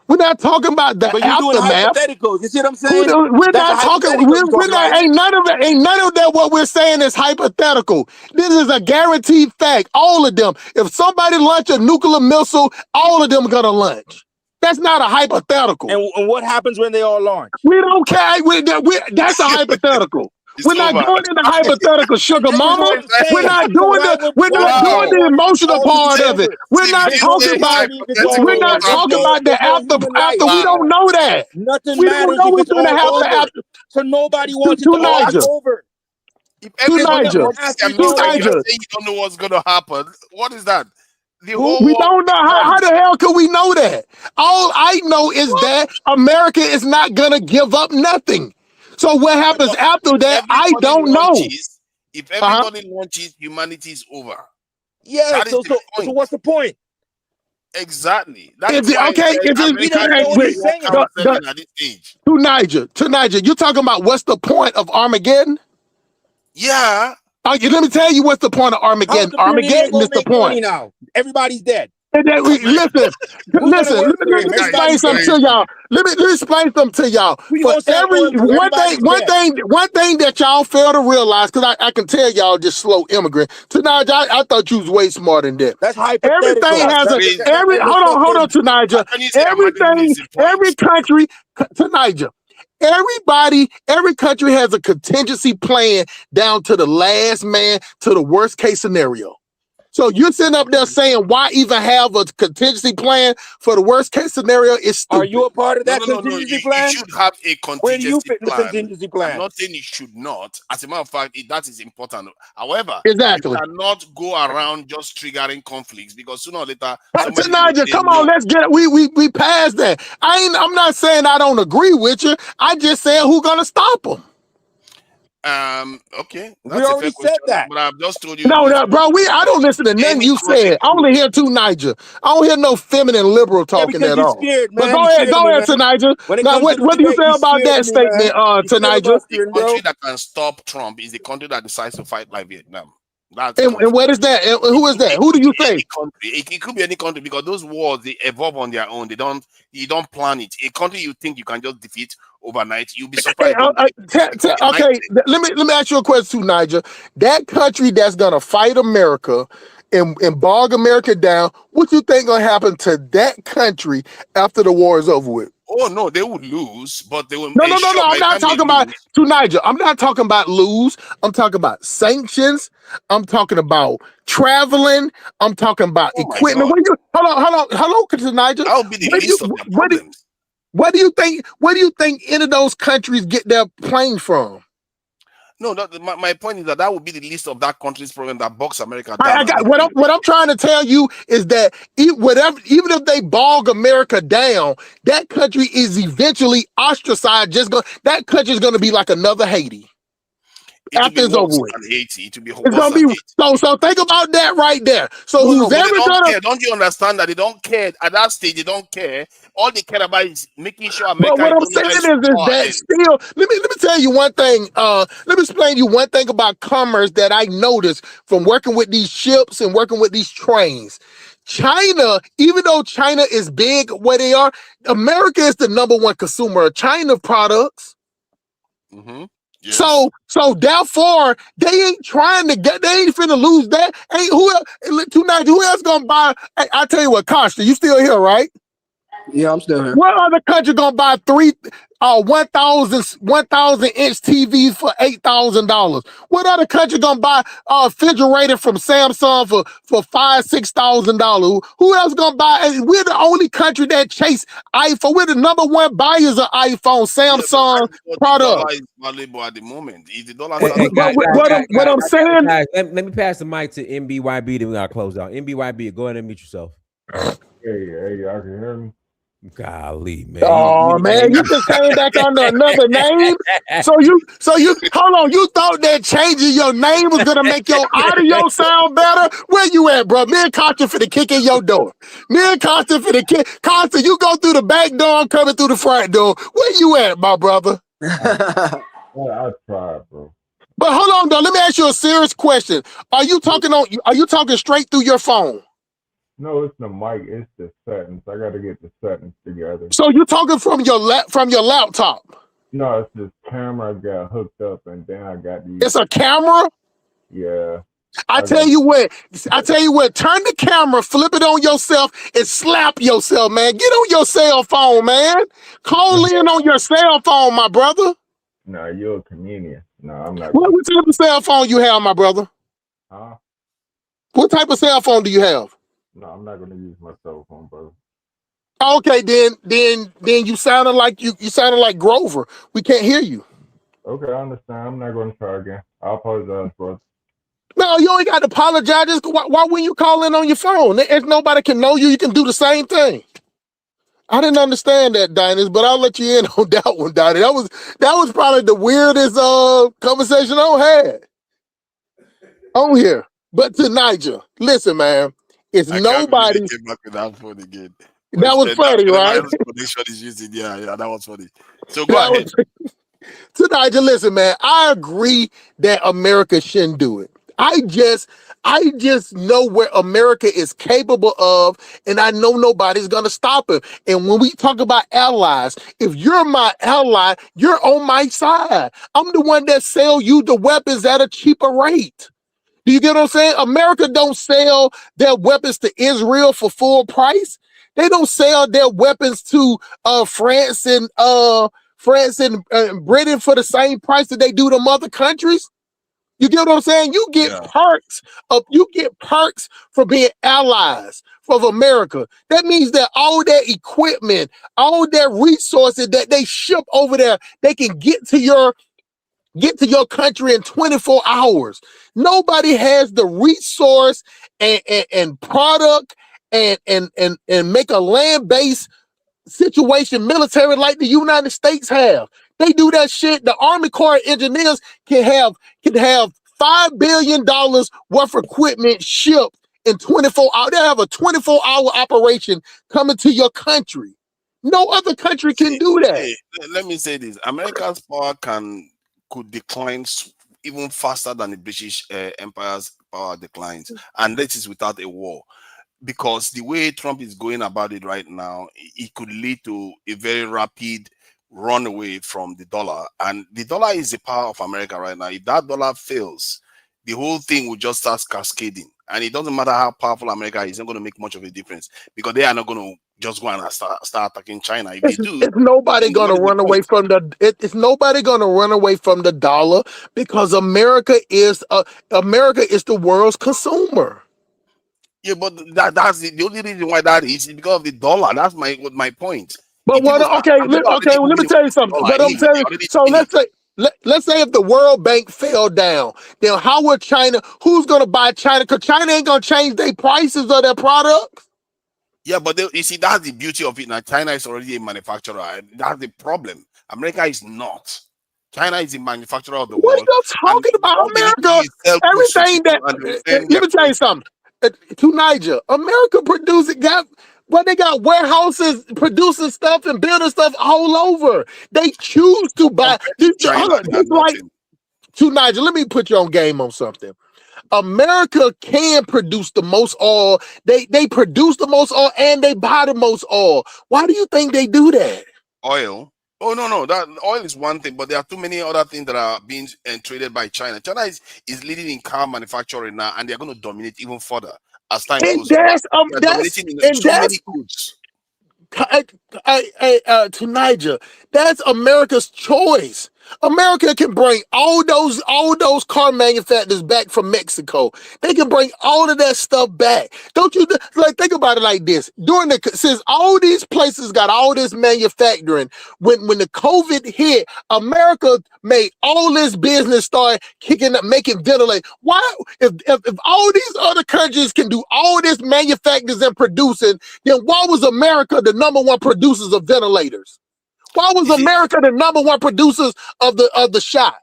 S7: We're not talking about the
S10: But you're doing
S7: aftermath.
S10: hypotheticals. You see what I'm saying?
S7: We're
S10: That's a
S7: not talking.
S10: hypothetical you're talking about.
S7: Ain't none of that. What we're saying is hypothetical. This is a guaranteed fact. All of them. If somebody launch a nuclear missile, all of them are gonna launch. That's not a hypothetical.
S10: And what happens when they all launch?
S7: We don't care. That's a hypothetical. We're not
S5: over.
S7: going into hypothetical, sugar
S10: This is
S7: mama.
S10: what I'm saying.
S7: We're not doing
S5: Wow.
S7: the emotional
S10: all
S7: part
S10: be
S7: of it.
S10: over.
S7: We're
S5: See,
S7: not
S5: this
S7: talking
S5: is
S7: about. We're
S5: hypothetical.
S7: not talking about the
S10: There's no
S7: after.
S10: human
S7: After
S10: life.
S7: we don't know that.
S10: Nothing
S7: We don't
S10: matters
S7: know
S10: if
S7: what's
S10: it's
S7: going to
S10: all
S7: happen
S10: over.
S7: after.
S10: So nobody wants it
S7: To
S10: to all be
S7: Niger.
S10: over.
S5: If
S7: To
S5: everybody
S7: Niger.
S5: launches their
S10: To
S5: missile and you're
S7: Niger.
S5: saying you don't know what's going to happen, what is that? The
S10: Who?
S5: whole
S7: We
S5: world
S7: don't know how the hell could we know that? All I know is that America is not gonna give up nothing. So what happens after that, I
S5: everybody
S7: don't know.
S5: launches, if everybody launches, humanity is over.
S10: Yeah.
S5: That is
S10: So
S5: the point.
S10: what's the point?
S5: Exactly. That
S7: Is
S5: is
S7: it
S5: why
S7: okay? Is it
S10: He doesn't know what he's saying.
S5: counseling at this stage.
S7: to Niger? You talking about what's the point of Armageddon?
S5: Yeah.
S7: Let me tell you what's the point of
S10: How's
S7: Armageddon.
S10: the billionaire
S7: Armageddon
S10: gonna
S7: is the
S10: make money
S7: point.
S10: now? Everybody's dead.
S7: Listen.
S10: Who's gonna work for
S7: Let
S10: him?
S7: me explain
S10: Everybody's
S7: something
S10: dead.
S7: to y'all. Let me explain something to y'all.
S10: Who you
S7: For
S10: gonna sell
S7: every
S10: oil to? Everybody's dead.
S7: one thing that y'all fail to realize, because I can tell y'all just slow immigrant. Tonight, I thought you was way smarter than that.
S10: That's hypothetical.
S7: Everything has
S5: crazy.
S7: hold on, Tunija.
S5: How can you say Armageddon is the point?
S7: Every country, Tunija. Every country has a contingency plan down to the last man, to the worst case scenario. So you're sitting up there saying, why even have a contingency plan for the worst case scenario? Is stupid.
S10: Are you a part of that
S5: No.
S10: contingency
S5: You
S10: plan?
S5: should have a
S10: Where do you
S5: contingency
S10: fit in the
S5: plan.
S10: contingency plan?
S5: I'm not saying it should not. As a matter of fact, that is important. However,
S7: Exactly.
S5: you cannot go around just triggering conflicts because sooner or later somebody
S7: Tanaja, come on, let's get it. We passed that. I'm not saying I don't agree with you. I just said who gonna stop them.
S5: Okay,
S10: We
S5: that's a
S10: already
S5: fair
S10: said
S5: question,
S10: that.
S5: but I've just told you.
S7: No, bro, I don't listen to nothing you said. I only hear two Niger. I don't hear no feminine liberal talking
S10: because
S7: at
S10: you're
S7: all.
S10: scared,
S7: But
S10: man.
S7: go ahead, to Niger.
S10: When it
S7: Now,
S10: comes to
S7: what do you
S10: debate,
S7: say
S10: you're
S7: about
S10: scared
S7: that
S10: of me, man.
S7: statement, to Niger?
S5: The country that can stop Trump is the country that decides to fight like Vietnam. That's
S7: And what is that? And who is that? Who do you say?
S5: It could be any country because those wars they evolve on their own. You don't plan it. A country you think you can just defeat overnight, you'll be surprised.
S7: Okay, let me ask you a question too, Niger. That country that's gonna fight America and bog America down, what you think gonna happen to that country after the war is over with?
S5: Oh no, they would lose, but they will.
S7: No. I'm not talking about to Niger. I'm not talking about lose. I'm talking about sanctions. I'm talking about traveling. I'm talking about equipment. Hold on, to Niger.
S5: That would be the least of their problems.
S7: Where do you think any of those countries get their plane from?
S5: No, my point is that would be the least of that country's problem that box America down.
S7: What I'm trying to tell you is that even if they bog America down, that country is eventually ostracized. That country is going to be like another Haiti. After it's over with.
S5: Haiti, it will be
S7: it's gonna be so think about that right there. So
S5: don't you understand that they don't care at that stage? They don't care. All they care about is making sure America.
S7: But what I'm saying is that still. Let me tell you one thing. Let me explain to you one thing about commerce that I noticed from working with these ships and working with these trains. China, even though China is big where they are, America is the #1 consumer of China products.
S5: Mm-hmm.
S7: Yes. So therefore, they ain't trying to get. They ain't finna lose that. Who else gonna buy? I tell you what, Costa, you still here, right?
S9: Yeah, I'm still here.
S7: What other country gonna buy 1,000 inch TVs for $8,000? What other country gonna buy a refrigerator from Samsung for $5,000-6,000? Who else gonna buy? We're the only country that chase iPhone. We're the #1 buyers of iPhone, Samsung products.
S5: The dollar is valuable at the moment. If the dollar
S7: what I'm saying.
S2: Guys, let me pass the mic to MBYB. Then we gotta close out. MBYB, go ahead and mute yourself.
S8: Hey, y'all can hear me?
S2: Golly, man.
S7: Oh man, you just came back under another name. So you hold on. You thought that changing your name was gonna make your audio sound better? Where you at, bro? Me and Constant finna kick in your door. Me and Constant finna kick. Constant, you go through the back door, I'm coming through the front door. Where you at, my brother?
S8: I tried, bro.
S7: But hold on, though. Let me ask you a serious question. Are you talking straight through your phone?
S8: No, it's the mic. It's the settings. I got to get the settings together.
S7: So you talking from your laptop?
S8: No, it's this camera got hooked up, and then I got these.
S7: It's a camera?
S8: Yeah.
S7: I tell you what, turn the camera, flip it on yourself, and slap yourself, man. Get on your cell phone, man. Call in on your cell phone, my brother.
S8: Nah, you're a comedian. No, I'm not.
S7: What type of cell phone you have, my brother?
S8: Huh?
S7: What type of cell phone do you have?
S8: No, I'm not gonna use my cell phone, brother.
S7: Okay, then you sounded like you sounded like Grover. We can't hear you.
S8: Okay, I understand. I'm not gonna try again. I apologize, brother.
S7: No, you ain't got to apologize. Just why when you call in on your phone? If nobody can know you, you can do the same thing. I didn't understand that, Diners, but I'll let you in on that one, Dinah. That was probably the weirdest conversation I had on here. But to Nigel, listen, man, it's
S5: I can't believe
S7: nobody.
S5: he came back with that phone again.
S7: That was funny, right?
S5: Connection is using. Yeah, that was funny. So go
S7: That
S5: ahead.
S7: was to Nigel. Listen, man, I agree that America shouldn't do it. I just know where America is capable of, and I know nobody's gonna stop it. And when we talk about allies, if you're my ally, you're on my side. I'm the one that sell you the weapons at a cheaper rate. Do you get what I'm saying? America don't sell their weapons to Israel for full price. They don't sell their weapons to France and Britain for the same price that they do to other countries. You get what I'm saying? You get perks for being allies of America. That means that all that equipment, all that resources that they ship over there, they can get to your country in 24 hours. Nobody has the resource and product and make a land-based situation military like the United States have. They do that shit. The Army Corps of Engineers can have $5 billion worth of equipment shipped in 24 hours. They have a 24-hour operation coming to your country. No other country can do that.
S5: Let me say this: America's power could decline even faster than the British Empire's power declines, and that is without a war. Because the way Trump is going about it right now, it could lead to a very rapid runaway from the dollar. And the dollar is the power of America right now. If that dollar fails, the whole thing will just start cascading. And it doesn't matter how powerful America is, it's not going to make much of a difference because they are not going to just go and start attacking China. If they do,
S7: it's nobody going to run away from it's nobody going to run away from the dollar because America is the world's consumer.
S5: Yeah, but that's the only reason why that is because of the dollar. That's my point.
S7: But let me tell you something. But I'm telling you, so let's say if the World Bank fell down, then how would China? Who's going to buy China? Because China ain't going to change their prices of their products.
S5: Yeah, but you see, that's the beauty of it. Now, China is already a manufacturer. That's the problem. America is not. China is the manufacturer of the world.
S7: What are you talking about, America? Everything that. Let me tell you something. To Niger, America they got warehouses producing stuff and building stuff all over. They choose to buy. To Niger, let me put you on game on something. America can produce the most oil. They produce the most oil and they buy the most oil. Why do you think they do that?
S5: Oil? Oh no, that oil is one thing, but there are too many other things that are being traded by China. China is leading in car manufacturing now, and they're going to dominate even further as time goes on. Many goods.
S7: To Niger, that's America's choice. America can bring all those car manufacturers back from Mexico. They can bring all of that stuff back. Don't you like think about it like this? Since all these places got all this manufacturing, when the COVID hit, America made all this business start kicking up, making ventilators. Why if all these other countries can do all this manufacturing and producing, then why was America the #1 producers of ventilators? Why was America the #1 producers of the shot?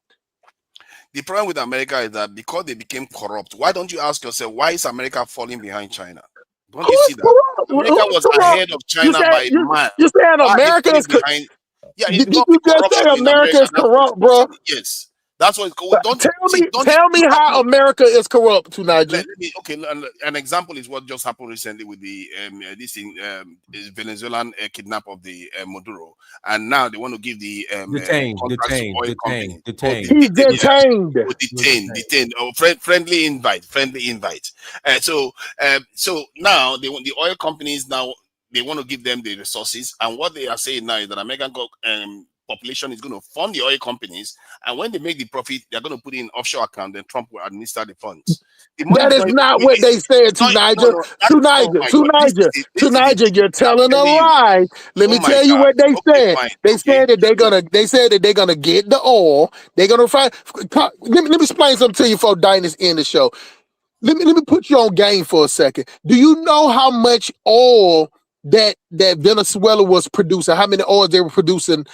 S5: The problem with America is that because they became corrupt, why don't you ask yourself, why is America falling behind China? Don't you see that? America was ahead of China by a mile.
S7: You saying
S5: Why are they
S7: America
S5: falling
S7: is
S5: behind? Yeah, it's
S7: did
S5: because
S7: you
S5: of
S7: just say
S5: corruption in
S7: America
S5: America.
S7: is corrupt, bro?
S5: Yes. That's what don't
S7: Tell me how America is corrupt, Nigel.
S5: An example is what just happened recently with the Venezuelan kidnap of the Maduro, and now they want to give the contracts to oil company.
S7: He's detained.
S5: Detained. Oh, friendly invite. So now the oil companies now they want to give them the resources, and what they are saying now is that American population is going to fund the oil companies, and when they make the profit, they're going to put it in offshore account, then Trump will administer the funds.
S7: That is not what they said to Niger. To Niger, you're telling a lie. Let me tell you what they said. They said that they're gonna get the oil. They're gonna find. Let me explain something to you before Dinah's in the show. Let me put you on game for a second. Do you know how much oil that Venezuela was producing? How many oils they were producing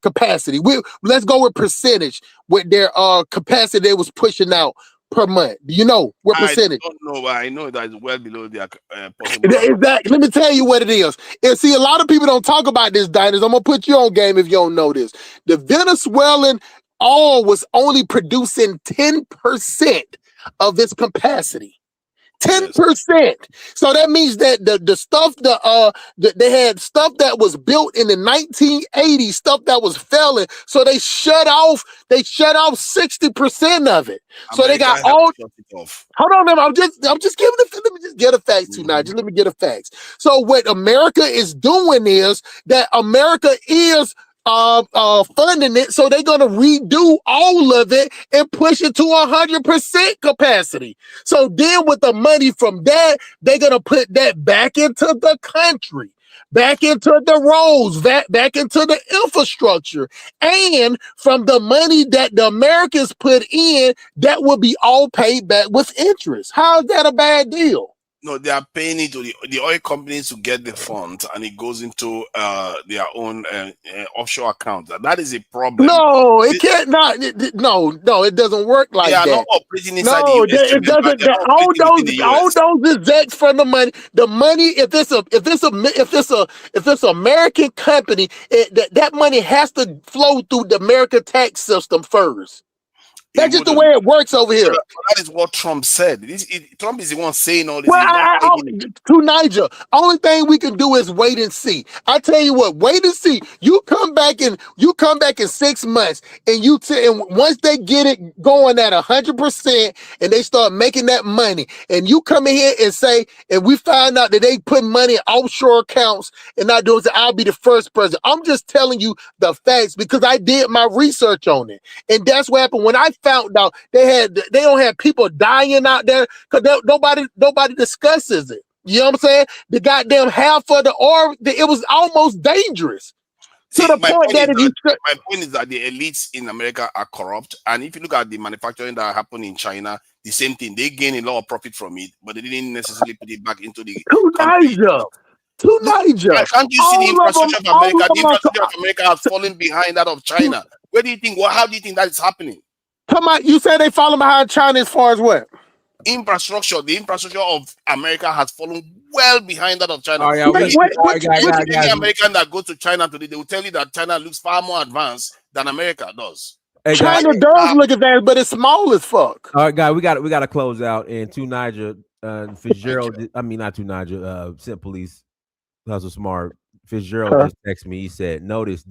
S7: capacity? Let's go with percentage with their capacity they was pushing out per month. Do you know what percentage?
S5: I don't know, but I know that it's well below their possible.
S7: Exactly. Let me tell you what it is. And see, a lot of people don't talk about this, Diners. I'm gonna put you on game if you don't know this. The Venezuelan oil was only producing 10% of its capacity. 10%. So that means that the stuff they had stuff that was built in the 1980s, stuff that was failing. So they shut off 60% of it. So they got all. Hold on, man. I'm just giving let me just get a facts tonight. Just let me get a facts. So what America is doing is that America is funding it, so they're gonna redo all of it and push it to 100% capacity. So then with the money from that, they're gonna put that back into the country, back into the roads, back into the infrastructure. And from the money that the Americans put in, that will be all paid back with interest. How is that a bad deal?
S5: No, they are paying it to the oil companies to get the funds, and it goes into their own offshore account. That is a problem.
S7: No, it can't not. No, it doesn't work like that.
S5: They are not operating inside the US.
S7: It doesn't. All those execs from the money. The money, if it's an American company, that money has to flow through the American tax system first. That's just the way it works over here.
S5: That is what Trump said. Trump is the one saying all this.
S7: Well, to Niger, only thing we can do is wait and see. I tell you what, wait and see. You come back in 6 months, and and once they get it going at 100%, and they start making that money, and you come in here and say, and we find out that they put money in offshore accounts and not doing it, I'll be the first person. I'm just telling you the facts because I did my research on it, and that's what happened when I found out they don't have people dying out there because nobody discusses it. You know what I'm saying? The goddamn half of the oil, it was almost dangerous. My point
S5: is that the elites in America are corrupt, and if you look at the manufacturing that happened in China, the same thing. They gain a lot of profit from it, but they didn't necessarily put it back into the country.
S7: Niger.
S5: Can't you see the infrastructure of America? The infrastructure of America has fallen behind that of China. Where do you think? How do you think that is happening?
S7: Come on, you said they falling behind China as far as what?
S5: The infrastructure of America has fallen well behind that of China.
S2: Oh, yeah,
S5: Any American that goes to China today, they will tell you that China looks far more advanced than America does.
S2: Hey,
S7: China does look advanced, but it's small as fuck.
S2: All right, guys, we got to close out. And to Niger, Fitzgerald, I mean not to Niger, Sent Police, Hustle Smart. Fitzgerald just texted me. He said, "Notice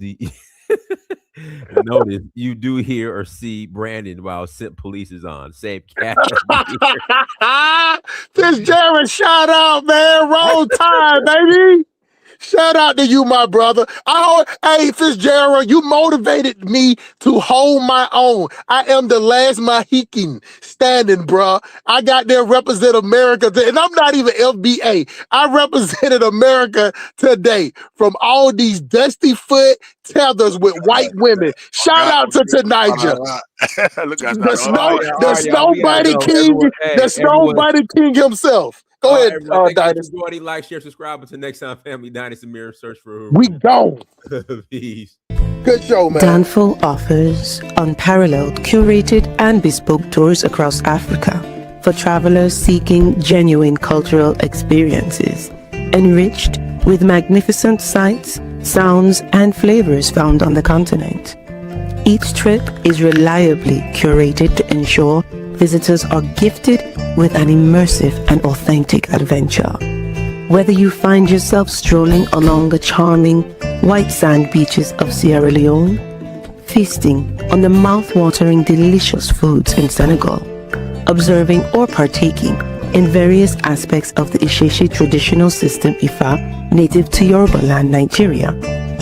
S2: Notice you do hear or see Brandon while Sent Police is on. Same cat."
S7: Fitzgerald, shout out, man. Roll Tide, baby. Shout out to you, my brother. Hey, Fitzgerald, you motivated me to hold my own. I am the last Mohican standing, bro. I got there represent America, and I'm not even FBA. I represented America today from all these dusty foot tethers with white women. Shout out to Tanija.
S5: Look at
S7: The
S5: that.
S7: Snowbody King,
S2: Everyone,
S7: the Snowbody King himself. Go ahead,
S2: everyone, thank you
S7: Dynasty.
S2: for joining. Like, share, subscribe. Until next time, family. Dynasty Mirror, search for
S7: We gone.
S2: peace.
S7: Good show, man.
S1: Danful offers unparalleled, curated, and bespoke tours across Africa for travelers seeking genuine cultural experiences, enriched with magnificent sights, sounds, and flavors found on the continent. Each trip is reliably curated to ensure visitors are gifted with an immersive and authentic adventure. Whether you find yourself strolling along the charming white sand beaches of Sierra Leone, feasting on the mouth-watering delicious foods in Senegal, observing or partaking in various aspects of the Isheshe traditional system Ifa native to Yoruba land, Nigeria,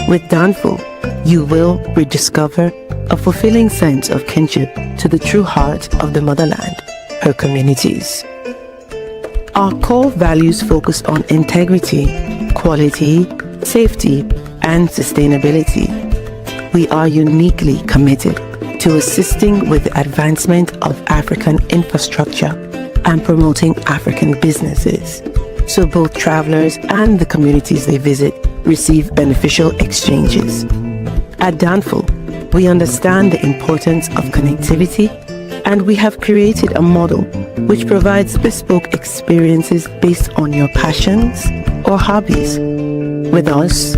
S1: with Danful, you will rediscover a fulfilling sense of kinship to the true heart of the motherland, her communities. Our core values focus on integrity, quality, safety, and sustainability. We are uniquely committed to assisting with the advancement of African infrastructure and promoting African businesses, so both travelers and the communities they visit receive beneficial exchanges. At Danful, we understand the importance of connectivity, and we have created a model which provides bespoke experiences based on your passions or hobbies. With us,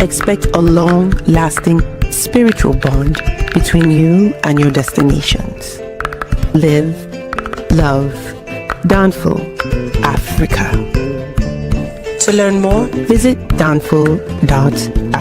S1: expect a long-lasting spiritual bond between you and your destinations. Live, love, Danful, Africa. To learn more, visit danful.africa.